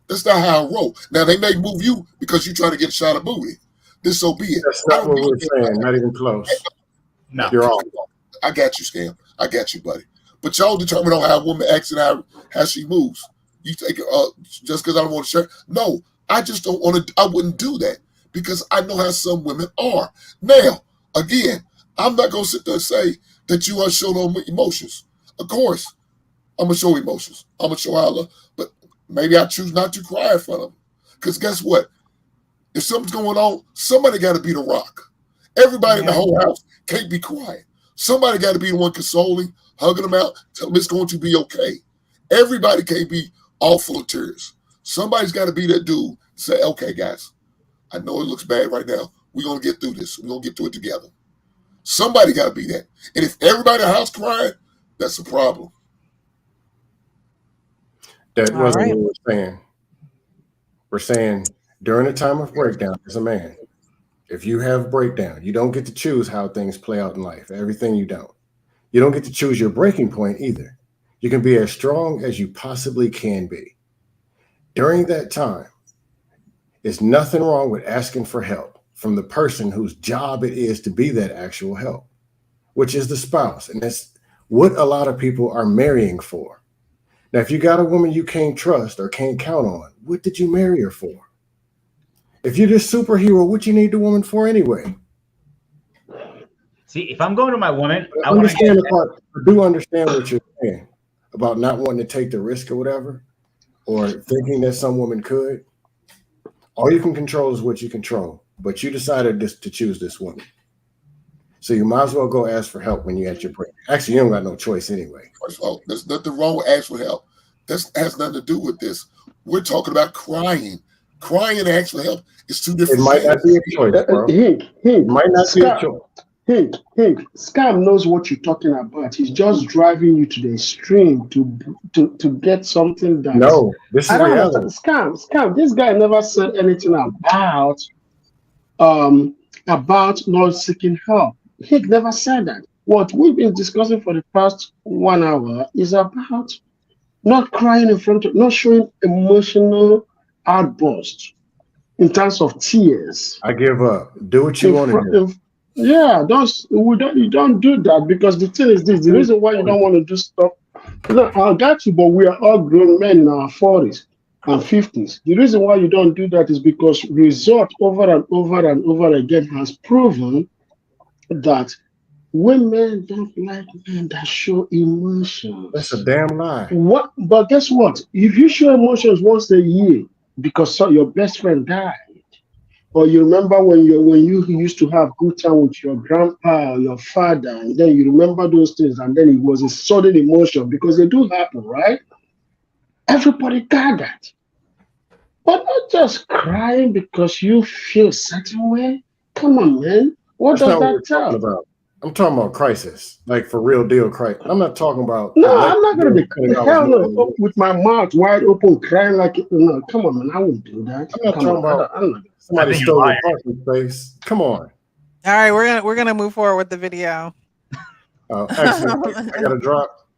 [SPEAKER 4] That's not how I roll. Now, they may move you because you're trying to get a shot of booty. This so be it.
[SPEAKER 10] That's not what we're saying. Not even close.
[SPEAKER 12] No.
[SPEAKER 10] You're all.
[SPEAKER 4] I got you, Scam. I got you, buddy. But y'all determine on how a woman acts and how she moves. You take it just because I don't want to share. No, I just don't want to. I wouldn't do that because I know how some women are. Now, again, I'm not going to sit there and say that you are showing no emotions. Of course, I'm going to show emotions. I'm going to show how I love. But maybe I choose not to cry in front of them. Because guess what? If something's going on, somebody got to be the rock. Everybody in the whole house can't be quiet. Somebody got to be the one consoling, hugging them out, tell them it's going to be okay. Everybody can't be all full of tears. Somebody's got to be that dude. Say, okay, guys, I know it looks bad right now. We're going to get through this. We're going to get through it together. Somebody got to be that. And if everybody in the house crying, that's a problem.
[SPEAKER 10] That wasn't what we're saying. We're saying during a time of breakdown as a man, if you have breakdown, you don't get to choose how things play out in life. Everything you don't. You don't get to choose your breaking point either. You can be as strong as you possibly can be. During that time, there's nothing wrong with asking for help from the person whose job it is to be that actual help, which is the spouse. And that's what a lot of people are marrying for. Now, if you got a woman you can't trust or can't count on, what did you marry her for? If you're this superhero, what you need the woman for anyway?
[SPEAKER 12] See, if I'm going to my woman,
[SPEAKER 10] I do understand what you're saying about not wanting to take the risk or whatever. or thinking that some woman could, all you can control is what you control. But you decided to choose this woman. So you might as well go ask for help when you're at your break. Actually, you don't got no choice anyway.
[SPEAKER 4] First of all, there's nothing wrong with asking for help. That has nothing to do with this. We're talking about crying. Crying and asking for help is two different
[SPEAKER 10] It might not be a choice, bro. It might not be a choice.
[SPEAKER 17] Scam knows what you're talking about. He's just driving you to the extreme to get something done.
[SPEAKER 10] No, this is
[SPEAKER 17] I don't
[SPEAKER 10] reality.
[SPEAKER 17] understand. Scam. This guy never said anything about not seeking help. He never said that. What we've been discussing for the past 1 hour is about not crying in front of, not showing emotional outbursts in terms of tears.
[SPEAKER 10] I give up. Do what you want to do.
[SPEAKER 17] Yeah, you don't do that, because the thing is this: the reason why you don't want to do stuff. I got you, but we are all grown men in our 40s and 50s. The reason why you don't do that is because result over and over and over again has proven that women don't like men that show emotions.
[SPEAKER 10] That's a damn lie.
[SPEAKER 17] What? But guess what? If you show emotions once a year because your best friend died, or you remember when you used to have good time with your grandpa or your father, and then you remember those things, and then it was a sudden emotion, because they do happen, right? Everybody got that. But not just crying because you feel a certain way. Come on, man. What
[SPEAKER 10] That's
[SPEAKER 17] does
[SPEAKER 10] not what
[SPEAKER 17] that
[SPEAKER 10] we're
[SPEAKER 17] tell?
[SPEAKER 10] talking about. I'm talking about crisis, like for real deal crisis. I'm not talking about.
[SPEAKER 17] No, I'm not gonna be hell no, with my mouth wide open, crying like no. Come on, man. I wouldn't do that.
[SPEAKER 10] I'm not
[SPEAKER 17] Come
[SPEAKER 10] talking
[SPEAKER 17] on,
[SPEAKER 10] about
[SPEAKER 17] I'm not.
[SPEAKER 10] somebody stole your parking space. Come on.
[SPEAKER 1] All right, we're gonna move forward with the video.
[SPEAKER 10] Actually, I gotta drop.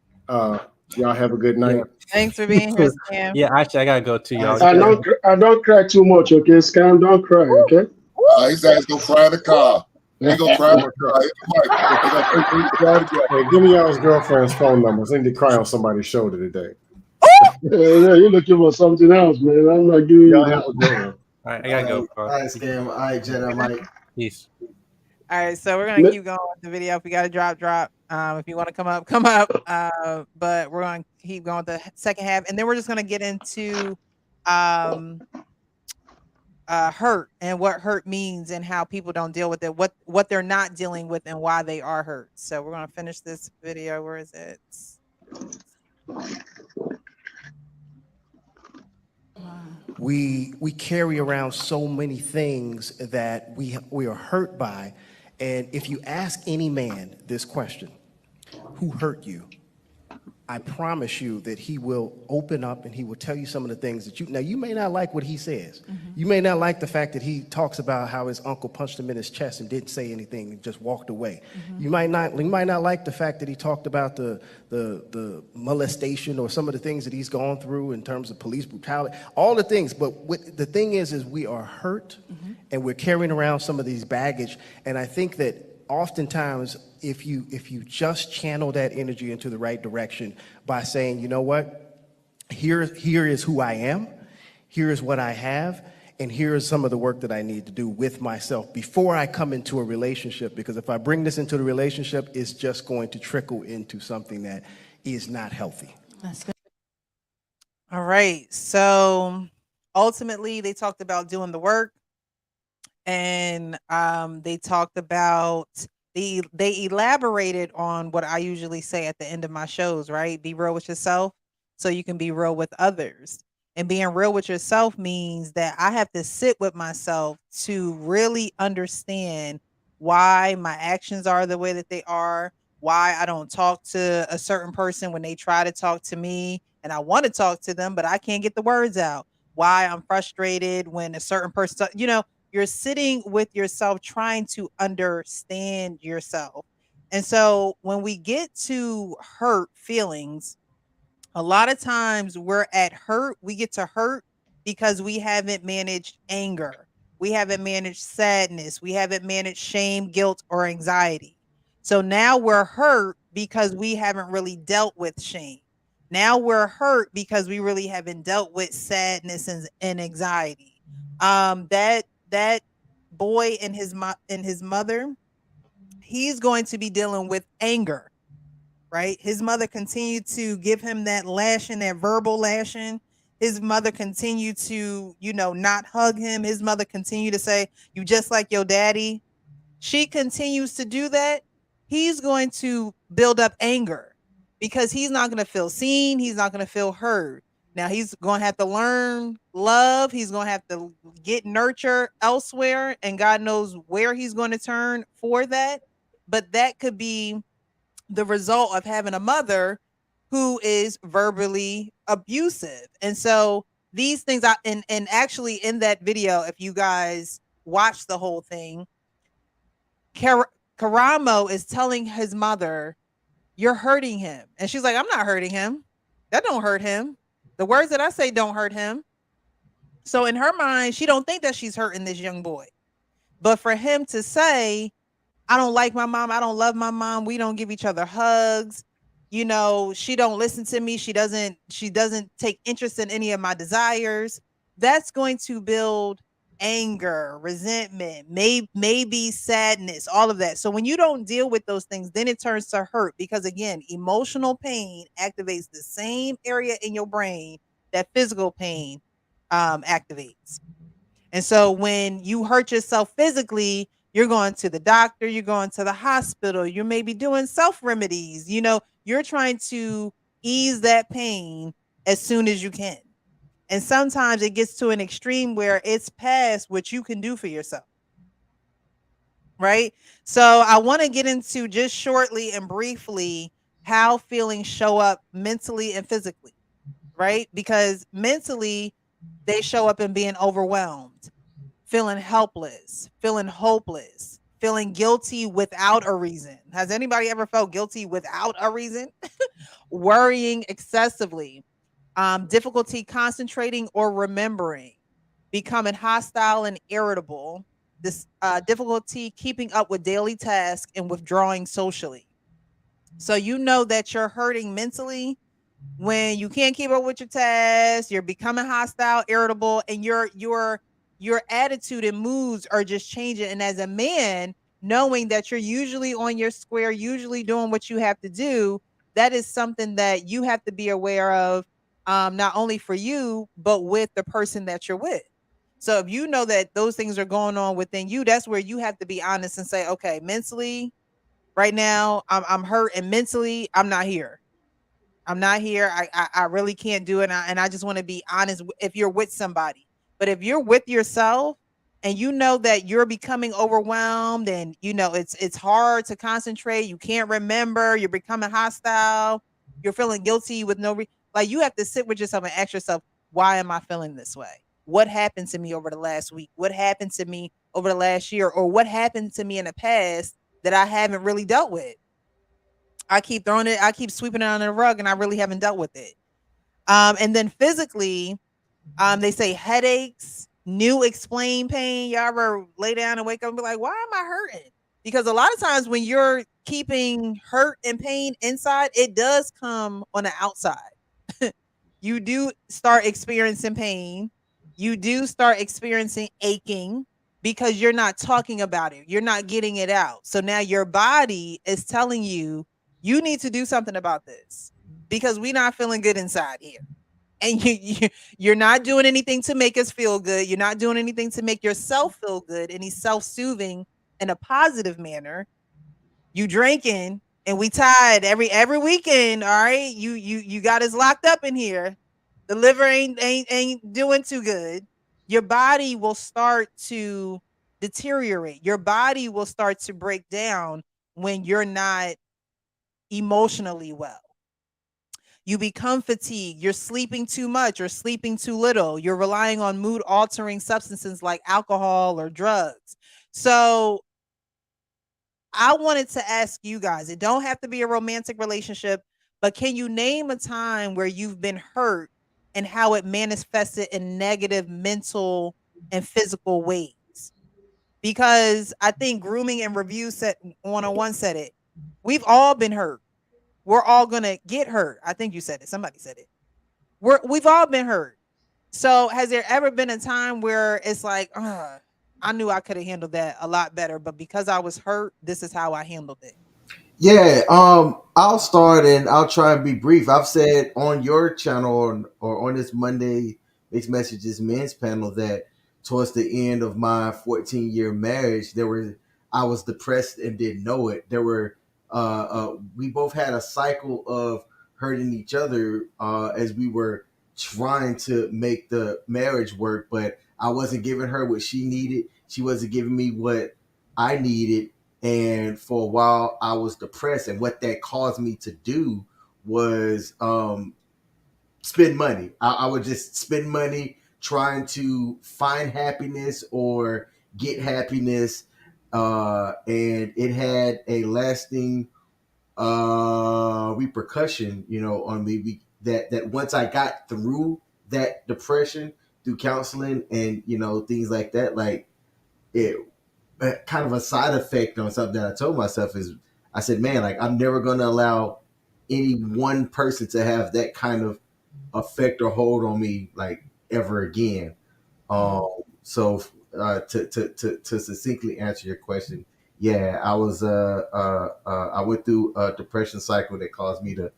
[SPEAKER 10] Y'all have a good night.
[SPEAKER 1] Thanks for being here, Scam.
[SPEAKER 13] Yeah, actually, I gotta go too, y'all.
[SPEAKER 17] I don't cry too much, okay? Scam, don't cry, okay?
[SPEAKER 4] His ass gonna cry in the car. He gonna cry in the car.
[SPEAKER 10] Hey, give me y'all's girlfriend's phone numbers. I need to cry on somebody's shoulder today.
[SPEAKER 17] Yeah, you're looking for something else, man. I'm not giving you
[SPEAKER 10] Y'all have a
[SPEAKER 17] that.
[SPEAKER 10] good one.
[SPEAKER 13] All right, I gotta go.
[SPEAKER 2] All right, Scam. All right, Jedi Mike.
[SPEAKER 13] Peace.
[SPEAKER 1] All right, so we're gonna keep going with the video. If we got to drop. If you want to come up, come up. But we're gonna keep going with the second half, and then we're just gonna get into hurt and what hurt means and how people don't deal with it, what they're not dealing with and why they are hurt. So we're gonna finish this video. Where is it?
[SPEAKER 6] We carry around so many things that we are hurt by, and if you ask any man this question, who hurt you? I promise you that he will open up and he will tell you some of the things that you may not like what he says. You may not like the fact that he talks about how his uncle punched him in his chest and didn't say anything and just walked away. You might not like the fact that he talked about the molestation or some of the things that he's gone through in terms of police brutality, all the things. But the thing is we are hurt and we're carrying around some of these baggage. And I think that oftentimes, if you just channel that energy into the right direction by saying, you know what, here is who I am, here is what I have, and here is some of the work that I need to do with myself before I come into a relationship. Because if I bring this into the relationship, it's just going to trickle into something that is not healthy.
[SPEAKER 1] That's good. All right. So ultimately, they talked about doing the work, and they talked about they elaborated on what I usually say at the end of my shows, right? Be real with yourself so you can be real with others. And being real with yourself means that I have to sit with myself to really understand why my actions are the way that they are, why I don't talk to a certain person when they try to talk to me and I want to talk to them, but I can't get the words out, why I'm frustrated when a certain person, you're sitting with yourself trying to understand yourself. And so when we get to hurt feelings, a lot of times we're at hurt. We get to hurt because we haven't managed anger. We haven't managed sadness. We haven't managed shame, guilt, or anxiety. So now we're hurt because we haven't really dealt with shame. Now we're hurt because we really haven't dealt with sadness and anxiety. That boy and his mother, he's going to be dealing with anger, right? His mother continued to give him that lashing, that verbal lashing, His mother continued to, not hug him. His mother continued to say, "You just like your daddy." She continues to do that. He's going to build up anger because he's not going to feel seen. He's not going to feel heard. Now he's going to have to learn love. He's going to have to get nurture elsewhere, and God knows where he's going to turn for that. But that could be the result of having a mother who is verbally abusive. And so these things, and actually in that video, if you guys watch the whole thing, Karamo is telling his mother, "You're hurting him." And she's like, "I'm not hurting him. That don't hurt him. The words that I say don't hurt him." So in her mind, she don't think that she's hurting this young boy. But for him to say, "I don't like my mom. I don't love my mom. We don't give each other hugs. She don't listen to me. She doesn't take interest in any of my desires." That's going to build anger, resentment, maybe sadness, all of that. So when you don't deal with those things, then it turns to hurt, because again, emotional pain activates the same area in your brain that physical pain activates. And so when you hurt yourself physically, you're going to the doctor, you're going to the hospital, you're maybe doing self remedies, you're trying to ease that pain as soon as you can. And sometimes it gets to an extreme where it's past what you can do for yourself. Right? So I want to get into just shortly and briefly how feelings show up mentally and physically, right? Because mentally, they show up in being overwhelmed, feeling helpless, feeling hopeless, feeling guilty without a reason. Has anybody ever felt guilty without a reason? Worrying excessively. Difficulty concentrating or remembering, becoming hostile and irritable, this difficulty keeping up with daily tasks, and withdrawing socially. So you know that you're hurting mentally when you can't keep up with your tasks, you're becoming hostile, irritable, and your attitude and moods are just changing. And as a man, knowing that you're usually on your square, usually doing what you have to do, that is something that you have to be aware of. Not only for you, but with the person that you're with. So if you know that those things are going on within you, that's where you have to be honest and say, okay, mentally, right now, I'm hurt, and mentally, I'm not here. I'm not here. I really can't do it. And I just want to be honest if you're with somebody. But if you're with yourself and you know that you're becoming overwhelmed and it's hard to concentrate, you can't remember, you're becoming hostile, you're feeling guilty with no reason. Like, you have to sit with yourself and ask yourself, why am I feeling this way? What happened to me over the last week? What happened to me over the last year? Or what happened to me in the past that I haven't really dealt with? I keep sweeping it under the rug, and I really haven't dealt with it. And then physically, they say headaches, new explained pain. Y'all ever lay down and wake up and be like, why am I hurting? Because a lot of times when you're keeping hurt and pain inside, it does come on the outside. You do start experiencing pain. You do start experiencing aching because you're not talking about it. You're not getting it out. So now your body is telling you, you need to do something about this because we're not feeling good inside here. And you're not doing anything to make us feel good. You're not doing anything to make yourself feel good, any self-soothing in a positive manner. You drinking. And we tired every weekend, all right? You got us locked up in here. The liver ain't doing too good. Your body will start to deteriorate. Your body will start to break down when you're not emotionally well. You become fatigued. You're sleeping too much or sleeping too little. You're relying on mood-altering substances like alcohol or drugs. So I wanted to ask you guys, it don't have to be a romantic relationship, but can you name a time where you've been hurt and how it manifested in negative mental and physical ways? Because I think Grooming and Review 101 said it. We've all been hurt. We're all going to get hurt. I think you said it. Somebody said it. We've all been hurt. So has there ever been a time where it's like, I knew I could have handled that a lot better, but because I was hurt, this is how I handled it?
[SPEAKER 2] Yeah, I'll start and I'll try and be brief. I've said on your channel or on this Monday Mixed Messages Men's panel that towards the end of my 14-year marriage, I was depressed and didn't know it. We both had a cycle of hurting each other as we were trying to make the marriage work, but I wasn't giving her what she needed. She wasn't giving me what I needed. And for a while, I was depressed. And what that caused me to do was spend money. I would just spend money trying to find happiness or get happiness. And it had a lasting repercussion, on me. That once I got through that depression through counseling and things like that, like it kind of a side effect on something that I told myself is I said, man, like I'm never going to allow any one person to have that kind of effect or hold on me like ever again. So to succinctly answer your question, yeah, I went through a depression cycle that caused me to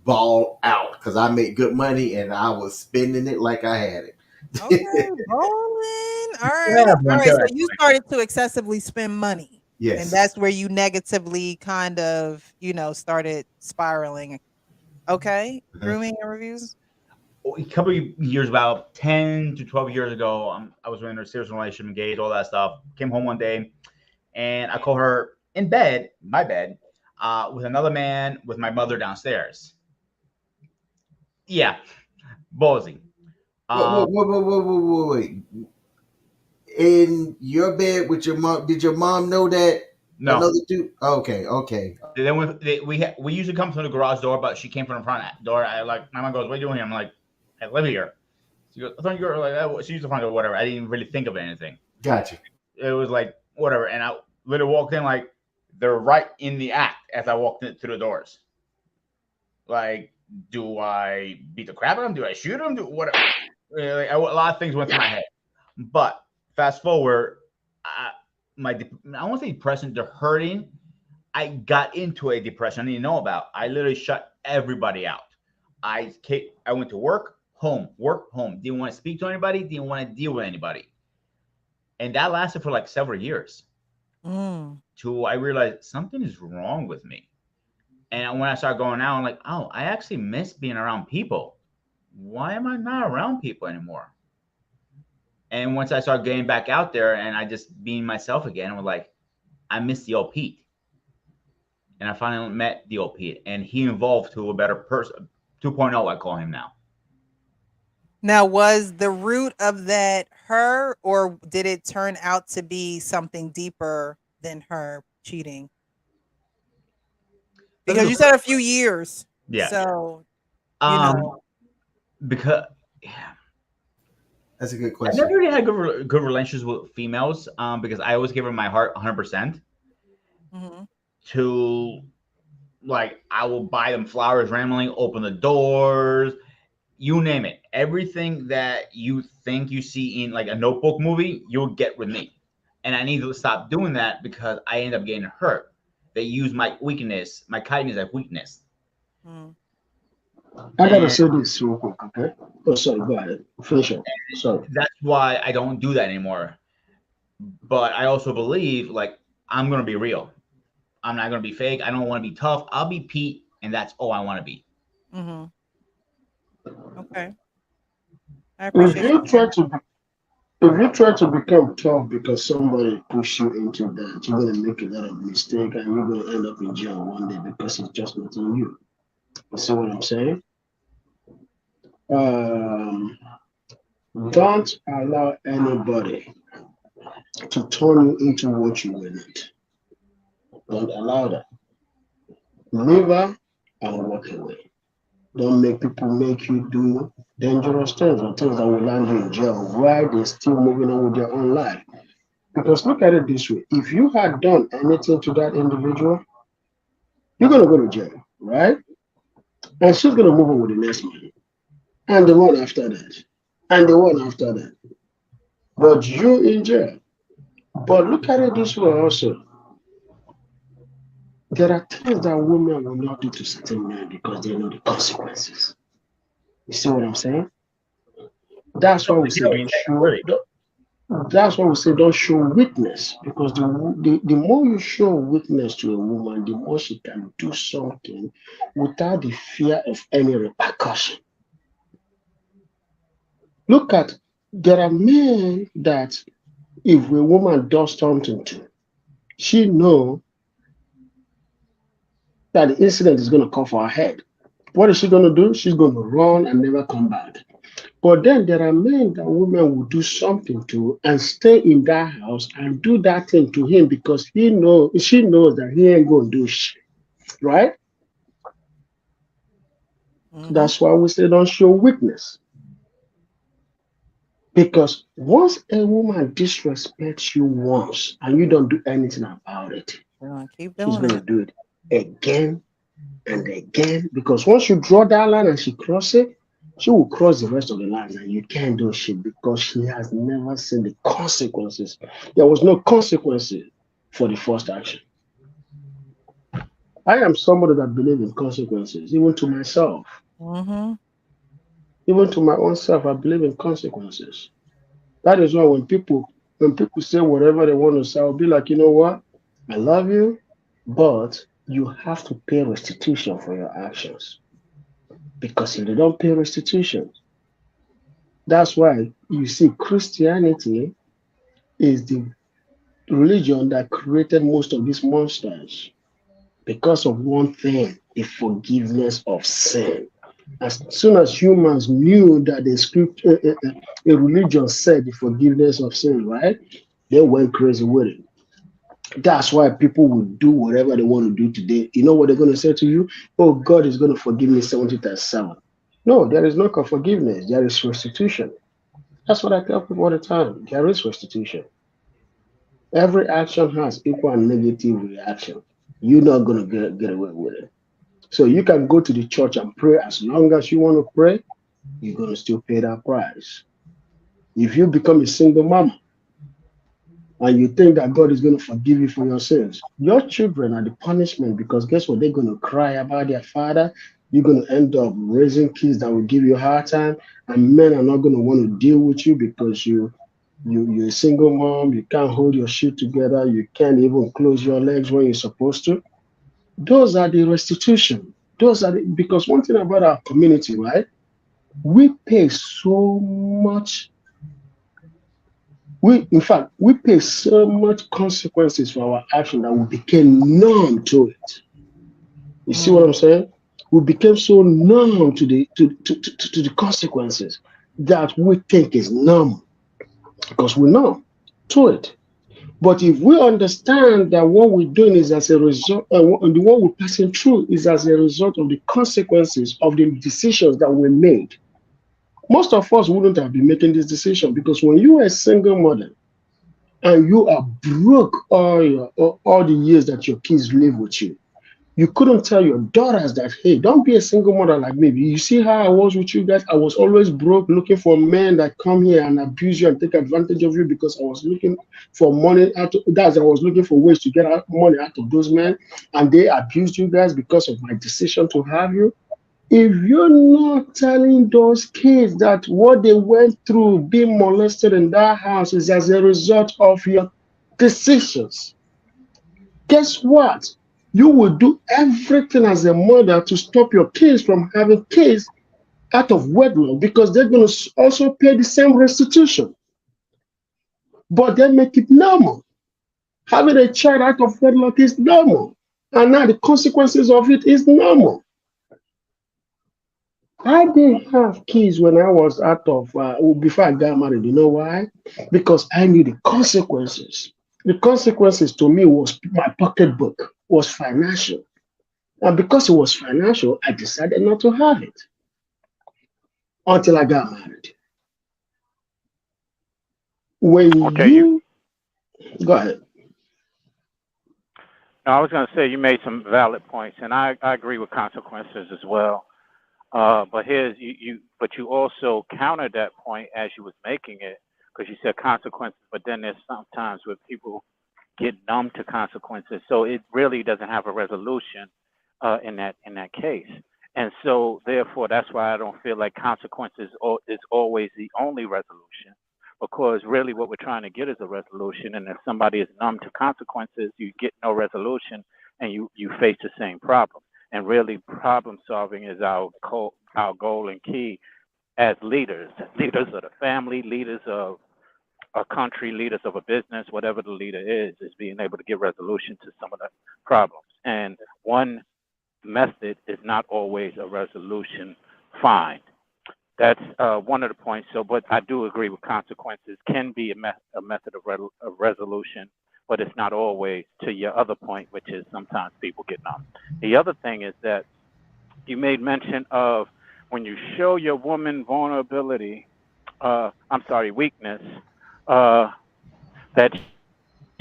[SPEAKER 2] ball out because I made good money and I was spending it like I had it.
[SPEAKER 1] Okay, rolling. All right.
[SPEAKER 12] Yeah,
[SPEAKER 1] All right. So you started to excessively spend money.
[SPEAKER 2] Yes.
[SPEAKER 1] And that's where you negatively kind of, started spiraling. Okay. Grooming and reviews.
[SPEAKER 12] A couple of years, about 10 to 12 years ago, I was in a serious relationship, engaged, all that stuff. Came home one day and I called her in bed, my bed, with another man with my mother downstairs. Yeah. Ballsy.
[SPEAKER 2] Wait. In your bed with your mom, did your mom know that?
[SPEAKER 12] No.
[SPEAKER 2] Another dude? Okay.
[SPEAKER 12] Then we usually come from the garage door, but she came from the front door. My mom goes, "What are you doing here?" I'm like, "I live here." She goes, "I thought you were like," she used the front door, whatever. I didn't really think of anything.
[SPEAKER 2] Gotcha.
[SPEAKER 12] It was like whatever, and I literally walked in like they're right in the act as I walked in through the doors. Like, do I beat the crap out of him? Do I shoot him? Do whatever? A lot of things went through my head. But fast forward, I won't say depression, the hurting. I got into a depression I didn't know about. I literally shut everybody out. I went to work, home. Didn't want to speak to anybody. Didn't want to deal with anybody. And that lasted for like several years. Till I realized something is wrong with me. And when I started going out, I'm like, oh, I actually miss being around people. Why am I not around people anymore? And once I started getting back out there and I just being myself again, I was like, I miss the old Pete. And I finally met the old Pete, and he evolved to a better person. 2.0, I call him now.
[SPEAKER 1] Now, was the root of that her, or did it turn out to be something deeper than her cheating? Because you said a few years.
[SPEAKER 12] Yeah.
[SPEAKER 1] So,
[SPEAKER 12] because
[SPEAKER 2] that's a good
[SPEAKER 12] I
[SPEAKER 2] question.
[SPEAKER 12] never really had good relationships with females because I always give her my heart 100%. To like, I will buy them flowers randomly, open the doors, you name it. Everything that you think you see in like a Notebook movie, you'll get with me. And I need to stop doing that because I end up getting hurt. They use my weakness, my kindness as weakness.
[SPEAKER 17] I gotta say this real quick, okay? Oh, sorry, go ahead. Finish it. Sorry.
[SPEAKER 12] That's why I don't do that anymore. But I also believe, like, I'm gonna be real. I'm not gonna be fake. I don't want to be tough. I'll be Pete, and that's all I want to be.
[SPEAKER 1] Okay. I
[SPEAKER 17] If
[SPEAKER 1] appreciate
[SPEAKER 17] you try to become tough because somebody pushed you into that, you're gonna make a lot of mistakes and you're gonna end up in jail one day because it's just not on you. You see what I'm saying? Don't allow anybody to turn you into what you were not. Don't allow that. Leave her and walk away. Don't make people make you do dangerous things or things that will land you in jail while they're still moving on with their own life. Because look at it this way. If you had done anything to that individual, you're going to go to jail, right? And she's going to move on with the next man. And the one after that. And the one after that. But you in jail. But look at it this way also. There are things that women will not do to certain men because they know the consequences. You see what I'm saying? That's why we say don't show. That's why we say don't show weakness, because the more you show weakness to a woman, the more she can do something without the fear of any repercussion. Look at, there are men that if a woman does something to, she know that the incident is going to come for her head. What is she going to do? She's going to run and never come back. But then there are men that women will do something to and stay in that house and do that thing to him because she knows that he ain't going to do shit. Right? That's why we say don't show weakness. Because once a woman disrespects you once and you don't do anything about it, she's going to do it again and again. Because once you draw that line and she crosses it, she will cross the rest of the line and you can't do shit because she has never seen the consequences. There was no consequences for the first action. I am somebody that believes in consequences, even to myself. Even to my own self, I believe in consequences. That is why when people say whatever they want to say, I'll be like, you know what? I love you, but you have to pay restitution for your actions. Because if they don't pay restitution, that's why you see Christianity is the religion that created most of these monsters. Because of one thing, the forgiveness of sin. As soon as humans knew that the scripture, a religion said the forgiveness of sin, right? They went crazy with it. That's why people will do whatever they want to do today. You know what they're going to say to you? Oh, God is going to forgive me 70 times 7. No, there is no forgiveness. There is restitution. That's what I tell people all the time. There is restitution. Every action has equal and negative reaction. You're not going to get away with it. So you can go to the church and pray as long as you want to pray. You're going to still pay that price. If you become a single mama, and you think that God is going to forgive you for your sins, your children are the punishment, because guess what? They're going to cry about their father. You're going to end up raising kids that will give you a hard time, and men are not going to want to deal with you because you're a single mom. You can't hold your shit together. You can't even close your legs when you're supposed to. Those are the restitution. Because one thing about our community, right? We pay so much. We pay so much consequences for our action that we became numb to it. You see what I'm saying? We became so numb to the consequences that we think is numb because we're numb to it. But if we understand that what we're doing is as a result, what we're passing through is as a result of the consequences of the decisions that we made, most of us wouldn't have been making this decision, because when you are a single mother and you are broke all the years that your kids live with you, you couldn't tell your daughters that, hey, don't be a single mother like me. You see how I was with you guys? I was always broke, looking for men that come here and abuse you and take advantage of you because I was looking for money. I was looking for ways to get money out of those men, and they abused you guys because of my decision to have you. If you're not telling those kids that what they went through being molested in that house is as a result of your decisions, guess what? You will do everything as a mother to stop your kids from having kids out of wedlock, because they're going to also pay the same restitution. But they make it normal. Having a child out of wedlock is normal. And now the consequences of it is normal. I didn't have kids when I was before I got married. You know why? Because I knew the consequences. The consequences to me was my pocketbook, was financial. And because it was financial, I decided not to have it until I got married. Go ahead.
[SPEAKER 20] No, I was going to say you made some valid points, and I agree with consequences as well. But you also countered that point as you was making it, because you said consequences, but then there's sometimes with people
[SPEAKER 3] get numb to consequences. So it really doesn't have a resolution in that case. And so therefore, that's why I don't feel like consequences is always the only resolution, because really what we're trying to get is a resolution. And if somebody is numb to consequences, you get no resolution, and you face the same problem. And really, problem solving is our goal and key as leaders of the family, leaders of a country, leaders of a business, whatever the leader is being able to give resolution to some of the problems. And one method is not always a resolution find. That's one of the points. So, but I do agree with consequences can be a method of resolution, but it's not always, to your other point, which is sometimes people get numb. The other thing is that you made mention of when you show your woman weakness, that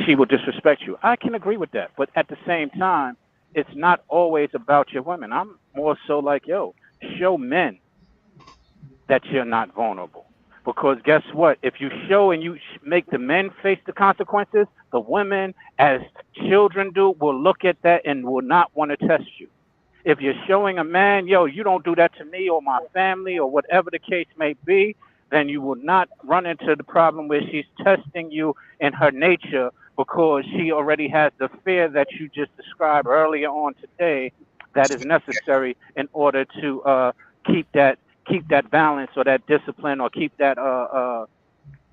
[SPEAKER 3] she will disrespect you. I can agree with that. But at the same time, it's not always about your women. I'm more so like, show men that you're not vulnerable. Because guess what? If you show and you make the men face the consequences, the women, as children do, will look at that and will not want to test you. If you're showing a man, you don't do that to me or my family or whatever the case may be, then you will not run into the problem where she's testing you in her nature, because she already has the fear that you just described earlier on today that is necessary in order to keep that balance or that discipline, or keep that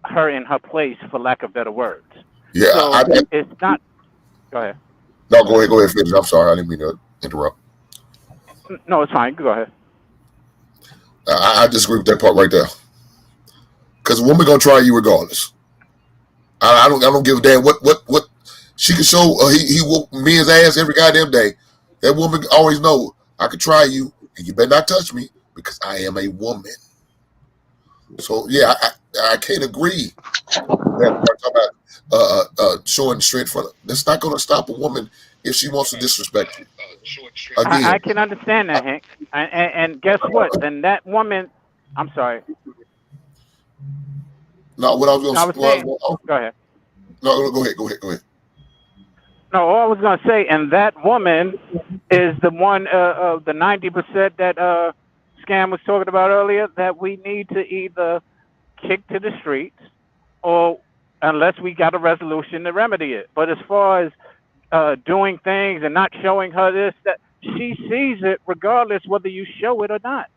[SPEAKER 3] her in her place, for lack of better words.
[SPEAKER 4] Yeah,
[SPEAKER 3] so it's not. Go ahead.
[SPEAKER 4] No, go ahead, finish. I'm sorry, I didn't mean to interrupt.
[SPEAKER 3] No, it's fine. Go ahead.
[SPEAKER 4] I disagree with that part right there, because a woman gonna try you regardless. I don't give a damn what she can show. He whoop men's ass every goddamn day. That woman always know, I could try you, and you better not touch me, because I am a woman. So yeah, I can't agree. That about showing strength for. That's not going to stop a woman if she wants to disrespect you. Again,
[SPEAKER 3] I can understand that, Hank. And guess what? Then that woman. I'm sorry.
[SPEAKER 4] No, what I was going to say.
[SPEAKER 3] Go ahead.
[SPEAKER 4] No, go ahead.
[SPEAKER 3] No, all I was going to say, and that woman is the one of the 90% that Scam was talking about earlier, that we need to either kick to the streets, or unless we got a resolution to remedy it. But as far as doing things and not showing her this, that she sees it regardless whether you show it or not.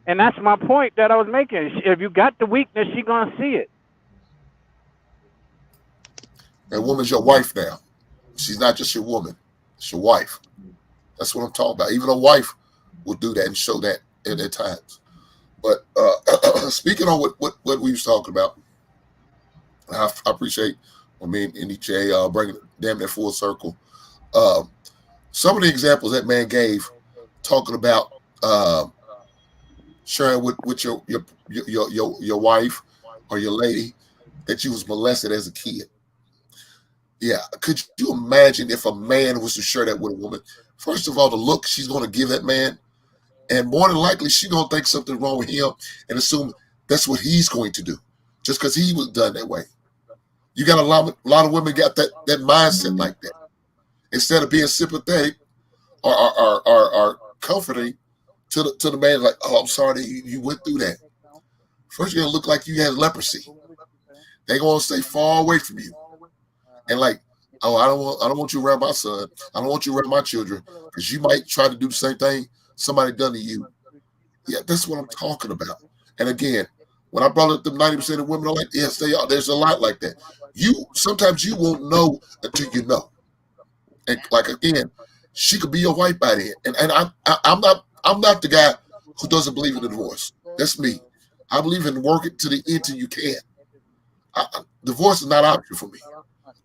[SPEAKER 3] And that's my point that I was making. If you got the weakness, she's going to see it.
[SPEAKER 4] That woman's your wife now. She's not just your woman. It's your wife. That's what I'm talking about. Even a wife will do that and show that at times. But speaking on what we was talking about, I appreciate me and EJ bringing damn near full circle. Some of the examples that man gave, talking about sharing with your wife or your lady that you was molested as a kid. Yeah, could you imagine if a man was to share that with a woman? First of all, the look she's going to give that man, and more than likely she's going to think something wrong with him and assume that's what he's going to do, just because he was done that way. You got a lot of women got that mindset like that. Instead of being sympathetic or comforting to the man, like, oh, I'm sorry that you went through that. First, you're gonna look like you had leprosy. They're gonna stay far away from you. And like, oh, I don't want you around my son. I don't want you around my children, because you might try to do the same thing somebody done to you. Yeah, that's what I'm talking about. And again, when I brought up the 90% of women are like, yes, they are. There's a lot like that. Sometimes you won't know until you know. And like, again, she could be your wife by then. And I'm not the guy who doesn't believe in the divorce. That's me. I believe in working to the end till you can. Divorce is not an option for me.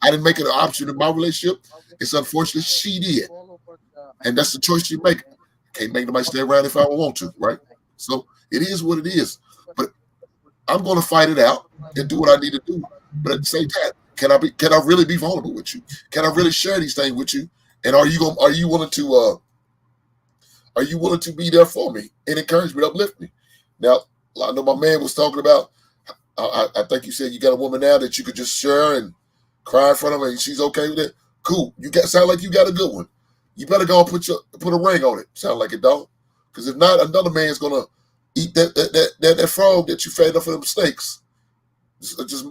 [SPEAKER 4] I didn't make it an option in my relationship. It's unfortunate she did. And that's the choice you make. Can't make nobody stay around if I don't want to, right? So it is what it is. But I'm going to fight it out and do what I need to do. But at the same time, can I really be vulnerable with you? Can I really share these things with you? And are you willing to be there for me and encourage me, uplift me? Now, I know my man was talking about, I think you said you got a woman now that you could just share and cry in front of her, and she's okay with it. Cool. Sound like you got a good one. You better go and put a ring on it. Sound like it, dog. Because if not, another man's gonna eat that frog that you fed up for them steaks. Just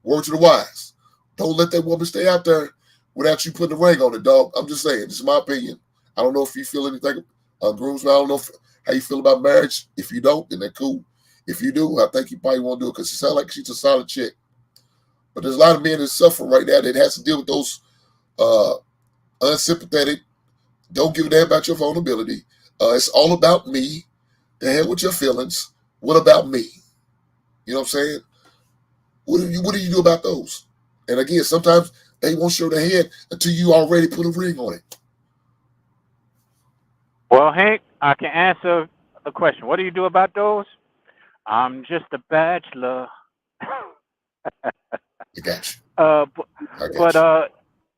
[SPEAKER 4] word to the wise. Don't let that woman stay out there without you putting a ring on it, dog. I'm just saying. This is my opinion. I don't know if you feel anything, groomsman. I don't know how you feel about marriage. If you don't, then that's cool. If you do, I think you probably won't do it because she sounds like she's a solid chick. But there's a lot of men that suffer right now that has to deal with those unsympathetic. Don't give a damn about your vulnerability. It's all about me. The hell with your feelings. What about me? You know what I'm saying? What do you do about those? And again, sometimes they won't show their head until you already put a ring on it.
[SPEAKER 21] Well, Hank, I can answer the question. What do you do about those? I'm just a bachelor.
[SPEAKER 4] I got you.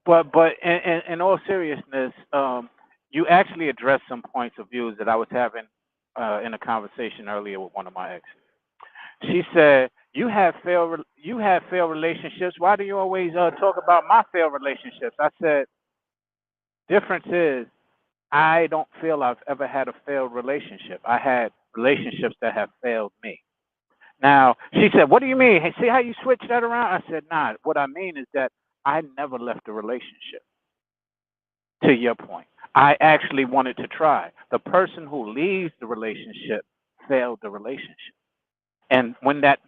[SPEAKER 21] But in all seriousness, you actually addressed some points of views that I was having in a conversation earlier with one of my exes. She said, "You have failed relationships. Why do you always talk about my failed relationships?" I said, "Difference is, I don't feel I've ever had a failed relationship. I had relationships that have failed me." Now, she said, "What do you mean? Hey, see how you switch that around?" I said, "Nah, what I mean is that I never left a relationship." To your point, I actually wanted to try. The person who leaves the relationship failed the relationship. And when that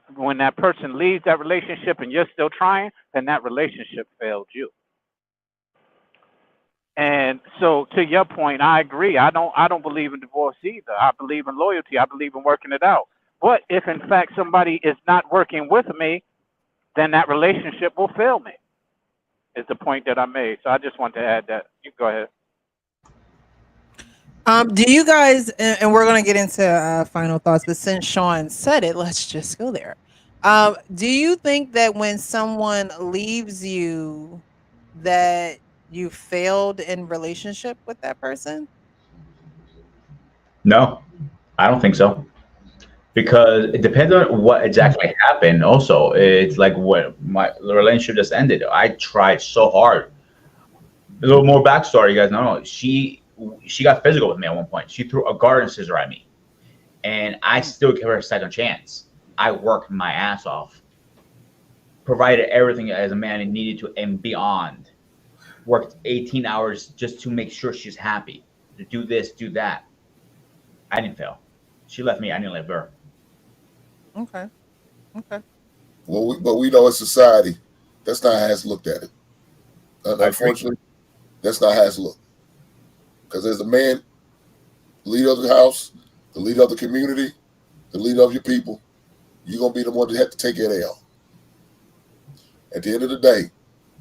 [SPEAKER 21] person leaves that relationship and you're still trying, then that relationship failed you. And so, to your point, I agree. I don't believe in divorce either. I believe in loyalty. I believe in working it out. But if in fact somebody is not working with me, then that relationship will fail me. Is the point that I made. So I just want to add that. You go ahead.
[SPEAKER 1] Do you guys, and we're going to get into final thoughts, but since Sean said it, let's just go there. Do you think that when someone leaves you, that you failed in relationship with that person?
[SPEAKER 12] No, I don't think so. Because it depends on what exactly happened. Also, it's like when the relationship just ended. I tried so hard. A little more backstory, you guys know. She got physical with me at one point. She threw a garden scissor at me, and I still gave her a second chance. I worked my ass off, provided everything as a man needed to and beyond. Worked 18 hours just to make sure she's happy. To do this, do that. I didn't fail. She left me. I didn't leave her.
[SPEAKER 1] Okay.
[SPEAKER 4] Well, but we know in society, that's not how it's looked at it. Unfortunately, that's not how it's looked. Because as a man, leader of the house, the leader of the community, the leader of your people, you're going to be the one that have to take that L. At the end of the day,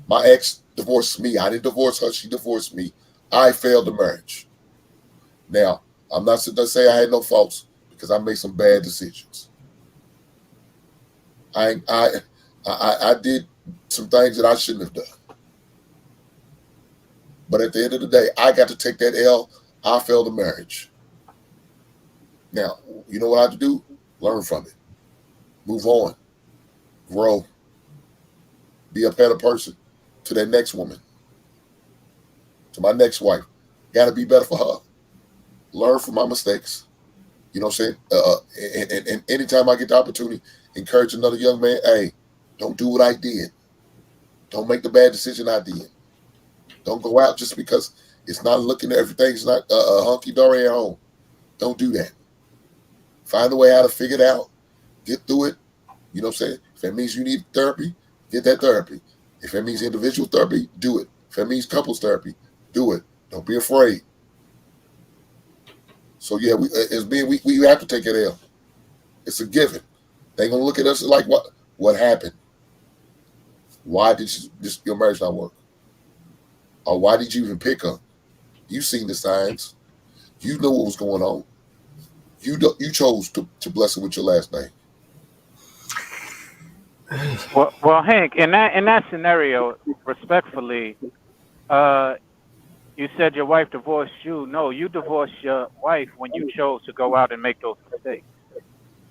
[SPEAKER 4] my ex divorced me. I didn't divorce her. She divorced me. I failed the marriage. Now, I'm not sitting there saying I had no faults because I made some bad decisions. I did some things that I shouldn't have done. But at the end of the day, I got to take that L. I failed the marriage. Now, you know what I have to do? Learn from it. Move on. Grow. Be a better person to that next woman. To my next wife. Got to be better for her. Learn from my mistakes. You know what I'm saying? And anytime I get the opportunity, encourage another young man, hey, don't do what I did. Don't make the bad decision I did. Don't go out just because it's not looking, everything's not hunky-dory at home. Don't do that. Find a way how to figure it out. Get through it. You know what I'm saying? If that means you need therapy, get that therapy. If that means individual therapy, do it. If that means couples therapy, do it. Don't be afraid. So yeah, we have to take it L. It's a given. They're gonna look at us like what happened? Why did your marriage not work? Or why did you even pick her? You seen the signs. You know what was going on. You chose to bless her with your last name.
[SPEAKER 21] Well, Hank, in that scenario, respectfully, you said your wife divorced you. No, you divorced your wife when you chose to go out and make those mistakes.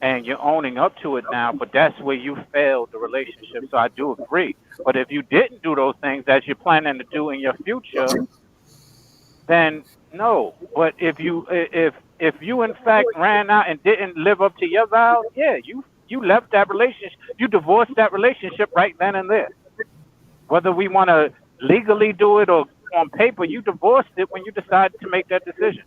[SPEAKER 21] And you're owning up to it now, but that's where you failed the relationship. So I do agree. But if you didn't do those things as you're planning to do in your future, then no. But if you in fact ran out and didn't live up to your vows, yeah, you left that relationship, you divorced that relationship right then and there. Whether we want to legally do it or on paper, you divorced it when you decided to make that decision.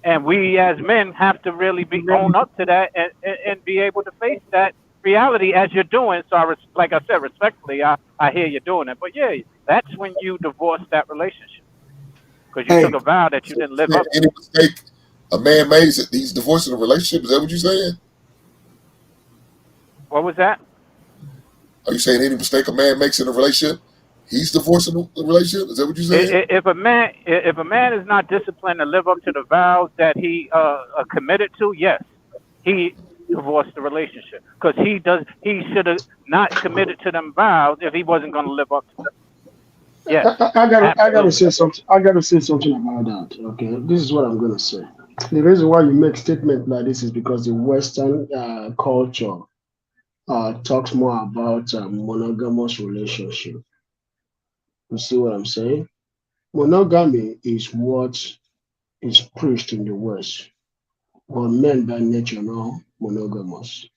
[SPEAKER 21] And we as men have to really be own up to that and be able to face that reality as you're doing. So like I said, respectfully, I hear you doing it. But yeah, that's when you divorce that relationship. Because you took a vow that you didn't live up to.
[SPEAKER 4] Any mistake a man makes, he's divorcing a relationship. Is that what you're saying?
[SPEAKER 21] What was that?
[SPEAKER 4] Are you saying any mistake a man makes in a relationship, he's divorcing the relationship? Is that what you're saying?
[SPEAKER 21] If a man is not disciplined to live up to the vows that he committed to, yes, he divorced the relationship because he should have not committed to them vows if he wasn't going to live up to them. Yes,
[SPEAKER 17] I gotta say something. I gotta say something about that. Okay, this is what I'm gonna say. The reason why you make statement like this is because the Western culture talks more about monogamous relationship. You see what I'm saying? Monogamy is what is preached in the West, but men by nature are not monogamous.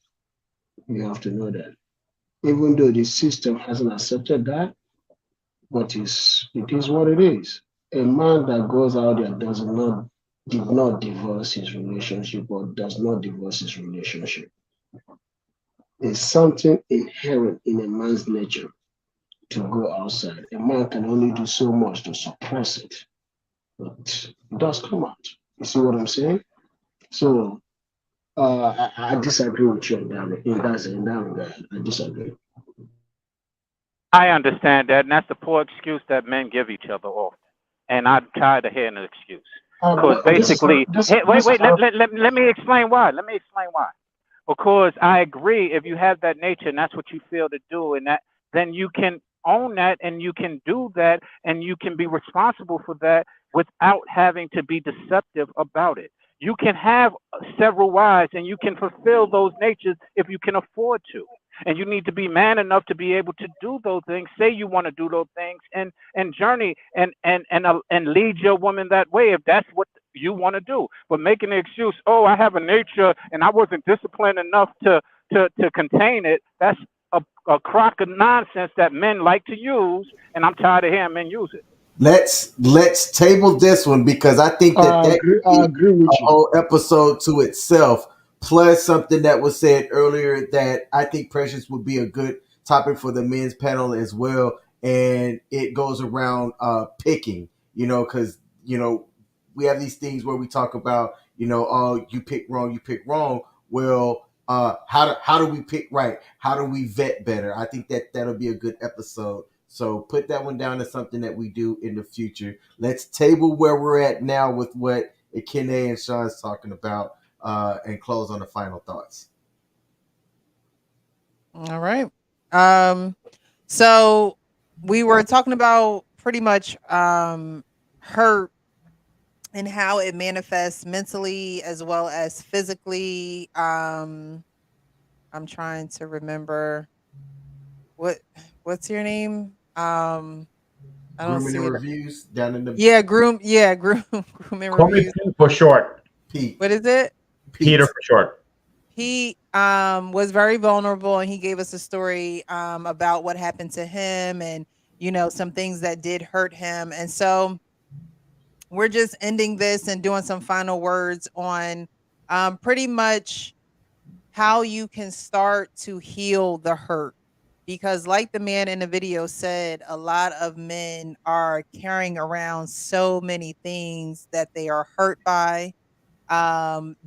[SPEAKER 17] You have to know that. Even though the system hasn't accepted that, but it is what it is. A man that goes out there did not divorce his relationship or does not divorce his relationship. There's something inherent in a man's nature to go outside. A man can only do so much to suppress it, but it does come out. You see what I'm saying? So I disagree with you in that regard. I disagree.
[SPEAKER 21] I understand that, and that's the poor excuse that men give each other often. And I'm tired of hearing an excuse. Because basically, let me explain why. Let me explain why. Because I agree, if you have that nature and that's what you feel to do, and that, then you can own that and you can do that and you can be responsible for that without having to be deceptive about it. You can have several wives and you can fulfill those natures if you can afford to. And you need to be man enough to be able to do those things. Say you want to do those things and journey and lead your woman that way if that's what you want to do. But making the excuse, oh, I have a nature and I wasn't disciplined enough to contain it. That's a crock of nonsense that men like to use, and I'm tired of hearing men use it.
[SPEAKER 2] Let's table this one because I think
[SPEAKER 17] I agree with
[SPEAKER 2] a
[SPEAKER 17] you.
[SPEAKER 2] whole episode to itself. Plus something that was said earlier that I think Precious would be a good topic for the men's panel as well. And it goes around picking, because, we have these things where we talk about, oh, you pick wrong. Well, how do we pick right? How do we vet better? I think that'll be a good episode. So put that one down as something that we do in the future. Let's table where we're at now with what Ekene and Sean's talking about. And close on the final thoughts.
[SPEAKER 1] All right. So we were talking about pretty much hurt and how it manifests mentally as well as physically. I'm trying to remember what's your name? I don't
[SPEAKER 2] Grooming
[SPEAKER 1] see
[SPEAKER 2] and
[SPEAKER 1] it.
[SPEAKER 2] Reviews down in the
[SPEAKER 1] grooming and
[SPEAKER 12] Call me
[SPEAKER 1] reviews.
[SPEAKER 12] Pete for short.
[SPEAKER 2] Pete.
[SPEAKER 1] What is it?
[SPEAKER 12] Peter for short.
[SPEAKER 1] He was very vulnerable and he gave us a story about what happened to him and some things that did hurt him. And so we're just ending this and doing some final words on pretty much how you can start to heal the hurt. Because like the man in the video said, a lot of men are carrying around so many things that they are hurt by.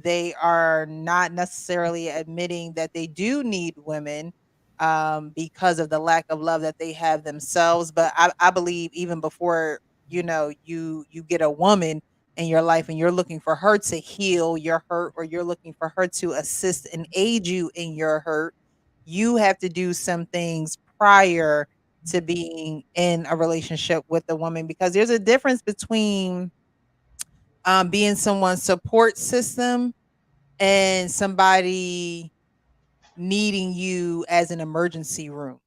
[SPEAKER 1] They are not necessarily admitting that they do need women because of the lack of love that they have themselves. But I believe even before you get a woman in your life and you're looking for her to heal your hurt or you're looking for her to assist and aid you in your hurt, you have to do some things prior to being in a relationship with a woman, because there's a difference between being someone's support system and somebody needing you as an emergency room.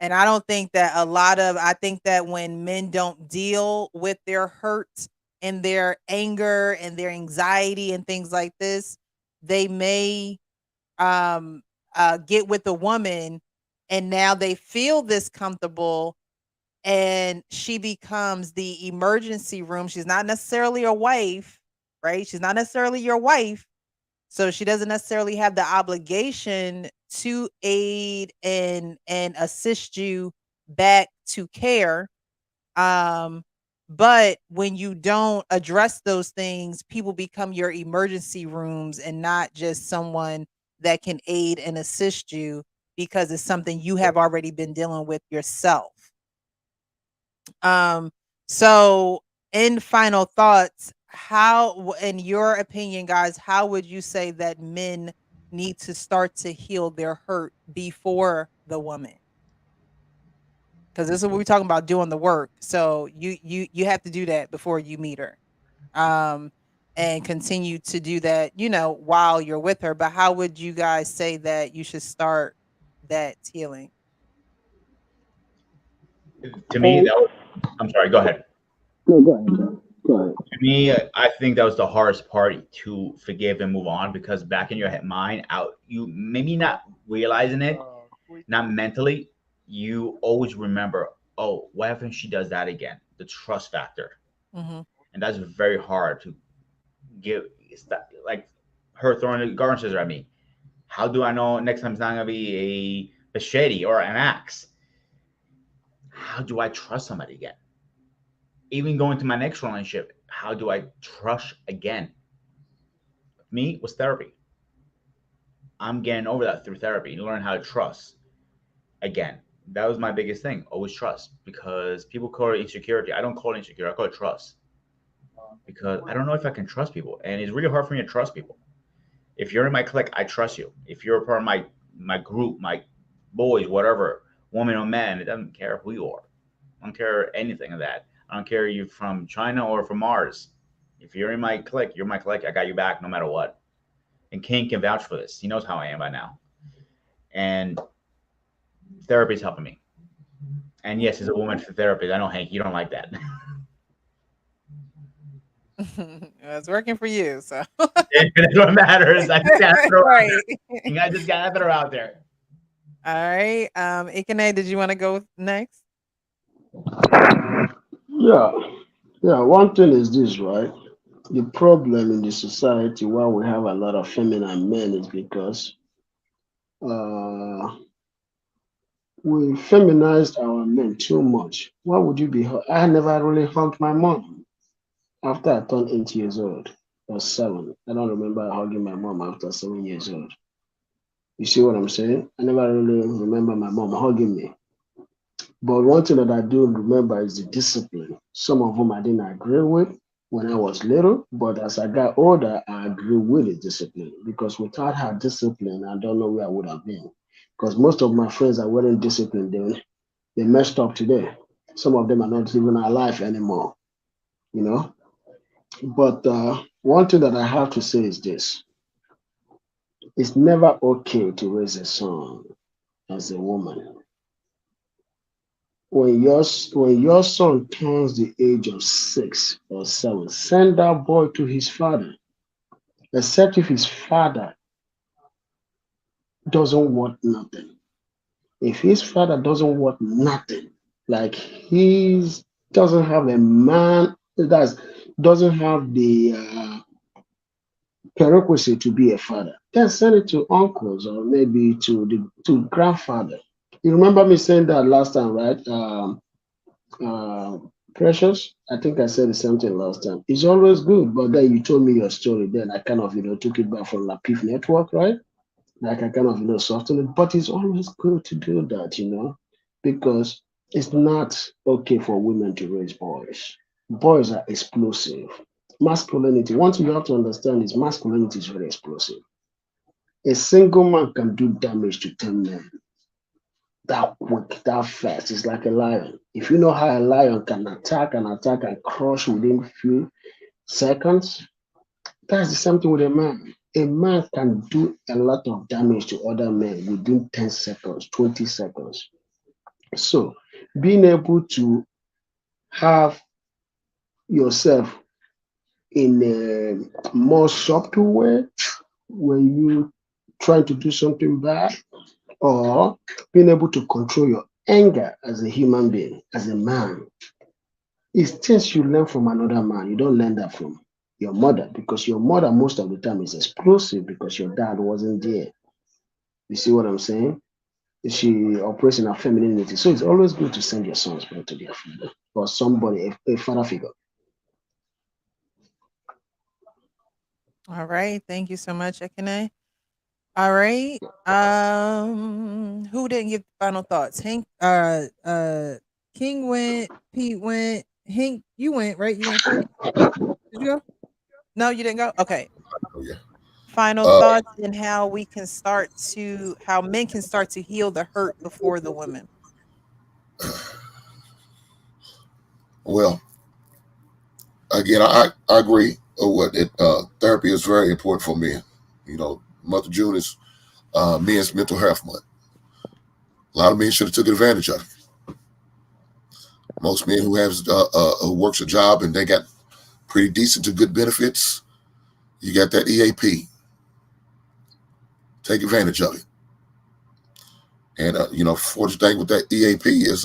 [SPEAKER 1] And I don't think that I think that when men don't deal with their hurt and their anger and their anxiety and things like this, they may get with a woman and now they feel this comfortable and she becomes the emergency room. She's not necessarily a wife, right? She's not necessarily your wife. So she doesn't necessarily have the obligation to aid and assist you back to care. But when you don't address those things, people become your emergency rooms and not just someone that can aid and assist you because it's something you have already been dealing with yourself. So in final thoughts, how, in your opinion, guys, how would you say that men need to start to heal their hurt before the woman? Because this is what we're talking about, doing the work. So you have to do that before you meet her, and continue to do that, while you're with her. But how would you guys say that you should start that healing?
[SPEAKER 12] To me, I'm sorry. Go ahead.
[SPEAKER 17] No, go ahead. Go ahead.
[SPEAKER 12] To me, I think that was the hardest part, to forgive and move on, because back in your mind, you maybe not realizing it, not mentally, you always remember, oh, what if she does that again? The trust factor.
[SPEAKER 1] Mm-hmm.
[SPEAKER 12] And that's very hard to give. Like her throwing the garden scissors at me. How do I know next time it's not going to be a machete or an axe? How do I trust somebody again? Even going to my next relationship, how do I trust again? Me was therapy. I'm getting over that through therapy. Learn how to trust again. That was my biggest thing. Always trust, because people call it insecurity. I don't call it insecurity. I call it trust, because I don't know if I can trust people, and it's really hard for me to trust people. If you're in my clique, I trust you. If you're a part of my group, my boys, whatever, woman or man, it doesn't care who you are. I don't care anything of that. I don't care if you're from China or from Mars. If you're in my clique, you're my clique. I got you back no matter what. And King can vouch for this. He knows how I am by now. And therapy is helping me. And yes, as a woman for therapy, I know, Hank, you don't like that.
[SPEAKER 1] It's working for you, so
[SPEAKER 12] That's what matters. I just gotta throw
[SPEAKER 1] right.
[SPEAKER 12] I just gotta throw out there.
[SPEAKER 1] All right. Ikene, did you want to go next?
[SPEAKER 17] Yeah. One thing is this, right? The problem in the society why we have a lot of feminine men is because we feminized our men too much. Why would you be? I never really hugged my mom after I turned 8 years old or 7. I don't remember hugging my mom after 7 years old. You see what I'm saying? I never really remember my mom hugging me. But one thing that I do remember is the discipline. Some of them I didn't agree with when I was little, but as I got older, I agree with the discipline, because without her discipline, I don't know where I would have been. Because most of my friends that weren't disciplined then, they messed up today. Some of them are not even alive anymore, But one thing that I have to say is this. It's never okay to raise a son as a woman. When your son turns the age of 6 or 7, send that boy to his father, except if his father doesn't want nothing. If his father doesn't want nothing, like he doesn't have a man that doesn't have the prerequisite to be a father, then send it to uncles or maybe to grandfather. You remember me saying that last time, right? Precious, I think I said the same thing last time. It's always good, but then you told me your story. Then I kind of, took it back from Lapif Network, right? Like I kind of, softened it. But it's always good to do that, because it's not okay for women to raise boys. Boys are explosive. Masculinity, one thing you have to understand is masculinity is very explosive. A single man can do damage to 10 men. That quick, that fast. It's like a lion. If you know how a lion can attack and crush within a few seconds, that's the same thing with a man. A man can do a lot of damage to other men within 10 seconds, 20 seconds. So being able to have yourself in a more subtle way when you try to do something bad, or being able to control your anger as a human being, as a man, it's things you learn from another man. You don't learn that from your mother, because your mother most of the time is explosive because your dad wasn't there. You see what I'm saying? She operates in her femininity. So it's always good to send your sons back to their father or somebody, a father figure.
[SPEAKER 1] All right. Thank you so much, Ekene. All right. Who didn't give final thoughts? Hank, King went, Pete went, Hank, you went, right? You went first. Did you go? No, you didn't go? Okay.
[SPEAKER 4] Oh, yeah.
[SPEAKER 1] Final thoughts and how men can start to heal the hurt before the women.
[SPEAKER 4] Well, again, I agree with it. Therapy is very important for men. You know, month of June is men's mental health month. A lot of men should have took advantage of it. Most men who works a job and they got pretty decent to good benefits, you got that EAP. Take advantage of it. And fortunate thing with that EAP is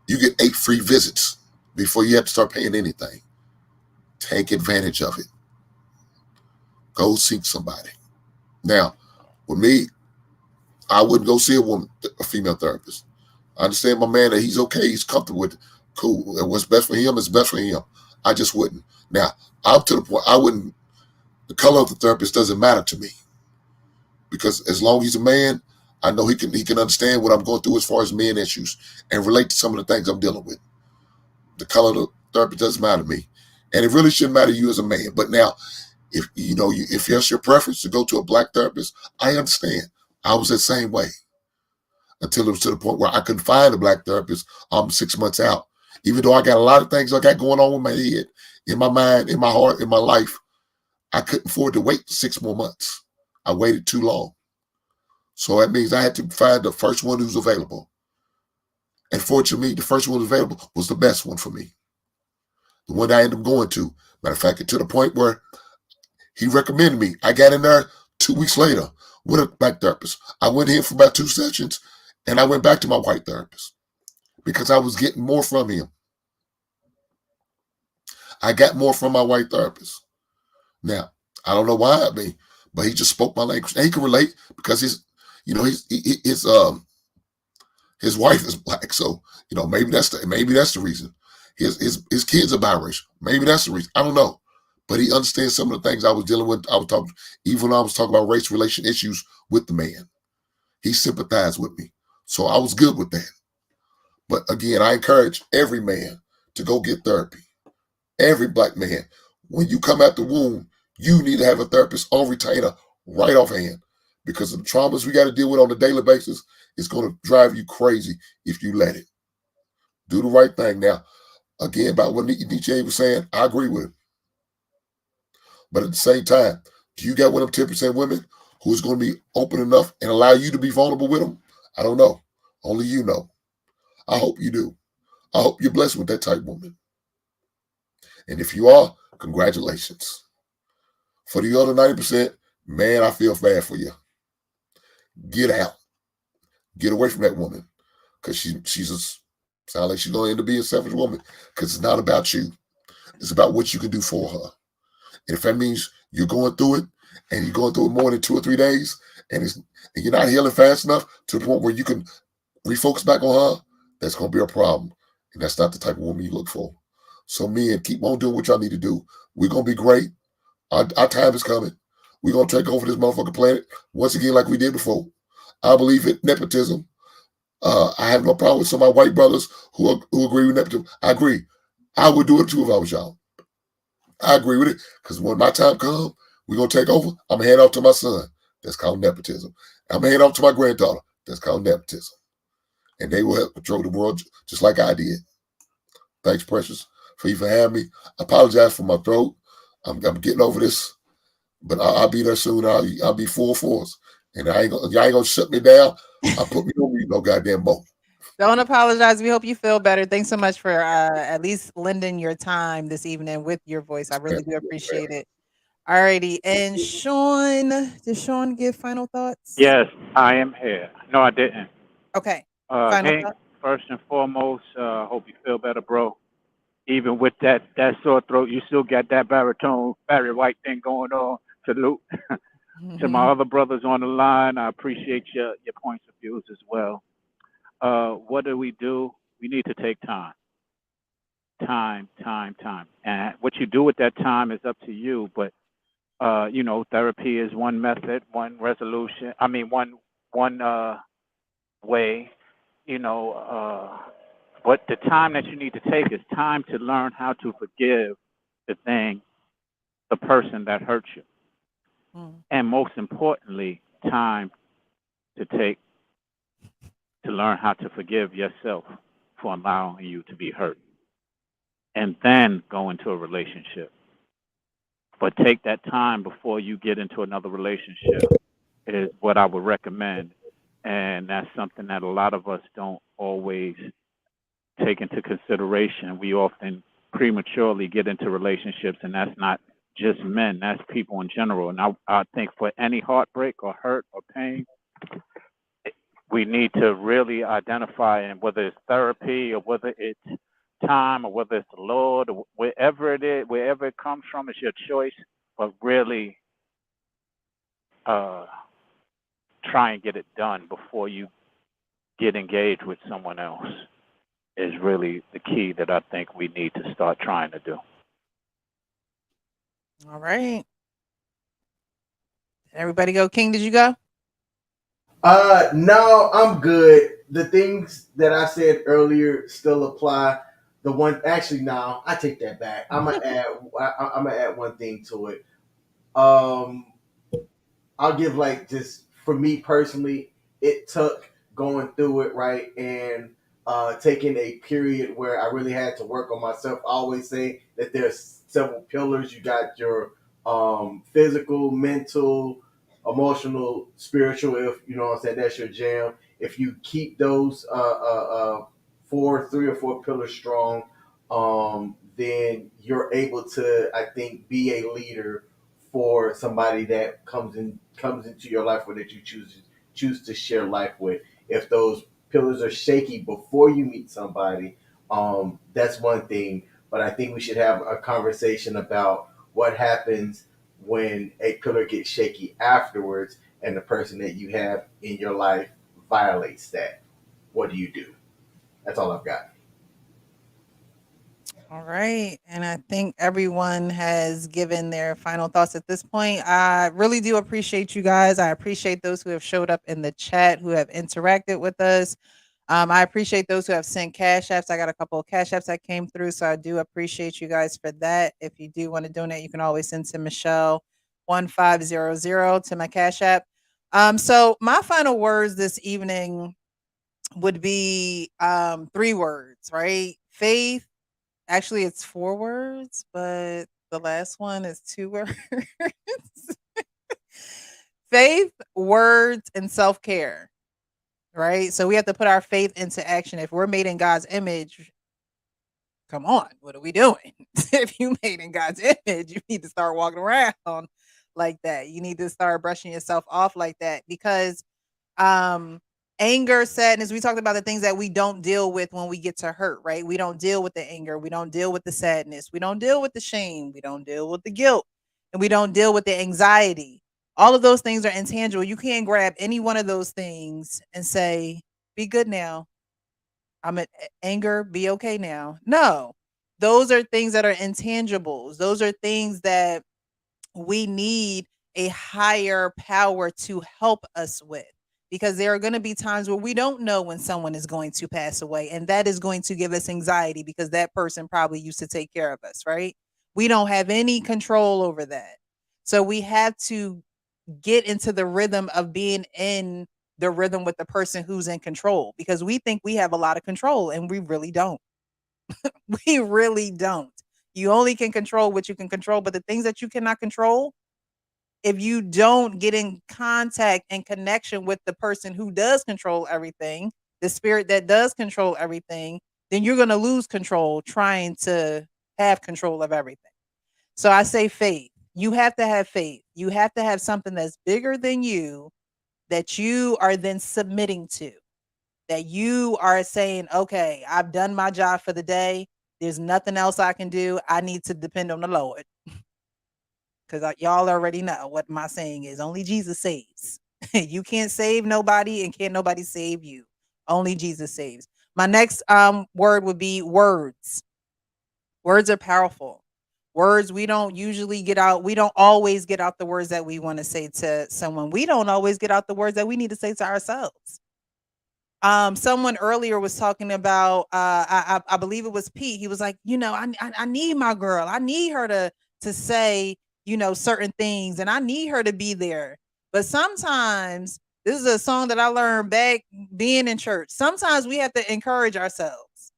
[SPEAKER 4] you get 8 free visits before you have to start paying anything. Take advantage of it. Go seek somebody. Now, with me, I wouldn't go see a female therapist. I understand my man that he's okay, he's comfortable with it. Cool. And what's best for him is best for him. I just wouldn't. Now, I'm to the point I wouldn't. The color of the therapist doesn't matter to me, because as long as he's a man, I know he can understand what I'm going through as far as men issues and relate to some of the things I'm dealing with. The color of the therapist doesn't matter to me, and it really shouldn't matter to you as a man. But now, if that's your preference to go to a black therapist, I understand. I was the same way until it was to the point where I couldn't find a black therapist. I'm 6 months out, even though I got a lot of things I got going on with my head, in my mind, in my heart, in my life. I couldn't afford to wait 6 more months. I waited too long. So that means I had to find the first one who's available. And fortunately, the first one available was the best one for me. The one I ended up going to. Matter of fact, to the point where he recommended me. I got in there 2 weeks later with a black therapist. I went in for about 2 sessions, and I went back to my white therapist because I was getting more from him. I got more from my white therapist. Now, I don't know why, but he just spoke my language. And he can relate because his wife is black, so maybe that's the reason. His kids are biracial. Maybe that's the reason. I don't know, but he understands some of the things I was dealing with. Even when I was talking about race relation issues with the man, he sympathized with me, so I was good with that. But again, I encourage every man to go get therapy. Every black man, when you come out the womb, you need to have a therapist on retainer right offhand, because of the traumas we got to deal with on a daily basis. It's going to drive you crazy if you let it. Do the right thing. Now, again, about what DJ was saying, I agree with him. But at the same time, do you got one of them 10% women who's going to be open enough and allow you to be vulnerable with them? I don't know. Only you know. I hope you do. I hope you're blessed with that type of woman. And if you are, congratulations. For the other 90%, man, I feel bad for you. Get out. Get away from that woman, because sounds like she's going to end up being a selfish woman, because it's not about you. It's about what you can do for her. And if that means you're going through it, and you're going through it more than 2 or 3 days, and you're not healing fast enough to the point where you can refocus back on her, that's going to be a problem. And that's not the type of woman you look for. So men, keep on doing what y'all need to do. We're going to be great. Our time is coming. We're going to take over this motherfucking planet once again like we did before. I believe in nepotism. I have no problem with some of my white brothers who agree with nepotism. I agree. I would do it too if I was y'all. I agree with it, because when my time comes, we're going to take over. I'm going to hand off to my son. That's called nepotism. I'm going to hand off to my granddaughter. That's called nepotism. And they will help control the world just like I did. Thanks, Precious, for having me. I apologize for my throat. I'm getting over this, but I'll be there soon. I'll be full force. And y'all ain't gonna shut me down. I'll put me on mute no goddamn more.
[SPEAKER 1] Don't apologize. We hope you feel better. Thanks so much for at least lending your time this evening with your voice. I really do appreciate it. Alrighty. And Sean, did Sean give final thoughts?
[SPEAKER 21] Yes, I am here. No, I didn't.
[SPEAKER 1] Okay. Final
[SPEAKER 21] Hank,
[SPEAKER 1] thoughts?
[SPEAKER 21] first and foremost, hope you feel better, bro. Even with that sore throat, you still got that baritone, Barry White thing going on. Salute. To my other brothers on the line, I appreciate your points of views as well. What do? We need to take time. Time. And what you do with that time is up to you. But therapy is one method, one resolution. I mean, one way. But the time that you need to take is time to learn how to forgive the person that hurt you. And most importantly, time to take to learn how to forgive yourself for allowing you to be hurt. And then go into a relationship. But take that time before you get into another relationship is what I would recommend. And that's something that a lot of us don't always take into consideration. We often prematurely get into relationships, and that's not just men, that's people in general. And I think for any heartbreak or hurt or pain, we need to really identify, and whether it's therapy or whether it's time or whether it's the Lord or wherever it is, wherever it comes from, it's your choice. But really try and get it done before you get engaged with someone else is really the key that I think we need to start trying to do.
[SPEAKER 1] All right. Everybody go. King, did you go?
[SPEAKER 2] No, I'm good. The things that I said earlier still apply. The one, actually, no, I take that back. I'm gonna add one thing to it. I'll give just for me personally, it took going through it, right, and taking a period where I really had to work on myself. I always say that there's several pillars. You got your physical, mental, emotional, spiritual. If you know what I'm saying, that's your jam. If you keep those 3 or 4 pillars strong, then you're able to, I think, be a leader for somebody that comes into your life or that you choose to share life with. If those pillars are shaky before you meet somebody, that's one thing. But I think we should have a conversation about what happens when a pillar gets shaky afterwards and the person that you have in your life violates that. What do you do? That's all I've got.
[SPEAKER 1] All right. And I think everyone has given their final thoughts at this point. I really do appreciate you guys. I appreciate those who have showed up in the chat, who have interacted with us. I appreciate those who have sent cash apps. I got a couple of cash apps that came through, so I do appreciate you guys for that. If you do want to donate, you can always send to Michelle 1500 to my cash app. So my final words this evening would be 3 words, right? Faith. Actually, it's 4 words, but the last one is 2 words. Faith, words, and self-care. Right? So we have to put our faith into action. If we're made in God's image, come on, what are we doing? If you made in God's image, you need to start walking around like that. You need to start brushing yourself off like that, because anger, sadness, we talked about the things that we don't deal with when we get to hurt, right? We don't deal with the anger. We don't deal with the sadness. We don't deal with the shame. We don't deal with the guilt. And we don't deal with the anxiety. All of those things are intangible. You can't grab any one of those things and say, be good now. I'm at anger, be okay now. No, those are things that are intangibles. Those are things that we need a higher power to help us with, because there are going to be times where we don't know when someone is going to pass away. And that is going to give us anxiety because that person probably used to take care of us, right? We don't have any control over that. So we have to get into the rhythm of being in the rhythm with the person who's in control, because we think we have a lot of control and we really don't. We really don't. You only can control what you can control, but the things that you cannot control, if you don't get in contact and connection with the person who does control everything, the spirit that does control everything, then you're going to lose control trying to have control of everything. So I say faith. You have to have faith. You have to have something that's bigger than you that you are then submitting to, that you are saying, okay, I've done my job for the day. There's nothing else I can do. I need to depend on the Lord. Because y'all already know what my saying is. Only Jesus saves. You can't save nobody, and can't nobody save you. Only Jesus saves. My next word would be words. Words are powerful. Words, we don't usually get out. We don't always get out the words that we want to say to someone. We don't always get out the words that we need to say to ourselves. Someone earlier was talking about, I believe it was Pete. He was like, I need my girl. I need her to say, certain things, and I need her to be there. But sometimes, this is a song that I learned back being in church. Sometimes we have to encourage ourselves,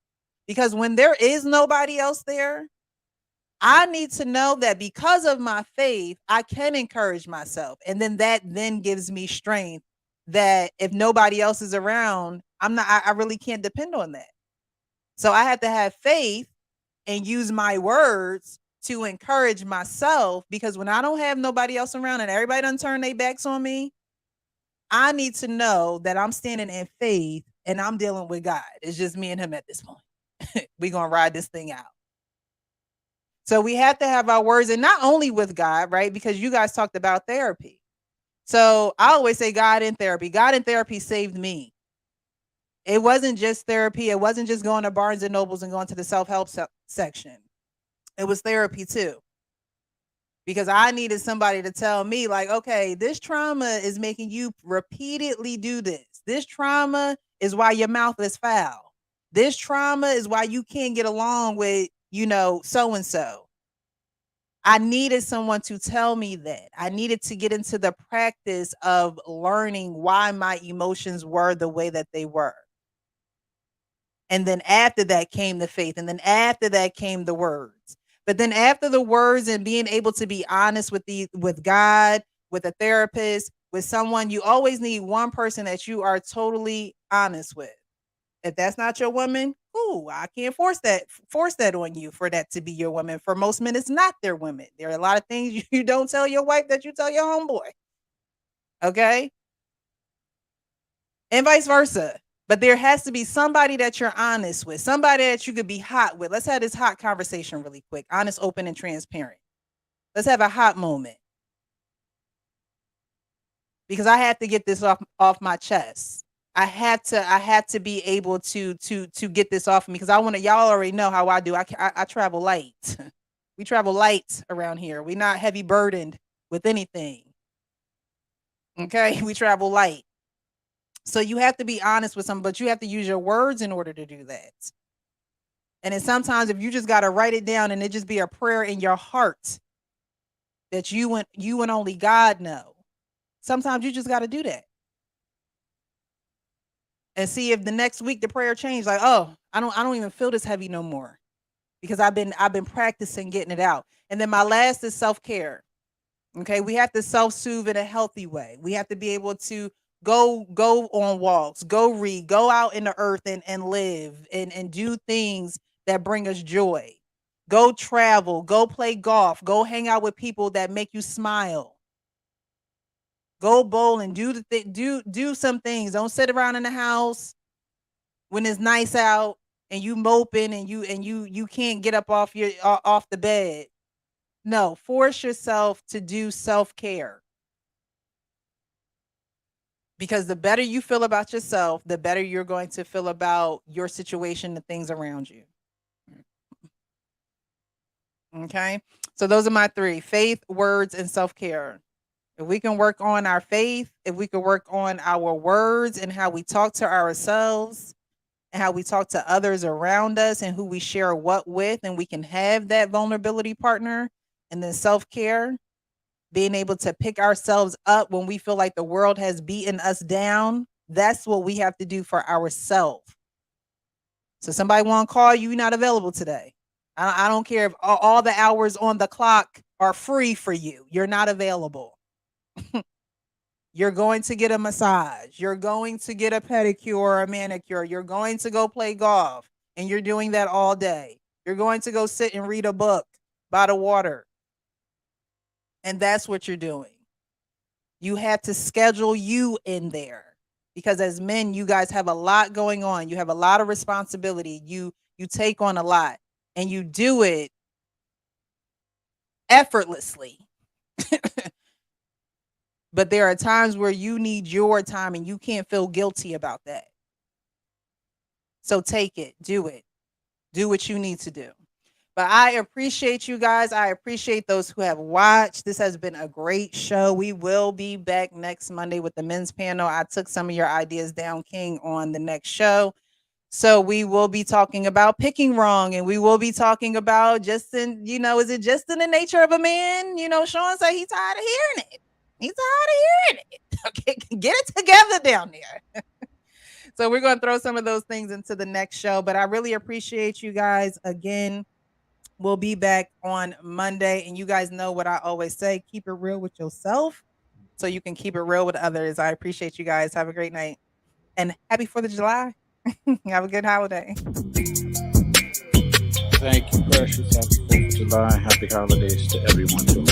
[SPEAKER 1] because when there is nobody else there, I need to know that because of my faith, I can encourage myself. And then that then gives me strength that if nobody else is around, I really can't depend on that. So I have to have faith and use my words to encourage myself, because when I don't have nobody else around and everybody done turn their backs on me, I need to know that I'm standing in faith and I'm dealing with God. It's just me and him at this point. We're going to ride this thing out. So we have to have our words, and not only with God, right? Because you guys talked about therapy. So I always say God in therapy. God in therapy saved me. It wasn't just therapy. It wasn't just going to Barnes and Nobles and going to the self-help section. It was therapy too. Because I needed somebody to tell me, like, okay, this trauma is making you repeatedly do this. This trauma is why your mouth is foul. This trauma is why you can't get along with, so-and-so. I needed someone to tell me that. I needed to get into the practice of learning why my emotions were the way that they were. And then after that came the faith. And then after that came the words. But then after the words and being able to be honest with God, with a therapist, with someone, you always need one person that you are totally honest with. If that's not your woman, I can't force that on you for that to be your woman. For most men, it's not their woman. There are a lot of things you don't tell your wife that you tell your homeboy. Okay? And vice versa. But there has to be somebody that you're honest with, somebody that you could be hot with. Let's have this hot conversation really quick. Honest, open, and transparent. Let's have a hot moment. Because I have to get this off my chest. I had to be able to get this off of me, because y'all already know how I do. I travel light. We travel light around here. We're not heavy burdened with anything. Okay, we travel light. So you have to be honest with someone, but you have to use your words in order to do that. And then sometimes if you just got to write it down and it just be a prayer in your heart that you and only God know. Sometimes you just got to do that. And see if the next week the prayer changed. Like, oh, I don't even feel this heavy no more, because I've been practicing getting it out. And then my last is self-care. Okay, we have to self-soothe in a healthy way. We have to be able to go on walks, go read, go out in the earth and live and do things that bring us joy. Go travel, go play golf, go hang out with people that make you smile. Go bowling, do some things. Don't sit around in the house when it's nice out and you moping and you can't get up off the bed. No, force yourself to do self-care. Because the better you feel about yourself, the better you're going to feel about your situation, the things around you. Okay? So those are my three: faith, words, and self-care. If we can work on our faith, if we can work on our words and how we talk to ourselves and how we talk to others around us and who we share what with, and we can have that vulnerability partner. And then self-care, being able to pick ourselves up when we feel like the world has beaten us down. That's what we have to do for ourselves. So somebody want to call you, you're not available today. I don't care if all the hours on the clock are free for you. You're not available. You're going to get a massage. You're going to get a pedicure or a manicure. You're going to go play golf, and you're doing that all day. You're going to go sit and read a book by the water. And that's what you're doing. You have to schedule you in there, because as men, you guys have a lot going on. You have a lot of responsibility. You take on a lot, and you do it effortlessly. But there are times where you need your time and you can't feel guilty about that. So take it, do what you need to do. But I appreciate you guys. I appreciate those who have watched. This has been a great show. We will be back next Monday with the men's panel. I took some of your ideas down, King, on the next show. So we will be talking about picking wrong, and we will be talking about is it just in the nature of a man? Sean said he's tired of hearing it. He's tired of hearing it. Okay, get it together down there. So we're going to throw some of those things into the next show. But I really appreciate you guys. Again, we'll be back on Monday. And you guys know what I always say. Keep it real with yourself so you can keep it real with others. I appreciate you guys. Have a great night. And happy 4th of July. Have a good holiday.
[SPEAKER 3] Thank you, Precious. Happy 4th of July. Happy holidays to everyone too.